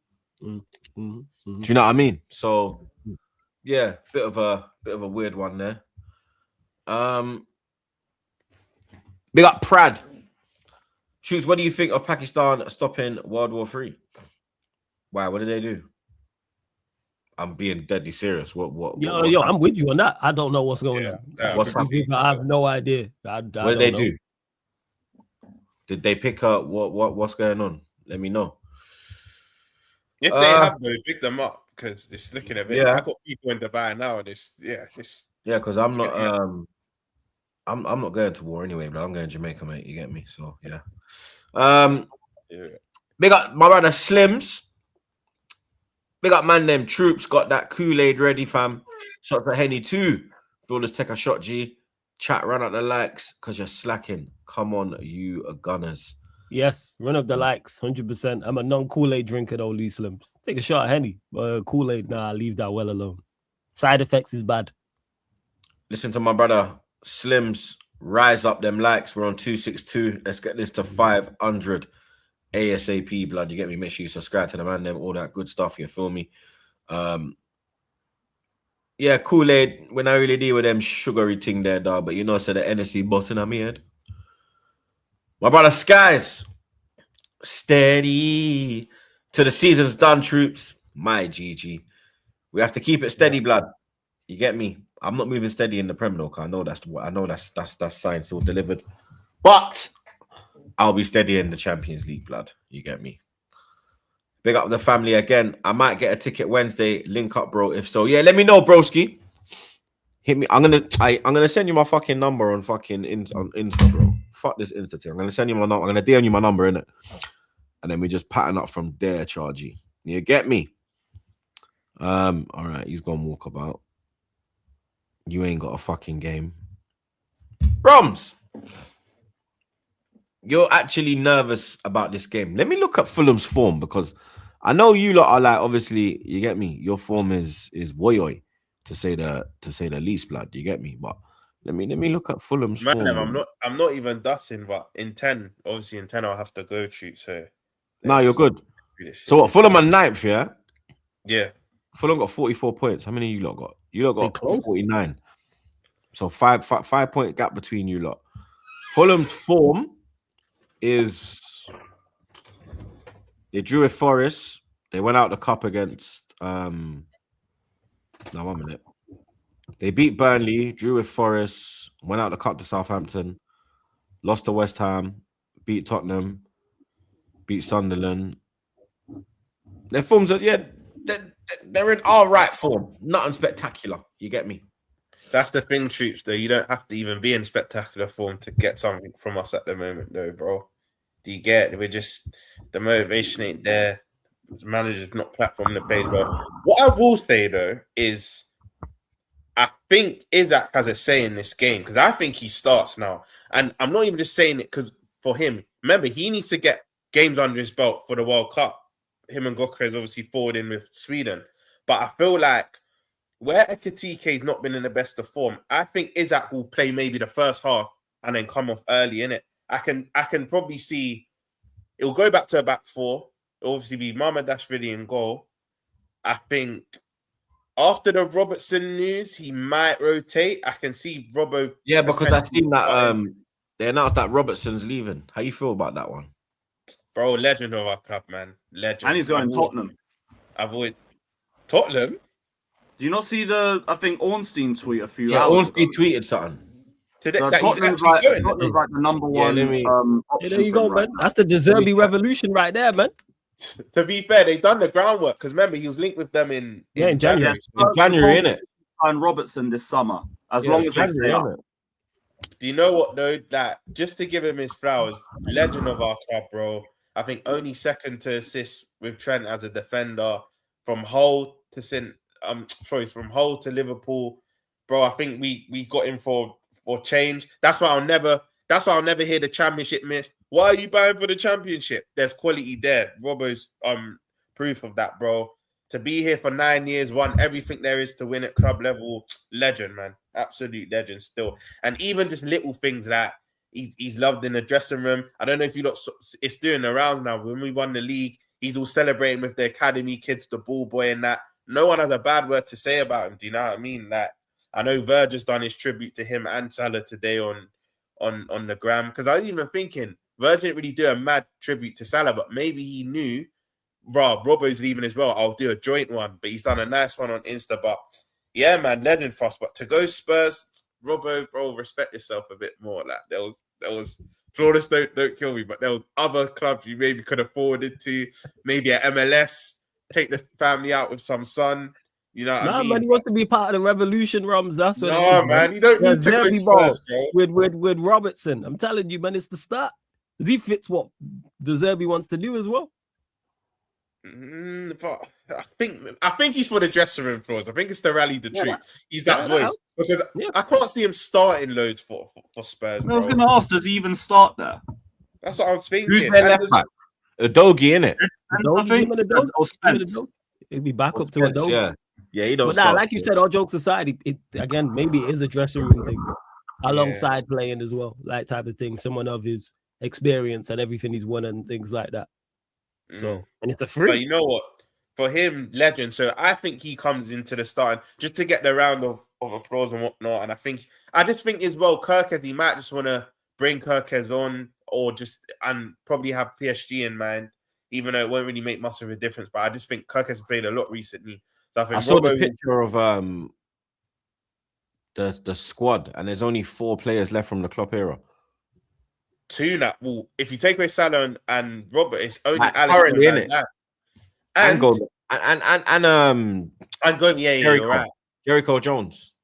Mhm, mhm. Do you know what I mean? So yeah, bit of a weird one there. Big up Prad. Shoots, what do you think of Pakistan stopping World War III? Why? What did they do? I'm being deadly serious. What Yo, what's yo, happening? I'm with you on that. I don't know what's going on. What's To be fair, I have no idea. I What don't did they know. do? Did they pick up what's going on? Let me know. If they have, though, pick them up because it's looking a bit. Yeah. I got people in Dubai now, and it's Because I'm not I'm not going to war anyway, but I'm going to Jamaica, mate. You get me? So yeah. Big up my brother Slims. Big up man, them troops got that Kool-Aid ready, fam. Shot for Henny too. Let's take a shot, G. Chat, run out the likes because you're slacking. Come on, you gunners. Yes, run up the likes, 100%. I'm a non-Kool-Aid drinker, though, Lee Slims. Take a shot, Henny. Kool-Aid, nah, leave that well alone. Side effects is bad. Listen to my brother Slims. Rise up them likes. We're on 262. Let's get this to 500 ASAP, blood. You get me? Make sure you subscribe to the man, them, all that good stuff. You feel me? Yeah, Kool-Aid. When I really deal with them sugary thing there, dog. But you know, so the NSC busting on me head. My brother Skies. Steady. Till the season's done, troops. My GG. We have to keep it steady, blood. You get me? I'm not moving steady in the Prem though, I know that's science all delivered. But I'll be steady in the Champions League, blood. You get me? Big up the family again. I might get a ticket Wednesday. Link up, bro. If so, yeah, let me know, broski. Hit me. I'm gonna send you my fucking number on fucking on Insta, bro. Fuck this Insta thing. I'm gonna send you my number. I'm gonna DM you my number, innit? And then we just pattern up from there, Chargy. You get me? All right, he's gonna walk about. You ain't got a fucking game. Roms, you're actually nervous about this game. Let me look at Fulham's form because I know you lot are like, obviously, you get me. Your form is boyoy to say the least, blood. You get me? But let me look at Fulham's form. I'm not even dusting, but in 10, obviously in 10 I'll have to go shoot. So no, you're good. So what? Fulham on 9th, yeah? Yeah. Fulham got 44 points. How many you lot got? You lot got 49. So 5-point gap between you lot. Fulham's form is they drew with Forest. They went out the cup against now 1 minute. They beat Burnley, drew with Forest, went out the cup to Southampton, lost to West Ham, beat Tottenham, beat Sunderland. Their forms are they're in all right form, nothing spectacular. You get me? That's the thing, troops, though. You don't have to even be in spectacular form to get something from us at the moment, though, bro. Do you get it? We're just, the motivation ain't there. The manager's not platforming the page, bro. What I will say, though, is I think Isaac has a say in this game because I think he starts now. And I'm not even just saying it because for him. Remember, he needs to get games under his belt for the World Cup. Him and Gokres obviously forward in with Sweden. But I feel like where Ekatiké's not been in the best of form, I think Isaac will play maybe the first half and then come off early, innit? I can probably see it'll go back to a back four. It'll obviously be Mamadashvili in goal. I think after the Robertson news, he might rotate. I can see Robbo. Yeah, because I've seen that they announced that Robertson's leaving. How you feel about that one? Bro, legend of our club, man. Legend. And he's going Tottenham. Tottenham? Do you not see I think Ornstein tweet a few hours Ornstein ago? Tweeted something. Today, Tottenham's like the number one option. There you go, man. That's the De Zerbi revolution right there, man. To be fair, they've done the groundwork because remember he was linked with them in January. In January, innit? And Robertson this summer, as long as they stay up. Do you know what though? That just to give him his flowers, legend of our club, bro. I think only second to assist with Trent as a defender from Hull to from Hull to Liverpool, bro. I think we got him for change. That's why I'll never hear the championship myth. Why are you buying for the championship? There's quality there. Robbo's proof of that, bro. To be here for 9 years, won everything there is to win at club level, legend, man. Absolute legend still. And even just little things like he's loved in the dressing room. I don't know if you lot, it's doing the rounds now. When we won the league, he's all celebrating with the academy kids, the ball boy and that. No one has a bad word to say about him. Do you know what I mean? Like, I know Verge has done his tribute to him and Salah today on the gram. Because I was even thinking, Verge didn't really do a mad tribute to Salah, but maybe he knew Robbo's leaving as well. I'll do a joint one, but he's done a nice one on Insta. But yeah, man, legend for us. But to go Spurs, Robbo, bro, respect yourself a bit more. Like there was Flawless, don't kill me, but there was other clubs you maybe could have forwarded to, maybe at MLS, take the family out with some sun. You know what I mean? Man, he wants to be part of the revolution, Rums. That's what it No, is, man, you don't need to go Spurs, bro. with Robertson. I'm telling you, man, it's the start. Because he fits what De Zerbi wants to do as well. But I think he's for the dressing room floors. I think it's to rally the troop. He's that voice. Because I can't see him starting loads for Spurs. I was going to ask, does he even start there? That's what I was thinking. Who's their left back? Adogi, innit? He'll be back up to Adogi. Yeah, he don't. But like you said, all jokes aside, it again maybe it is a dressing room thing alongside playing as well, like type of thing. Someone of his experience and everything he's won and things like that. So, and it's a free. But you know what? For him, legend. So I think he comes into the starting just to get the round of applause and whatnot. And I just think as well, Kirkez, he might just want to bring Kirkez on and probably have PSG in mind, even though it won't really make much of a difference. But I just think Kirkez played a lot recently. So I saw the picture of the squad, and there's only 4 players left from the Klopp era. 2 now. Well, if you take away Salah and Robert, it's only Alisson in it. And Gomez. You're right. Jericho Jones.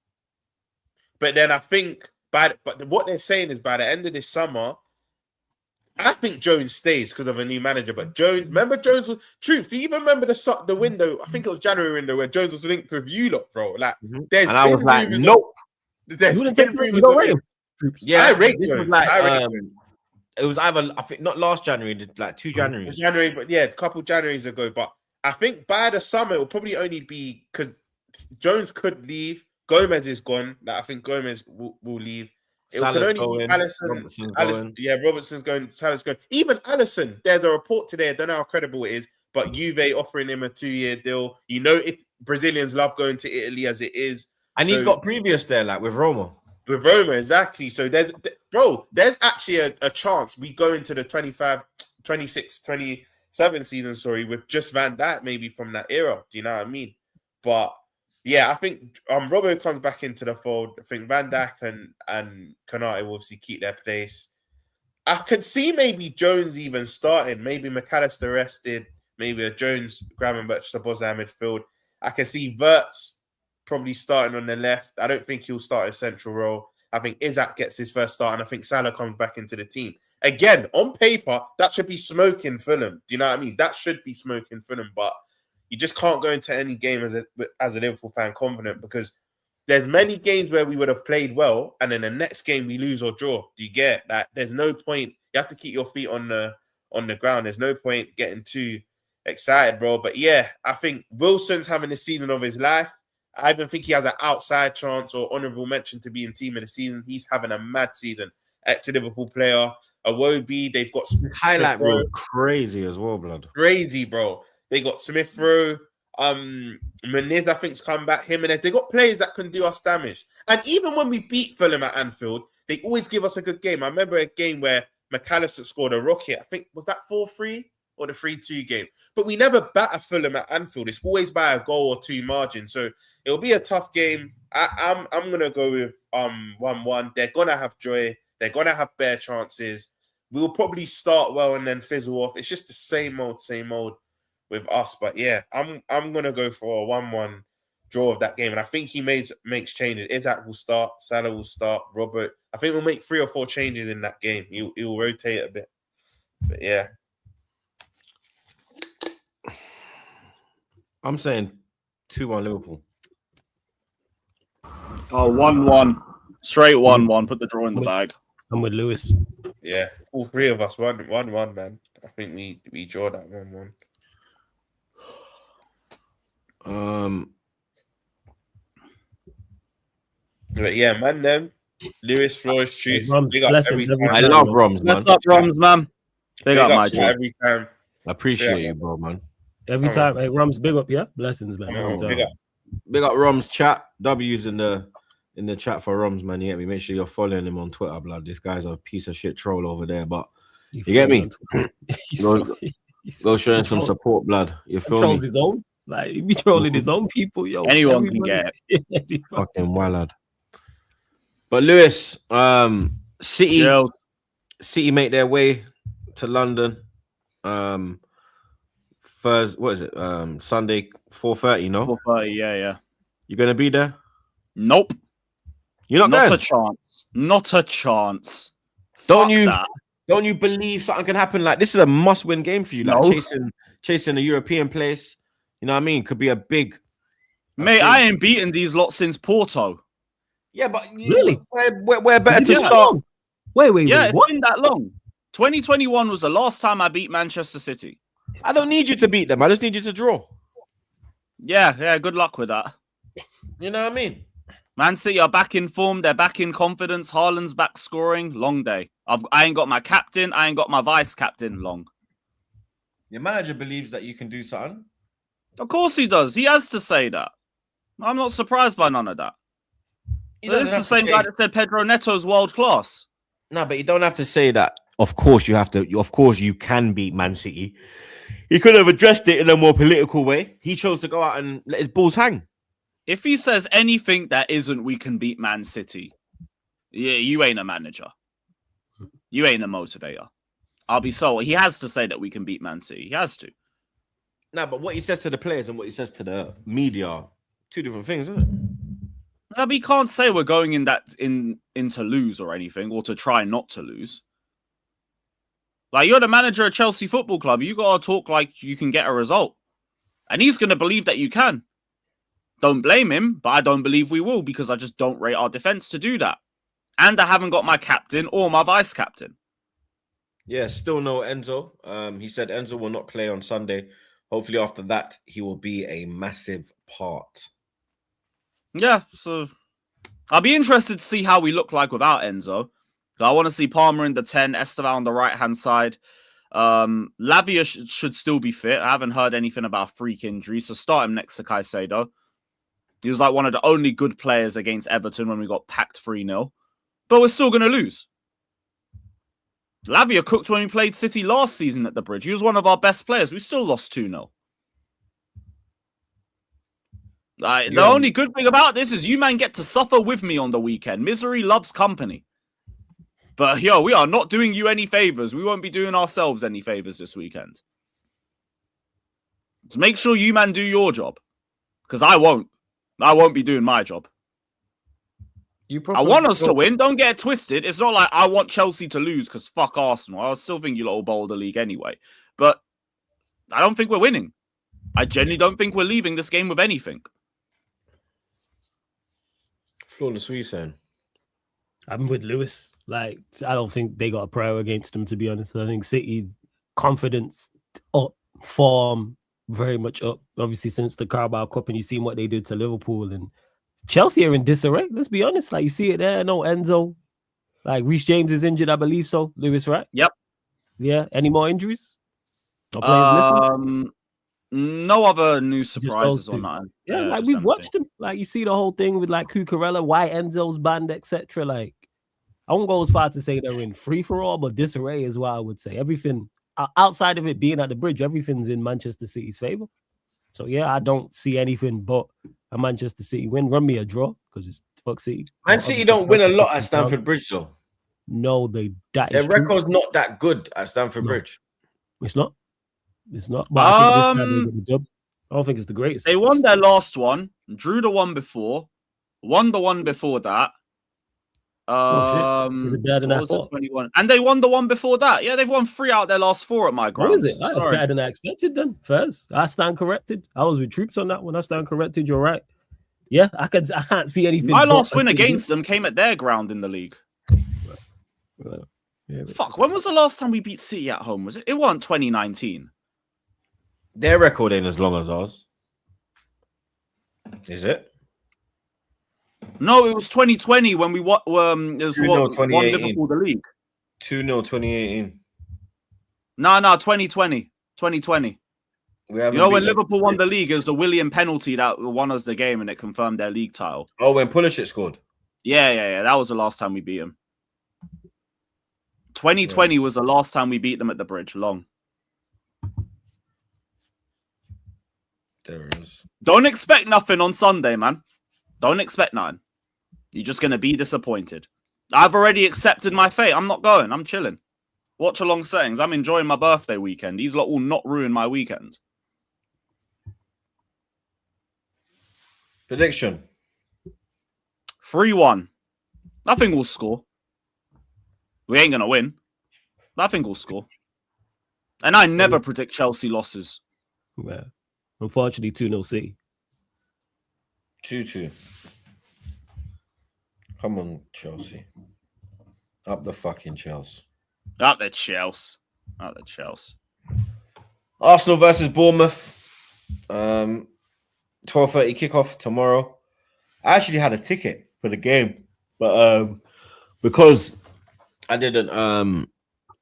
But then I think but what they're saying is by the end of this summer, I think Jones stays because of a new manager. But remember Jones was Troops. Do you even remember the window? I think it was January window where Jones was linked with you lot, bro. Like, there's and I was like, nope. There's been rumors. Yeah, I rate Jones. It was either, I think, not last January, like 2 Januaries. January, but yeah, a couple Januaries ago. But I think by the summer, it will probably only be because Jones could leave. Gomez is gone. Like, I think Gomez will leave. It could only be Alisson. Robertson's going. Salah's going. Even Alisson, there's a report today. I don't know how credible it is, but Juve offering him a 2-year deal. You know, Brazilians love going to Italy as it is. And he's got previous there, like with Roma. With Roma, exactly. So there's actually a chance we go into the 25, 26, 27 season, with just Van Dijk maybe from that era. Do you know what I mean? But yeah, I think Robbo comes back into the fold. I think Van Dijk and Konate will obviously keep their place. I could see maybe Jones even starting. Maybe McAllister rested. Maybe a Jones, Gravenberch, Sabozza midfield. I can see Wirtz probably starting on the left. I don't think he'll start a central role. I think Isak gets his first start, and I think Salah comes back into the team. Again, on paper, that should be smoking Fulham. Do you know what I mean? That should be smoking Fulham, but you just can't go into any game as a Liverpool fan confident, because there's many games where we would have played well, and then the next game we lose or draw. Do you get that? There's no point. You have to keep your feet on the ground. There's no point getting too excited, bro. But yeah, I think Wilson's having the season of his life. I even think he has an outside chance or honourable mention to be in team of the season. He's having a mad season. Ex-Liverpool player. Iwobi, they've got highlight reel crazy as well, blood. Crazy, bro. They got Smith Rowe. Muniz, I think's come back. Jimenez. They got players that can do us damage. And even when we beat Fulham at Anfield, they always give us a good game. I remember a game where McAllister scored a rocket. I think, was that 4-3 or the 3-2 game? But we never batter Fulham at Anfield. It's always by a goal or 2 margin. So it'll be a tough game. I'm gonna go with 1-1. They're gonna have joy. They're gonna have bare chances. We'll probably start well and then fizzle off. It's just the same old with us. But yeah, I'm gonna go for a 1-1 draw of that game. And I think he makes changes. Isak will start, Salah will start, Robert. I think we'll make 3 or 4 changes in that game. He'll rotate a bit. But yeah. I'm saying 2-1 Liverpool. Oh, 1-1. Straight 1-1. Put the draw in the bag. I'm with Lewis. Yeah, all 3 of us 1-1, man. I think we draw that 1-1. But yeah, man, them Lewis, Flores, Truth. Big up every time. I love Roms, man. What's up, Roms, man? Big up my G. Every time. I appreciate you, bro, man. Every time. Hey, Roms, big up, yeah? Blessings, man. Big up Roms chat. W's in the chat for Roms, man. You get me? Make sure you're following him on Twitter, blood. This guy's a piece of shit troll over there, but you get me? Go show him some Control- support, blood. You feel Controls me? his own. Like he be trolling his own people, yo. Anyone can Everybody- get Everybody. Fucking wild, lad. But Lewis, Jill. City make their way to London. First, what is it? Sunday, 4:30. No, 4:30, yeah. you gonna be there? Nope. You're not Not going. a chance. Not a chance. Don't Fuck you? that. Don't you believe something can happen? Like this is a must-win game for you. Like No. chasing a European place. You know what I mean? Could be a big. Mate, I ain't beaten these lots since Porto. Yeah, but Really? We're better Is to it that start. long? Wait, Yeah, it's what? been that long. 2021 was the last time I beat Manchester City. I don't need you to beat them. I just need you to draw. Yeah, good luck with that. You know what I mean? Man City are back in form. They're back in confidence. Haaland's back scoring. Long day. I ain't got my captain. I ain't got my vice captain. Long. Your manager believes that you can do something. Of course he does. He has to say that. I'm not surprised by none of that. This is the same guy that said Pedro Neto's world class. No, but you don't have to say that. Of course you have to. Of course you can beat Man City. He could have addressed it in a more political way. He chose to go out and let his balls hang. If he says anything that isn't we can beat Man City, yeah, you ain't a manager. You ain't a motivator. I'll be so. He has to say that we can beat Man City. He has to. No, but what he says to the players and what he says to the media are two different things, isn't it? No, but he can't say we're going in to lose or anything, or to try not to lose. Like, you're the manager of Chelsea Football Club. You got to talk like you can get a result. And he's going to believe that you can. Don't blame him, but I don't believe we will because I just don't rate our defense to do that. And I haven't got my captain or my vice captain. Yeah, still no Enzo. He said Enzo will not play on Sunday. Hopefully after that, he will be a massive part. Yeah, so I'll be interested to see how we look like without Enzo. I want to see Palmer in the 10, Esteval on the right-hand side. Lavia should still be fit. I haven't heard anything about a freak injury, so start him next to Caicedo. He was like one of the only good players against Everton when we got packed 3-0. But we're still going to lose. Lavia cooked when we played City last season at the Bridge. He was one of our best players. We still lost 2-0. The only good thing about this is you man get to suffer with me on the weekend. Misery loves company. But, yo, we are not doing you any favors. We won't be doing ourselves any favors this weekend. Just make sure you man do your job. Because I won't. I won't be doing my job. I want us to win. Don't get it twisted. It's not like I want Chelsea to lose because fuck Arsenal. I still think you lot will bowl the league anyway. But I don't think we're winning. I genuinely don't think we're leaving this game with anything. Flawless, what are you saying? I'm with Lewis. Like, I don't think they got a prayer against them, to be honest. I think City confidence up, form very much up. Obviously, since the Carabao Cup, and you've seen what they did to Liverpool, and Chelsea are in disarray. Let's be honest. Like, you see it there. No Enzo. Like, Reece James is injured, I believe so. Lewis, right? Yep. Yeah. Any more injuries? No players missing? No other new surprises on that. Yeah, like we've watched them. Like, you see the whole thing with like Cucurella, why Enzo's banned, etc. Like, I won't go as far to say they're in free for all, but disarray is what I would say. Everything outside of it being at the Bridge, everything's in Manchester City's favor. So yeah, I don't see anything but a Manchester City win. Run me a draw because it's fuck City. Man City don't win a lot at Stamford Bridge though. No, their record's not that good at Stamford Bridge. It's not. It's not. But I think this time they got the job. I don't think it's the greatest. They won their last one, drew the one before, won the one before that. Is it better than I thought? 21. And they won the one before that. Yeah, they've won 3 out of their last 4 at my ground. What is it? That's better than I expected then. First, I stand corrected. I was with Troops on that one. I stand corrected. You're right. Yeah, I can't see anything. My last win against them came at their ground in the league. Yeah, fuck, when was the last time we beat City at home? Was it? It wasn't 2019. Their record ain't as long as ours. Is it? No, it was 2020 when we won Liverpool the league. 2-0 2018. No, 2020. 2020. You know when Liverpool won the league, it was the William penalty that won us the game and it confirmed their league title. Oh, when Pulisic scored. Yeah. That was the last time we beat them. 2020 was the last time we beat them at the Bridge. Long. There it is. Don't expect nothing on Sunday, man. Don't expect nothing. You're just going to be disappointed. I've already accepted my fate. I'm not going. I'm chilling. Watch along settings. I'm enjoying my birthday weekend. These lot will not ruin my weekend. Prediction. 3-1. I think we'll score. We ain't going to win. But I think we'll score. And I never predict Chelsea losses. Yeah. Unfortunately, 2-0 City. 2-2. Come on, Chelsea. Up the fucking Chelsea. Out the Chelsea. Out the Chelsea. Arsenal versus Bournemouth. 12:30 kickoff tomorrow. I actually had a ticket for the game, but because I didn't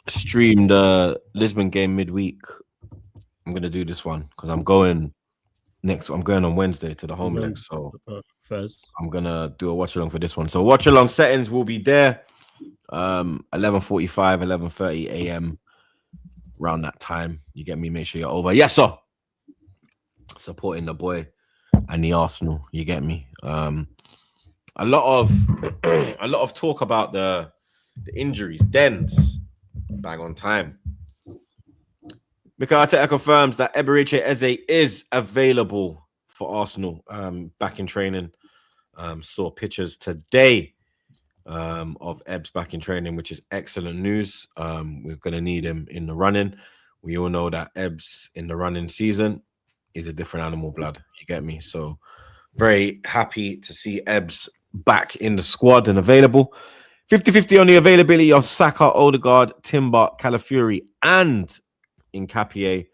stream the Lisbon game midweek, I'm gonna do this one because I'm going on Wednesday to the home leg, so First. I'm gonna do a watch along for this one. So watch along settings will be there. 11:45, 11:30 a.m. around that time. You get me? Make sure you're over. Yes, sir. Supporting the boy and the Arsenal. You get me? A lot of talk about the injuries. Dens bang on time. Mikel Arteta confirms that Eberechi Eze is available for Arsenal. Back in training. Saw pictures today of Ebbs back in training, which is excellent news. We're going to need him in the running. We all know that Ebbs in the running season is a different animal, blood. You get me? So very happy to see Ebbs back in the squad and available. 50-50 on the availability of Saka, Odegaard, Timber, Calafiori, and Nkapie.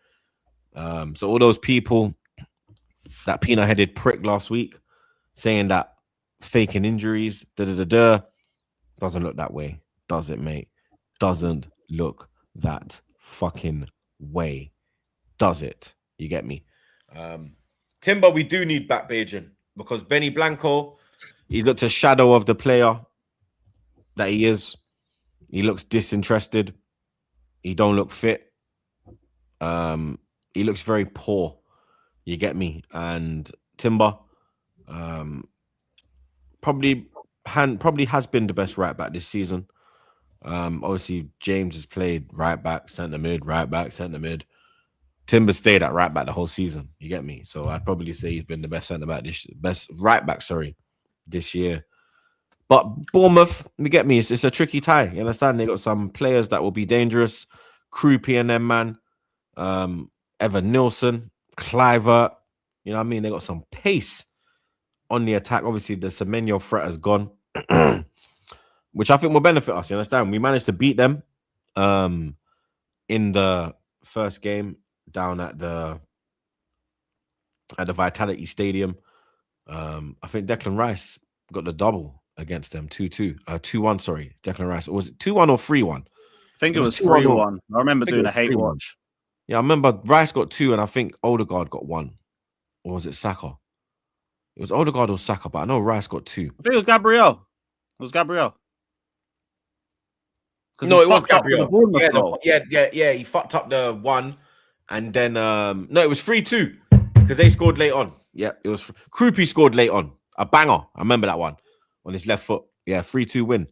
So all those people, that peanut-headed prick last week, saying that faking injuries, doesn't look that way, does it, mate? Doesn't look that fucking way, does it? You get me? Timber, we do need back Bajan because Benny Blanco, he looked a shadow of the player that he is. He looks disinterested. He don't look fit. He looks very poor. You get me? And Timber, probably has been the best right back this season. Obviously, James has played right back, centre mid, right back, centre mid. Timber stayed at right back the whole season. You get me? So I'd probably say he's been the best centre back, best right back, this year. But Bournemouth, you get me? It's a tricky tie. You understand? They got some players that will be dangerous. Krupi and them, man. Evan Nilsson, Cliver. You know what I mean? They got some pace on the attack. Obviously, the Semenyo threat has gone, which I think will benefit us. You understand? We managed to beat them in the first game down at the Vitality Stadium. I think Declan Rice got the double against them, 2-2. 2-1, sorry. Declan Rice. Or was it 2-1 or 3-1? I think it was 3-1. I remember doing a hate watch. Yeah, I remember Rice got 2 and I think Odegaard got 1. Or was it Saka? It was Odegaard or Saka, but I know Rice got 2. I think it was Gabriel. No, it was Gabriel. Yeah, he fucked up the 1. And then, no, it was 3-2 because they scored late on. Yeah, it was Krupi scored late on. A banger. I remember that one on his left foot. Yeah, 3-2 win.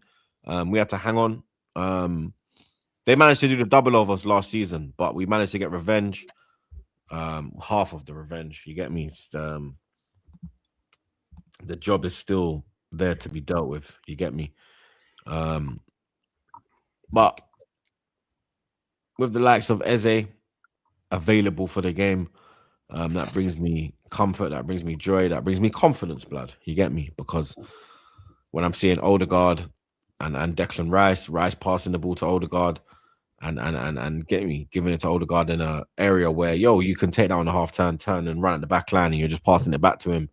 We had to hang on. They managed to do the double over us last season, but we managed to get revenge. Half of the revenge. You get me? It's, the job is still there to be dealt with. You get me? But with the likes of Eze available for the game, that brings me comfort, that brings me joy, that brings me confidence, blood. You get me? Because when I'm seeing Odegaard and Declan Rice passing the ball to Odegaard and giving it to Odegaard in an area where, you can take that on a half turn and run at the back line and you're just passing it back to him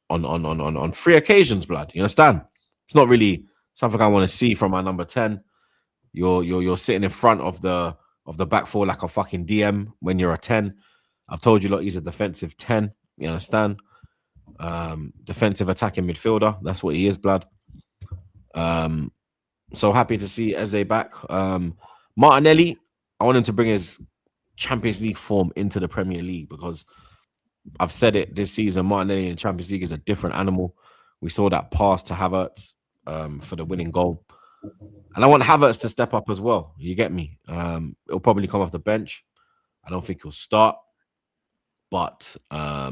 on 3 occasions, blood. You understand? It's not really something I want to see from our number 10. You're sitting in front of the back four like a fucking DM when you're a 10. I've told you, he's a defensive 10. You understand? Defensive attacking midfielder. That's what he is, blood. So happy to see Eze back. Martinelli, I want him to bring his Champions League form into the Premier League because I've said it this season. Martinelli in the Champions League is a different animal. We saw that pass to Havertz for the winning goal. And I want Havertz to step up as well. You get me? It'll probably come off the bench. I don't think he'll start. But I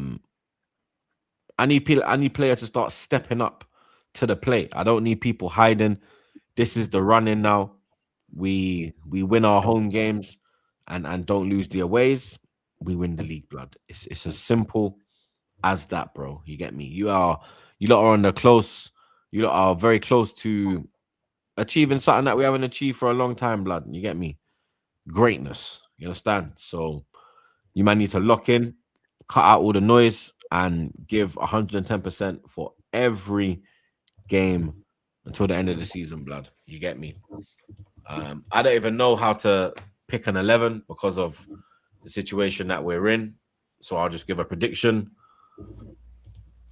need players to start stepping up to the plate. I don't need people hiding. This is the run-in now. We win our home games and don't lose the aways. We win the league, blood. It's as simple as that, bro. You get me? You lot are on the close. You lot are very close to achieving something that we haven't achieved for a long time, blood. You get me? Greatness. You understand? So you might need to lock in, cut out all the noise, and give 110% for every game until the end of the season, blood. You get me? I don't even know how to pick an 11 because of the situation that we're in. So I'll just give a prediction.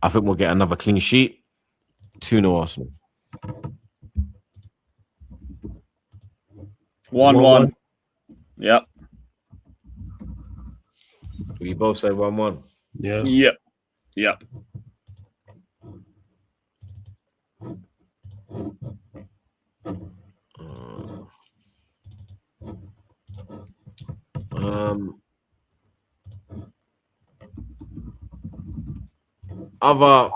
I think we'll get another clean sheet. 2-0 Arsenal. 1-1. Yep. We both said 1-1. Yeah. Yep. Yep. Other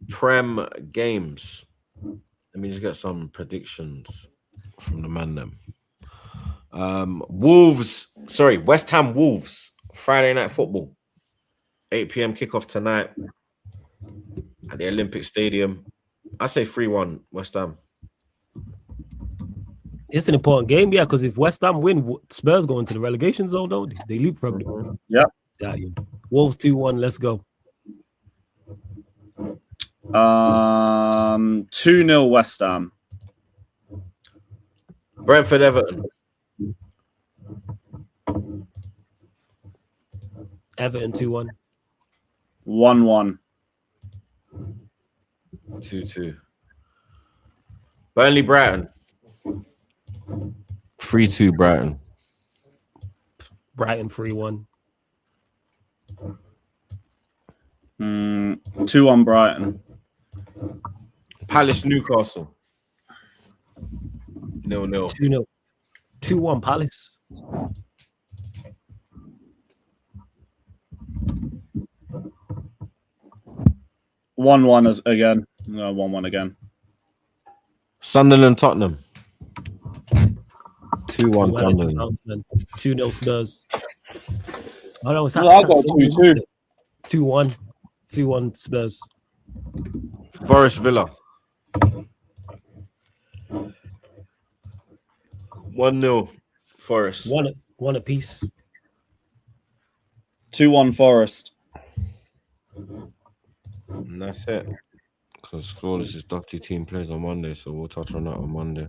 Prem games. Let me just get some predictions from the man them. West Ham Wolves, Friday night football. 8 p.m. kickoff tonight at the Olympic Stadium. I say 3-1 West Ham. It's an important game, yeah, because if West Ham win, Spurs go into the relegation zone, don't they? They leapfrog them. Yep. Yeah. Wolves 2-1, let's go. 2-0 West Ham. Brentford Everton. Everton 2-1. 1-1. 2-2. Burnley Brighton. 3-2 Brighton. Brighton 3-1. 2-1 Brighton. Palace Newcastle. 0-0. 2-0. 2-1 Palace. 1-1 again. No, 1-1 again. Sunderland Tottenham. 2-1 Sunderland. 2-0 Spurs. Oh no, it's Well, I'll go 2-2. 2-1. 2-1 Spurs. Forest Villa. 1-0 Forest. One apiece. 2-1 Forest. And that's it. Because Flawless is Dufty team plays on Monday, so we'll touch on that on Monday.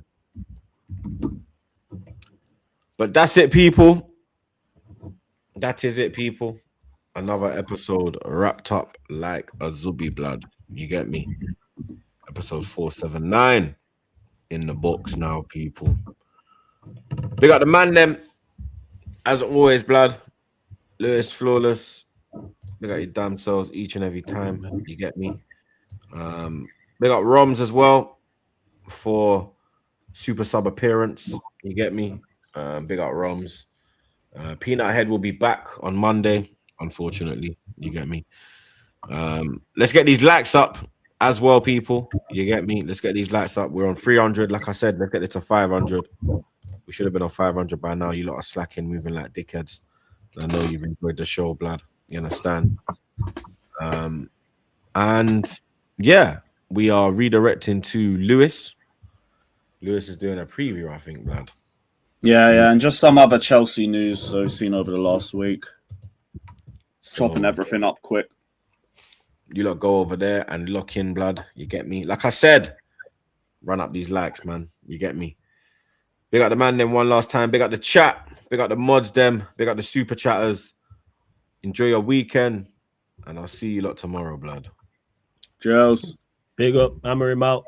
But that's it, people. That is it, people. Another episode wrapped up like a Zubi blood. You get me? Episode 479 in the books now, people. Big up the man, them. As always, blood. Lewis Flawless. Big up your damn selves each and every time. You get me? Big up Roms as well for super sub appearance. You get me? Big up Roms. Peanut Head will be back on Monday, unfortunately. You get me? Let's get these likes up as well, people. You get me? Let's get these likes up. We're on 300. Like I said, let's get it to 500. We should have been on 500 by now. You lot are slacking, moving like dickheads. I know you've enjoyed the show, blood. You understand? And yeah, we are redirecting to Lewis. Lewis is doing a preview, I think, blood. Yeah, and just some other Chelsea news so we've seen over the last week. Chopping everything up quick. You lot go over there and lock in, blood. You get me? Like I said, run up these likes, man. You get me? Big up the man them one last time. Big up the chat. Big up the mods them. Big up the super chatters. Enjoy your weekend. And I'll see you lot tomorrow, blood. Cheers. Big up. Hammer him out.